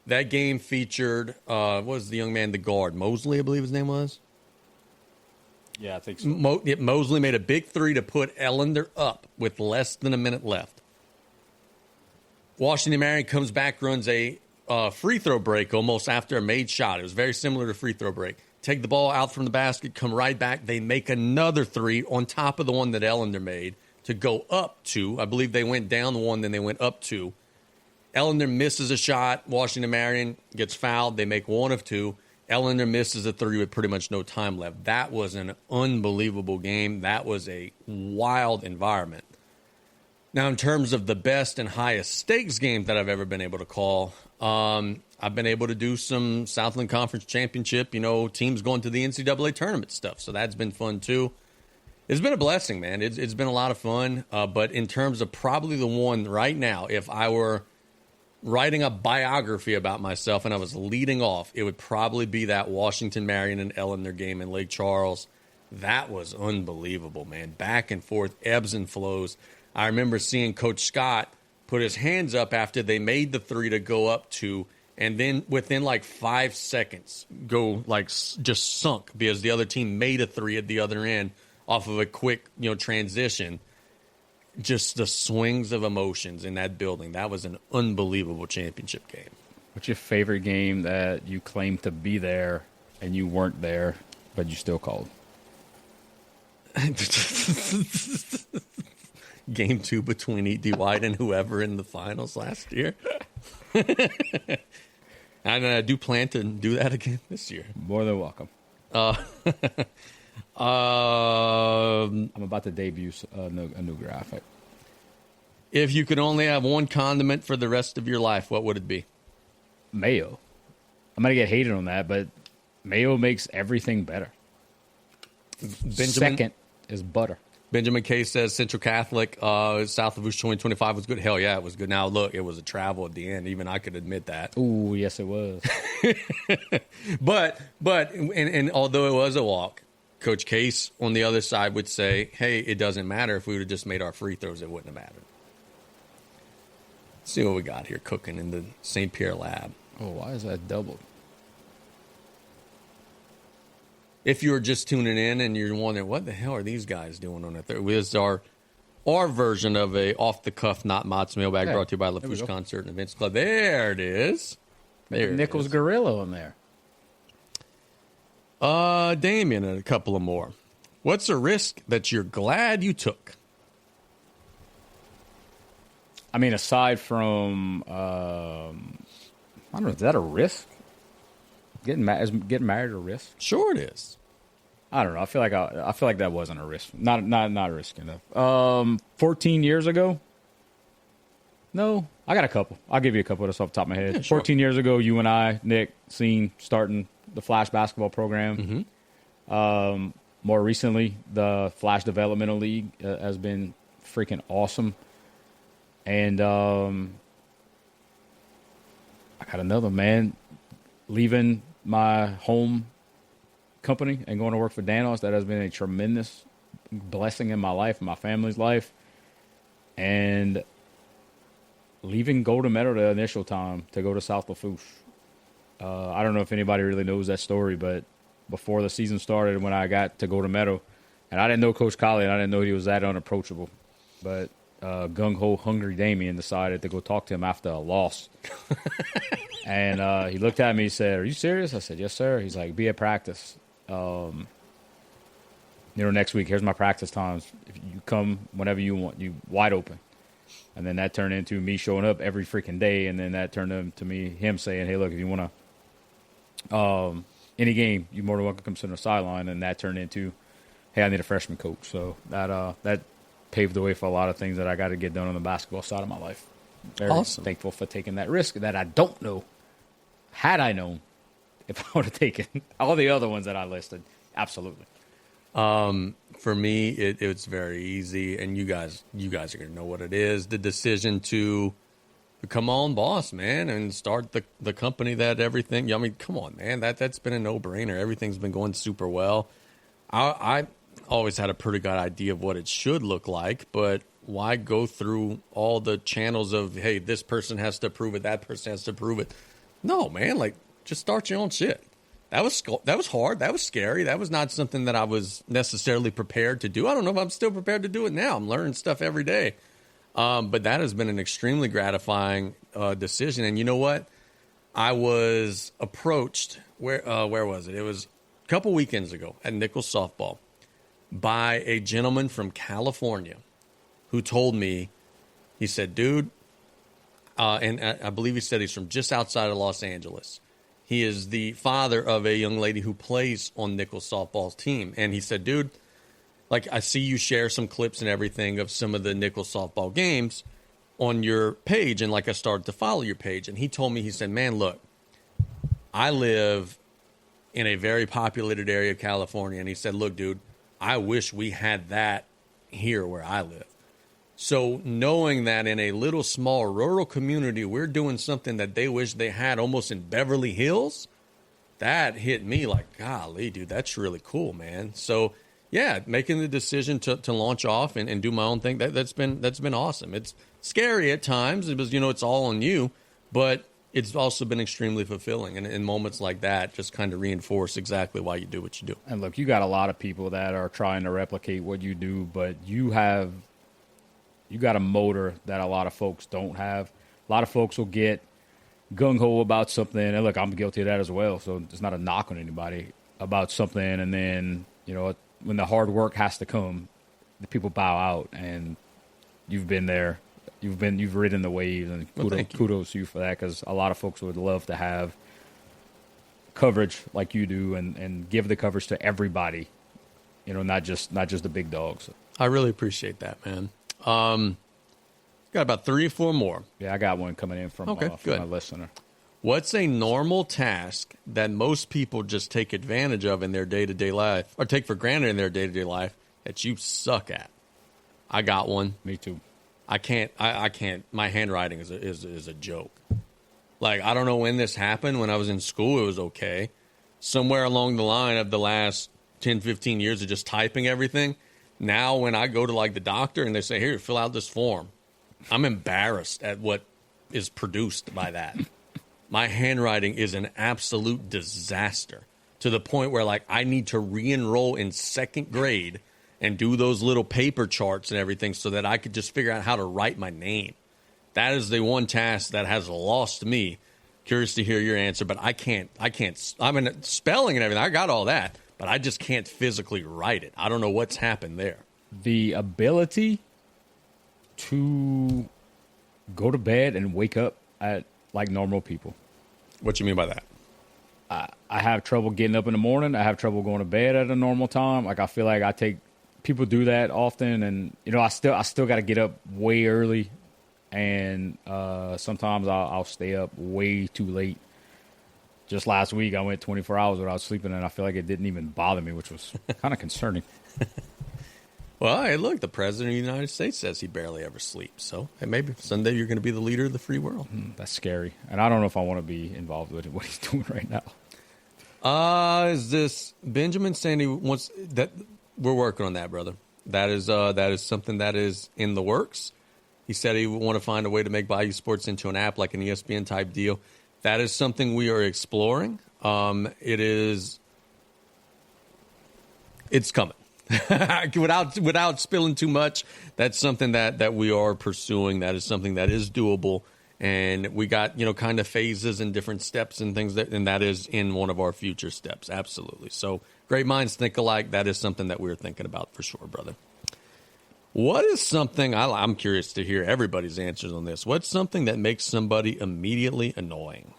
That game featured, what was the young man, the guard? Mosley, I believe his name was? Yeah, I think so. Mosley made a big 3 to put Ellender up with less than a minute left. Washington Marion comes back, runs a free throw break almost after a made shot. It was very similar to free throw break. Take the ball out from the basket, come right back. They make another 3 on top of the one that Ellender made to go up 2. I believe they went down 1, then they went up 2. Ellender misses a shot. Washington Marion gets fouled. They make 1 of 2. Ellender misses a 3 with pretty much no time left. That was an unbelievable game. That was a wild environment. Now, in terms of the best and highest stakes games that I've ever been able to call, I've been able to do some Southland Conference Championship, teams going to the NCAA tournament stuff. So that's been fun, too. It's been a blessing, man. It's been a lot of fun. But in terms of probably the one right now, if I were writing a biography about myself and I was leading off, it would probably be that Washington Marion and Ellender game in Lake Charles. That was unbelievable, man. Back and forth, ebbs and flows. I remember seeing Coach Scott put his hands up after they made the 3 to go up 2, and then within like 5 seconds go just sunk because the other team made a 3 at the other end off of a quick transition. Just the swings of emotions in that building. That was an unbelievable championship game. What's your favorite game that you claimed to be there and you weren't there, but you still called? Game 2 between E.D. White and whoever in the finals last year. And I do plan to do that again this year. More than welcome. I'm about to debut a new graphic. If you could only have one condiment for the rest of your life, what would it be? Mayo. I'm going to get hated on that, but mayo makes everything better. Second is butter. Benjamin K says Central Catholic, south of Route 2025 was good. Hell yeah, it was good. Now, look, it was a travel at the end. Even I could admit that. Ooh, yes, it was. But and although it was a walk, Coach Case on the other side would say, hey, it doesn't matter. If we would have just made our free throws, it wouldn't have mattered. Let's see what we got here cooking in the St. Pierre lab. Oh, why is that doubled? If you were just tuning in and you're wondering, what the hell are these guys doing on a third? This is our version of a off-the-cuff, not Mott's mailbag, brought to you by LaFouche Concert and Events Club. There it is. There Nichols it is. Gorilla in there. Damien, and a couple of more. What's a risk that you're glad you took? I mean, aside from, I don't know, is that a risk? Is getting married a risk? Sure, it is. I don't know. I feel like that wasn't a risk. Not risky enough. 14 years ago. No, I got a couple. I'll give you a couple that's off the top of my head. Yeah, sure. 14 years ago, you and I, Nick, starting the Flash basketball program. Mm-hmm. More recently, the Flash Developmental League has been freaking awesome. And I got another, man. Leaving my home company and going to work for Danos, that has been a tremendous blessing in my life and my family's life. And leaving Golden Meadow the initial time to go to South Lafourche. I don't know if anybody really knows that story, but before the season started, when I got to Golden Meadow, and I didn't know Coach Colley, and I didn't know he was that unapproachable, but gung-ho, hungry Damien decided to go talk to him after a loss. And he looked at me, he said, "Are you serious?" I said, "Yes, sir." He's like, "Be at practice. Next week, here's my practice times. If you come whenever you want, you wide open." And then that turned into me showing up every freaking day. And then that turned into him saying, "Hey, look, if you want to, any game, you're more than welcome to come sit on the sideline." And that turned into, "Hey, I need a freshman coach." So that paved the way for a lot of things that I got to get done on the basketball side of my life. Very awesome. Thankful for taking that risk that I don't know. Had I known, if I would have taken all the other ones that I listed, absolutely. For me, it's very easy, and you guys are gonna know what it is. The decision to become my own boss, man, and start the company that everything. I mean, come on, man, that's been a no-brainer. Everything's been going super well. I always had a pretty good idea of what it should look like, but why go through all the channels of, hey, this person has to approve it, that person has to approve it? No, man, like, just start your own shit. That was hard. That was scary. That was not something that I was necessarily prepared to do. I don't know if I'm still prepared to do it now. I'm learning stuff every day. But that has been an extremely gratifying decision. And you know what? I was approached, where was it? It was a couple weekends ago at Nichols Softball by a gentleman from California who told me, he said, "Dude," and I believe he said he's from just outside of Los Angeles. He is the father of a young lady who plays on Nichols softball's team. And he said, "Dude, like, I see you share some clips and everything of some of the Nichols softball games on your page. And like, I started to follow your page." And he told me, he said, "Man, look, I live in a very populated area of California." And he said, "Look, dude, I wish we had that here where I live." So knowing that in a little small rural community, we're doing something that they wish they had almost in Beverly Hills, that hit me like, golly, dude, that's really cool, man. So, yeah, making the decision to launch off and do my own thing, that's been awesome. It's scary at times because, it's all on you, but it's also been extremely fulfilling. And in moments like that, just kind of reinforce exactly why you do what you do. And look, you got a lot of people that are trying to replicate what you do, but you got a motor that a lot of folks don't have. A lot of folks will get gung-ho about something. And look, I'm guilty of that as well. So it's not a knock on anybody about something. And then, when the hard work has to come, the people bow out. And you've been there. You've ridden the waves. And kudos to you for that, because a lot of folks would love to have coverage like you do and give the coverage to everybody, not just the big dogs. I really appreciate that, man. Got about 3 or 4 more. Yeah, I got one coming in from, Okay, from good. a listener. What's a normal task that most people just take advantage of in their day-to-day life, or take for granted in their day-to-day life, that you suck at? I got one. Me too. I can't. My handwriting is a joke. Like, I don't know when this happened. When I was in school, it was okay. Somewhere along the line of the last 10, 15 years of just typing everything, now when I go to, like, the doctor and they say, here, fill out this form, I'm embarrassed at what is produced by that. My handwriting is an absolute disaster, to the point where, like, I need to re-enroll in 2nd grade and do those little paper charts and everything so that I could just figure out how to write my name. That is the one task that has lost me. Curious to hear your answer, but I can't. I mean, spelling and everything, I got all that, but I just can't physically write it. I don't know what's happened there. The ability to go to bed and wake up at like normal people. What you mean by that? I have trouble getting up in the morning. I have trouble going to bed at a normal time. Like, I feel like people do that often, and I still got to get up way early, and sometimes I'll stay up way too late. Just last week, I went 24 hours without sleeping, and I feel like it didn't even bother me, which was kind of concerning. Well, hey, look, the President of the United States says he barely ever sleeps. So, hey, maybe someday you're going to be the leader of the free world. That's scary. And I don't know if I want to be involved with what he's doing right now. Is this Benjamin saying he wants that? We're working on that, brother. That is something that is in the works. He said he would want to find a way to make Bayou Sports into an app, like an ESPN type deal. That is something we are exploring. It's coming. without spilling too much, that's something that we are pursuing. That is something that is doable, and we got kind of phases and different steps and things and that is in one of our future steps. Absolutely. So great minds think alike. That is something that we're thinking about for sure, brother. What is something I'm curious to hear everybody's answers on this? What's something that makes somebody immediately annoying?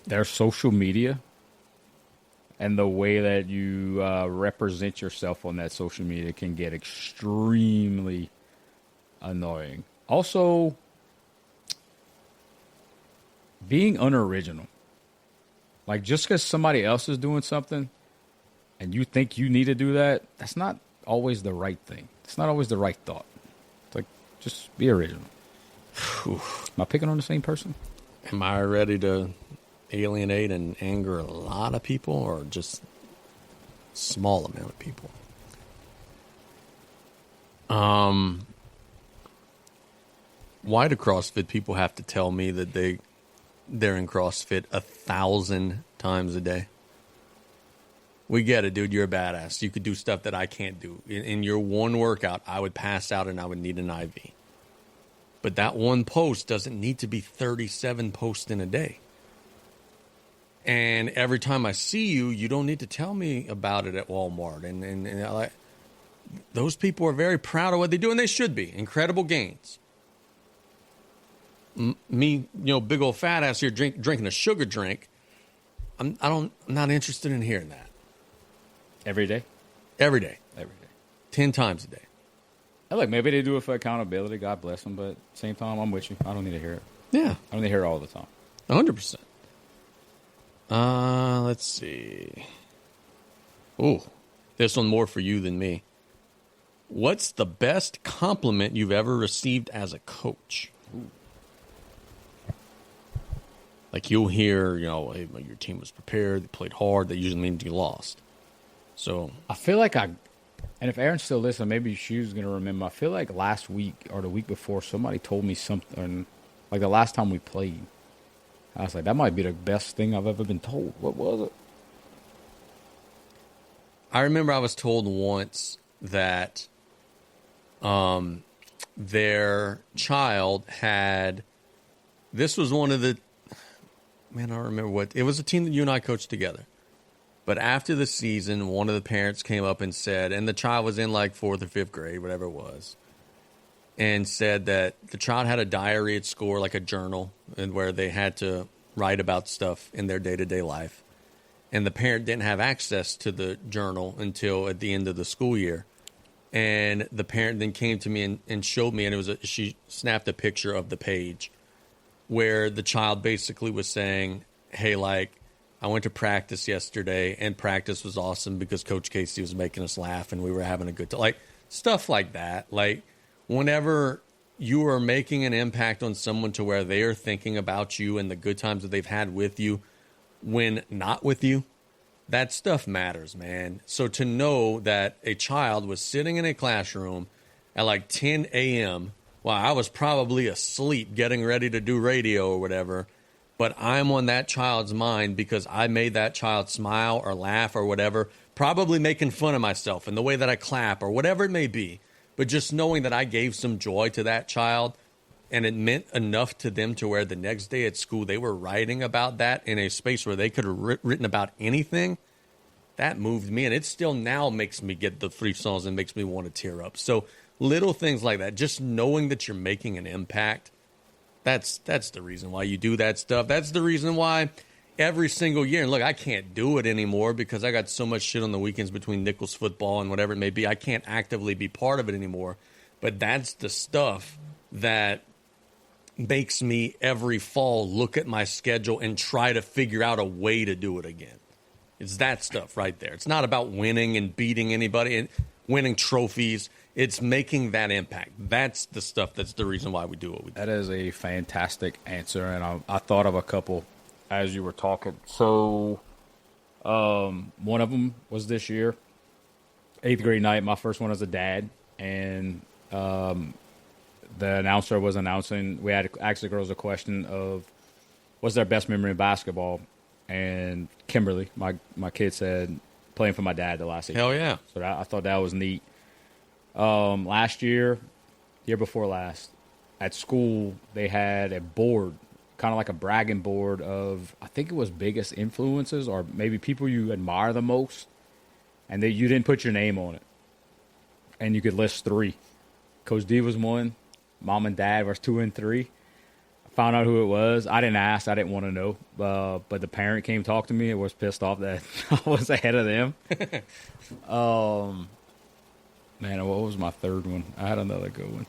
Their social media. And the way that you represent yourself on that social media can get extremely annoying. Also, being unoriginal. Like, just because somebody else is doing something and you think you need to do that, that's not always the right thing. It's not always the right thought. It's like, just be original. Am I picking on the same person? Am I ready to alienate and anger a lot of people, or just small amount of people? Why do CrossFit people have to tell me that they're in CrossFit 1,000 times a day? We get it, dude. You're a badass. You could do stuff that I can't do. In your one workout, I would pass out and I would need an IV. But that one post doesn't need to be 37 posts in a day. And every time I see you, you don't need to tell me about it at Walmart. And those people are very proud of what they do, and they should be. Incredible gains. Me, big old fat ass here drinking a sugar drink. I'm not interested in hearing that. Every day? Every day. Every day. 10 times a day. And look, maybe they do it for accountability. God bless them. But at the same time, I'm with you. I don't need to hear it. Yeah. I don't need to hear it all the time. 100%. Let's see. Ooh, this one more for you than me. What's the best compliment you've ever received as a coach? Ooh. Like, you'll hear, hey, your team was prepared, they played hard. That usually means you lost. So I feel like and if Aaron's still listening, maybe she's going to remember. I feel like last week or the week before, somebody told me something, like the last time we played. I was like, that might be the best thing I've ever been told. What was it? I remember I was told once that their child had, this was one of the, I don't remember what, it was a team that you and I coached together. But after the season, one of the parents came up and said, and the child was in like 4th or 5th grade, whatever it was, and said that the child had a diary at school, like a journal, and where they had to write about stuff in their day-to-day life. And the parent didn't have access to the journal until at the end of the school year. And the parent then came to me and showed me, and she snapped a picture of the page where the child basically was saying, hey, like, I went to practice yesterday, and practice was awesome because Coach Casey was making us laugh, and we were having a good time. Like, stuff like that. Like, whenever you are making an impact on someone to where they are thinking about you and the good times that they've had with you when not with you, that stuff matters, man. So to know that a child was sitting in a classroom at like 10 a.m. while I was probably asleep getting ready to do radio or whatever, but I'm on that child's mind because I made that child smile or laugh or whatever, probably making fun of myself in the way that I clap or whatever it may be. But just knowing that I gave some joy to that child, and it meant enough to them to where the next day at school they were writing about that in a space where they could have written about anything, that moved me. And it still now makes me get the free songs and makes me want to tear up. So little things like that, just knowing that you're making an impact, that's the reason why you do that stuff. That's the reason why every single year, and look, I can't do it anymore because I got so much shit on the weekends between Nichols football and whatever it may be. I can't actively be part of it anymore. But that's the stuff that makes me every fall look at my schedule and try to figure out a way to do it again. It's that stuff right there. It's not about winning and beating anybody and winning trophies. It's making that impact. That's the stuff that's the reason why we do what we do. That is a fantastic answer, and I thought of a couple as you were talking. So one of them was this year, 8th grade night, my first one as a dad, and the announcer was announcing, we had asked the girls a question of what's their best memory of basketball, and Kimberly, my kid, said playing for my dad the last 8 years. Hell yeah. So I thought that was neat. Last year before last, at school, they had a board, kind of like a bragging board of, I think it was biggest influences or maybe people you admire the most, and you didn't put your name on it. And you could list 3. Coach D was 1. Mom and Dad was 2 and 3. I found out who it was. I didn't ask. I didn't want to know. But the parent came talk to me and was pissed off that I was ahead of them. Man, what was my third one? I had another good one.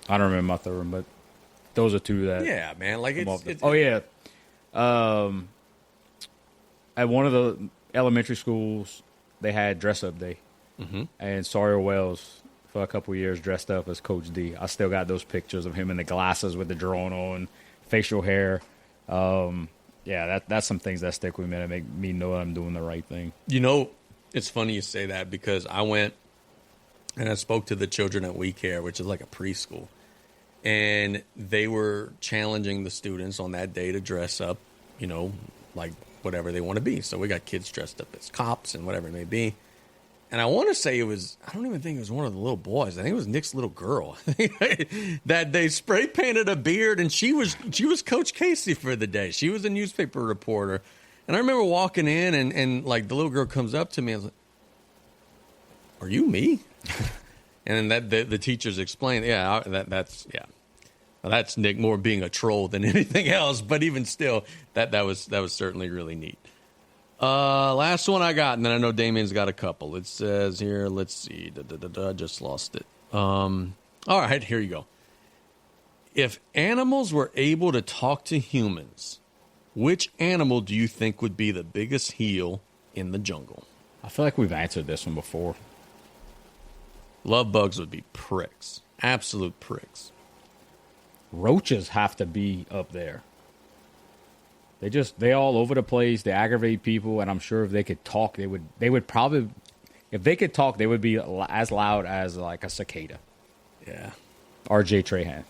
I don't remember my third one, but those are 2 that. Yeah, man. Like it's oh yeah. At one of the elementary schools, they had dress up day, and Sawyer Wells for a couple of years dressed up as Coach D. I still got those pictures of him in the glasses with the drawing on, facial hair. Yeah, that's some things that stick with me that make me know I'm doing the right thing. You know, it's funny you say that because I went and I spoke to the children at We Care, which is like a preschool, and they were challenging the students on that day to dress up, you know, like whatever they want to be. So we got kids dressed up as cops and whatever it may be. And I want to say I don't even think it was one of the little boys. I think it was Nick's little girl that they spray painted a beard, and she was Coach Casey for the day. She was a newspaper reporter. And I remember walking in and like the little girl comes up to me and was like, "Are you me?" And that the teachers explained, that's Nick more being a troll than anything else. But even still, that was certainly really neat. Last one I got, and then I know Damien's got a couple. It says here, let's see, I just lost it. All right, here you go. If animals were able to talk to humans, which animal do you think would be the biggest heel in the jungle? I feel like we've answered this one before. Love bugs would be pricks. Absolute pricks. Roaches have to be up there. They all over the place. They aggravate people, and I'm sure if they could talk, they would probably, if they could talk, they would be as loud as like a cicada. Yeah. Or Jay Trahan.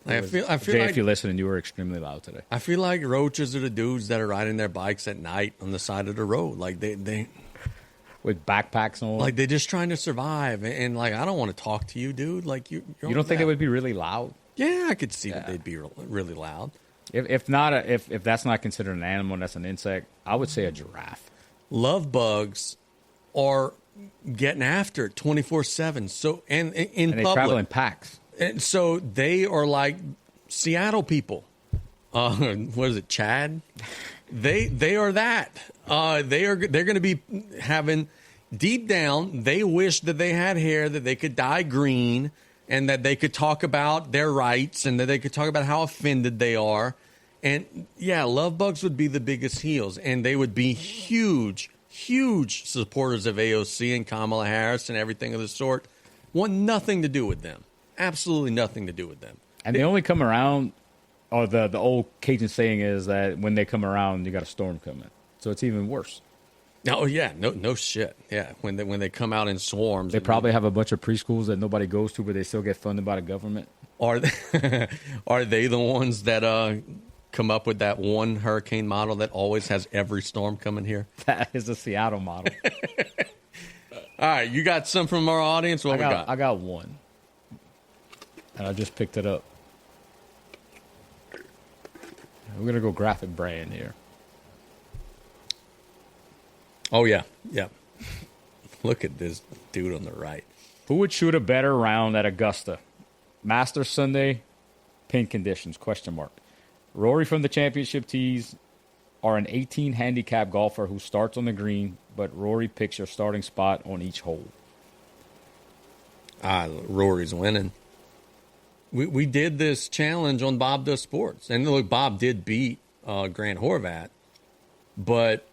I feel Jay, like, if you're listening, you were extremely loud today. I feel like roaches are the dudes that are riding their bikes at night on the side of the road. Like they with backpacks on. Like they're just trying to survive, and like I don't want to talk to you, dude. Like you don't think they would be really loud? Yeah, I could see that they'd be really loud. If that's not considered an animal, and that's an insect, I would say a giraffe. Love bugs are getting after it 24/7. So and in they public, travel in packs. And so they are like Seattle people. What is it, Chad? They are that. They're going to be having deep down, they wish that they had hair, that they could dye green, and that they could talk about their rights, and that they could talk about how offended they are. And yeah, love bugs would be the biggest heels, and they would be huge, huge supporters of AOC and Kamala Harris and everything of the sort. Want nothing to do with them. Absolutely nothing to do with them. And they only come around, or the old Cajun saying is that when they come around, you got a storm coming. So it's even worse. Oh yeah, no shit. Yeah, when they come out in swarms, They probably have a bunch of preschools that nobody goes to, but they still get funded by the government. are they the ones that come up with that one hurricane model that always has every storm coming here? That is a Seattle model. All right, you got some from our audience? What we got? I got one, and I just picked it up. We're gonna go graphic brand here. Oh yeah. Look at this dude on the right. Who would shoot a better round at Augusta? Masters Sunday, pin conditions, question mark. Rory from the championship tees or an 18 handicap golfer who starts on the green, but Rory picks your starting spot on each hole. Rory's winning. We did this challenge on Bob Does Sports. And look, Bob did beat Grant Horvat, but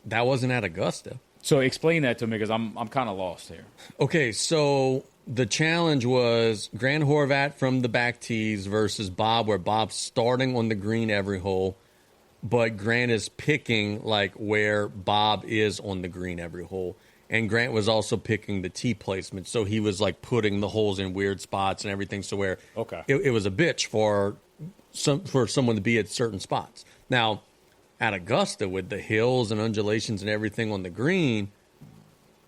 that wasn't at Augusta. So explain that to me, because I'm kind of lost here. Okay, so the challenge was Grant Horvat from the back tees versus Bob, where Bob's starting on the green every hole, but Grant is picking like where Bob is on the green every hole. And Grant was also picking the tee placement, so he was like putting the holes in weird spots and everything. So where it was a bitch for someone to be at certain spots. Now, at Augusta, with the hills and undulations and everything on the green,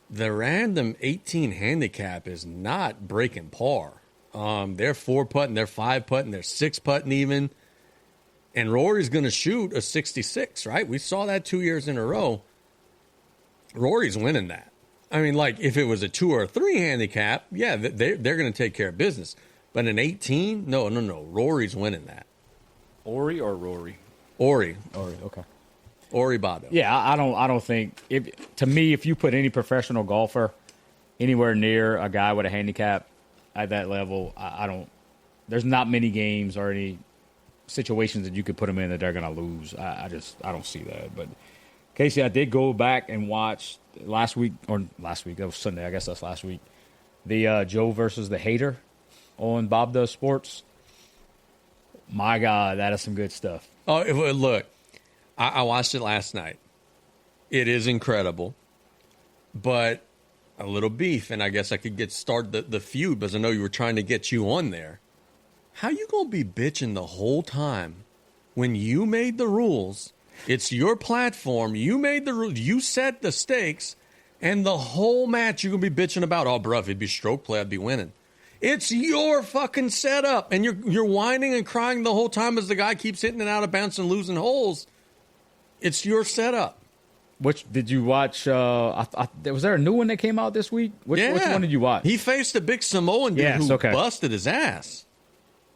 the random 18 handicap is not breaking par. They're 4-putting, they're 5-putting, they're 6-putting even. And Rory's going to shoot a 66, right? We saw that 2 years in a row. Rory's winning that. I mean, like, if it was a 2 or a 3 handicap, yeah, they're going to take care of business. But an 18? No. Rory's winning that. Ori or Rory? Ori, okay. Ori Bado. Yeah, I don't think to me, if you put any professional golfer anywhere near a guy with a handicap at that level, I don't. There's not many games or any situations that you could put them in that they're going to lose. I don't see that. But Casey, I did go back and watch last week. That was Sunday. I guess that's last week. The Joe versus the Hater on Bob Does Sports. My God, that is some good stuff. Oh, look, I watched it last night. It is incredible, but a little beef, and I guess I could start the feud because I know you were trying to get you on there. How you gonna be bitching the whole time when you made the rules? It's your platform. You made the rules. You set the stakes, and the whole match you're gonna be bitching about. Oh, bruh, if it'd be stroke play, I'd be winning. It's your fucking setup, and you're whining and crying the whole time as the guy keeps hitting it out of bounds and losing holes. It's your setup. Which did you watch? Was there a new one that came out this week? Which one did you watch? He faced a big Samoan dude who busted his ass.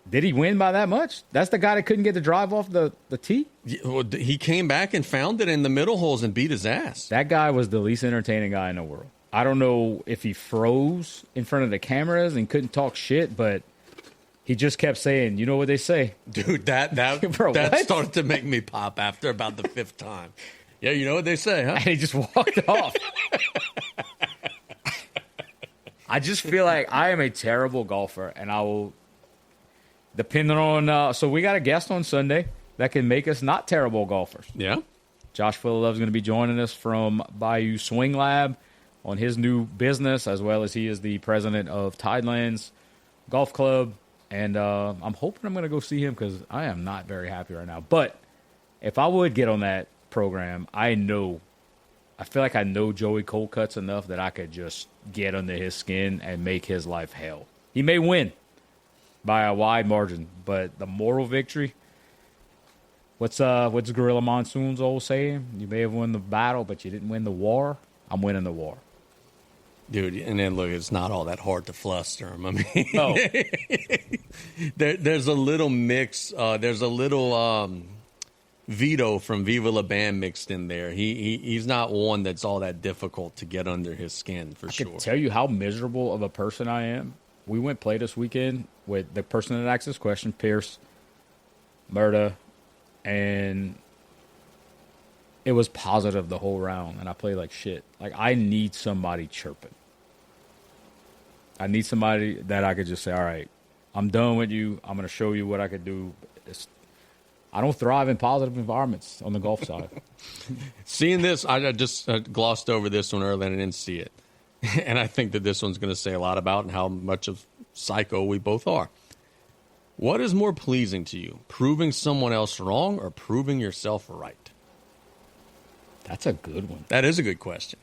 Did he win by that much? That's the guy that couldn't get the drive off the tee? He came back and found it in the middle holes and beat his ass. That guy was the least entertaining guy in the world. I don't know if he froze in front of the cameras and couldn't talk shit, but he just kept saying, you know what they say. Dude, that started to make me pop after about the 5th time. Yeah, you know what they say, huh? And he just walked off. I just feel like I am a terrible golfer, and I will, depending on, so we got a guest on Sunday that can make us not terrible golfers. Yeah. Josh Fullove's going to be joining us from Bayou Swing Lab on his new business, as well as he is the president of Tidelands Golf Club. And I'm hoping I'm going to go see him because I am not very happy right now. But if I would get on that program, I feel like I know Joey Colcuts enough that I could just get under his skin and make his life hell. He may win by a wide margin, but the moral victory, what's Gorilla Monsoon's old saying? You may have won the battle, but you didn't win the war. I'm winning the war. Dude, and then look, it's not all that hard to fluster him. I mean, there's a little mix. There's a little Vito from Viva La Band mixed in there. He's not one that's all that difficult to get under his skin, for sure. I can tell you how miserable of a person I am. We went play this weekend with the person that asked this question, Pierce, Murda, and it was positive the whole round, and I played like shit. Like, I need somebody chirping. I need somebody that I could just say, all right, I'm done with you. I'm going to show you what I could do. I don't thrive in positive environments on the golf side. Seeing this, I just glossed over this one earlier and I didn't see it. And I think that this one's going to say a lot about how much of psycho we both are. What is more pleasing to you, proving someone else wrong or proving yourself right? That's a good one. That is a good question.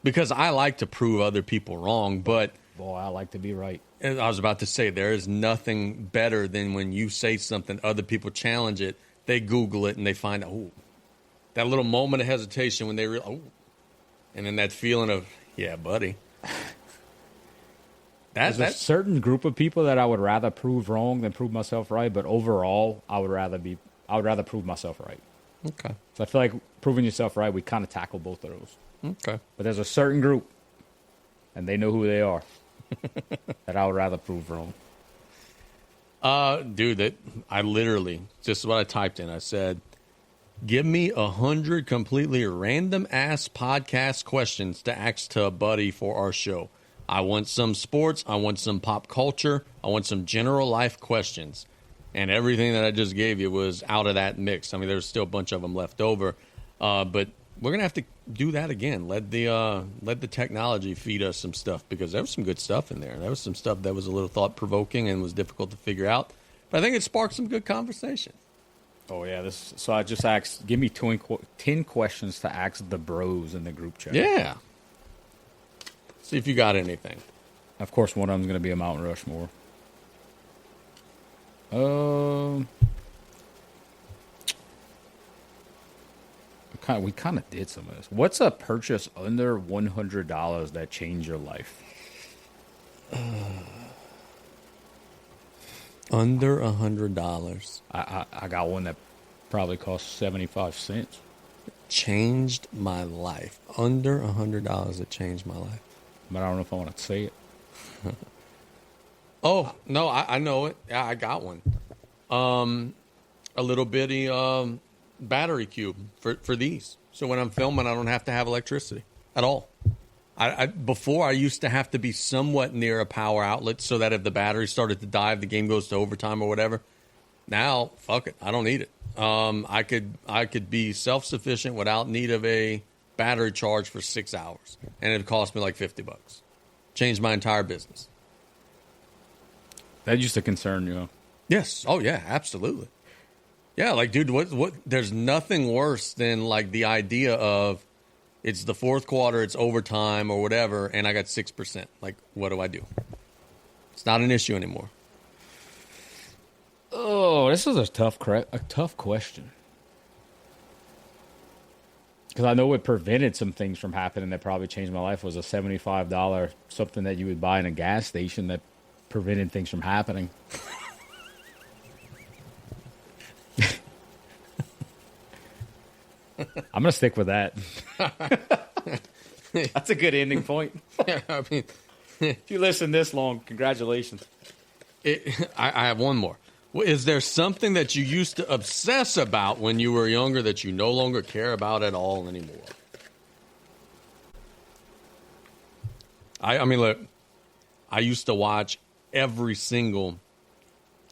Because I like to prove other people wrong, but... Boy, I like to be right. And I was about to say, there is nothing better than when you say something, other people challenge it, they Google it, and they find out, oh, that little moment of hesitation when they realize, oh, and then that feeling of, yeah, buddy. There's a certain group of people that I would rather prove wrong than prove myself right, but overall, I would rather prove myself right. Okay. So I feel like proving yourself right, we kind of tackle both of those. Okay. But there's a certain group, and they know who they are, that I would rather prove wrong. Dude, I literally, just what I typed in, I said, give me 100 completely random ass podcast questions to ask to a buddy for our show. I want some sports. I want some pop culture. I want some general life questions. And everything that I just gave you was out of that mix. I mean, there's still a bunch of them left over. But we're going to have to do that again. Let the technology feed us some stuff, because there was some good stuff in there. There was some stuff that was a little thought-provoking and was difficult to figure out. But I think it sparked some good conversation. Oh, yeah. So I just asked, give me 10 questions to ask the bros in the group chat. Yeah. See if you got anything. Of course, one of them is going to be a Mount Rushmore. We kind of did some of this. What's a purchase under $100 that changed your life? Under $100. I got one that probably cost 75 cents. Changed my life. Under $100 that changed my life. But I don't know if I want to say it. Oh, no, I know it. Yeah, I got one. A little bitty battery cube for these. So when I'm filming, I don't have to have electricity at all. Before, I used to have to be somewhat near a power outlet so that if the battery started to die, if the game goes to overtime or whatever. Now, fuck it. I don't need it. I could be self-sufficient without need of a battery charge for 6 hours. And it cost me like $50. Changed my entire business. That used to concern you. Yes. Oh, yeah, absolutely. Yeah, like, dude, what? There's nothing worse than, like, the idea of it's the fourth quarter, it's overtime or whatever, and I got 6%. Like, what do I do? It's not an issue anymore. Oh, this is a tough question. Because I know what prevented some things from happening that probably changed my life was a $75 something that you would buy in a gas station that prevented things from happening. I'm going to stick with that. That's a good ending point. I mean, if you listen this long, congratulations. I have one more. Is there something that you used to obsess about when you were younger that you no longer care about at all anymore? I mean, look, I used to watch every single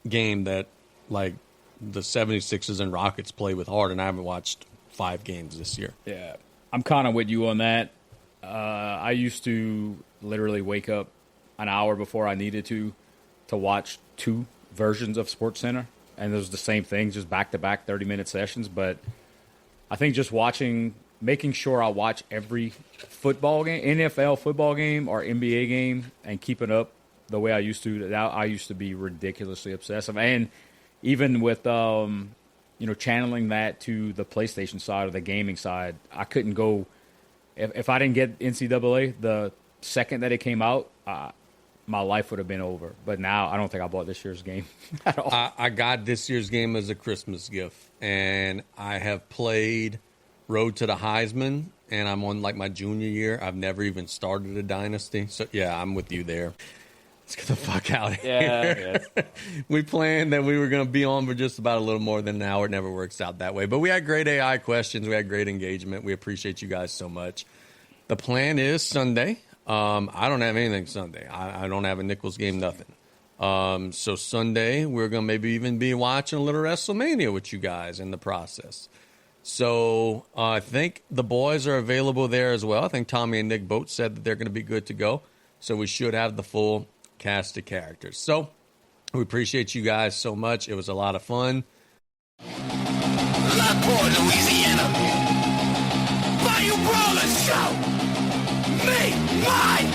game that, like, the 76ers and Rockets play with Harden. I haven't watched 5 games this year. Yeah, I'm kind of with you on that. I used to literally wake up an hour before I needed to watch 2 versions of SportsCenter, and it was the same thing, just back-to-back 30-minute sessions. But I think just making sure I watch every football game, NFL football game or NBA game, and keeping up the way I used to. I used to be ridiculously obsessive, and even with channeling that to the PlayStation side or the gaming side, I couldn't go if I didn't get NCAA the second that it came out. my life would have been over. But now I don't think I bought this year's game at all. I got this year's game as a Christmas gift, and I have played Road to the Heisman, and I'm on like my junior year. I've never even started a dynasty. So, yeah, I'm with you there. Let's get the fuck out of here. Yeah. We planned that we were going to be on for just about a little more than an hour. It never works out that way. But we had great AI questions. We had great engagement. We appreciate you guys so much. The plan is Sunday. I don't have anything Sunday. I don't have a Nichols game, nothing. So Sunday, we're going to maybe even be watching a little WrestleMania with you guys in the process. So I think the boys are available there as well. I think Tommy and Nick both said that they're going to be good to go. So we should have the full cast of characters. So we appreciate you guys so much. It was a lot of fun. Lockport, Louisiana. Bayou Brawlers Show. Me, mine.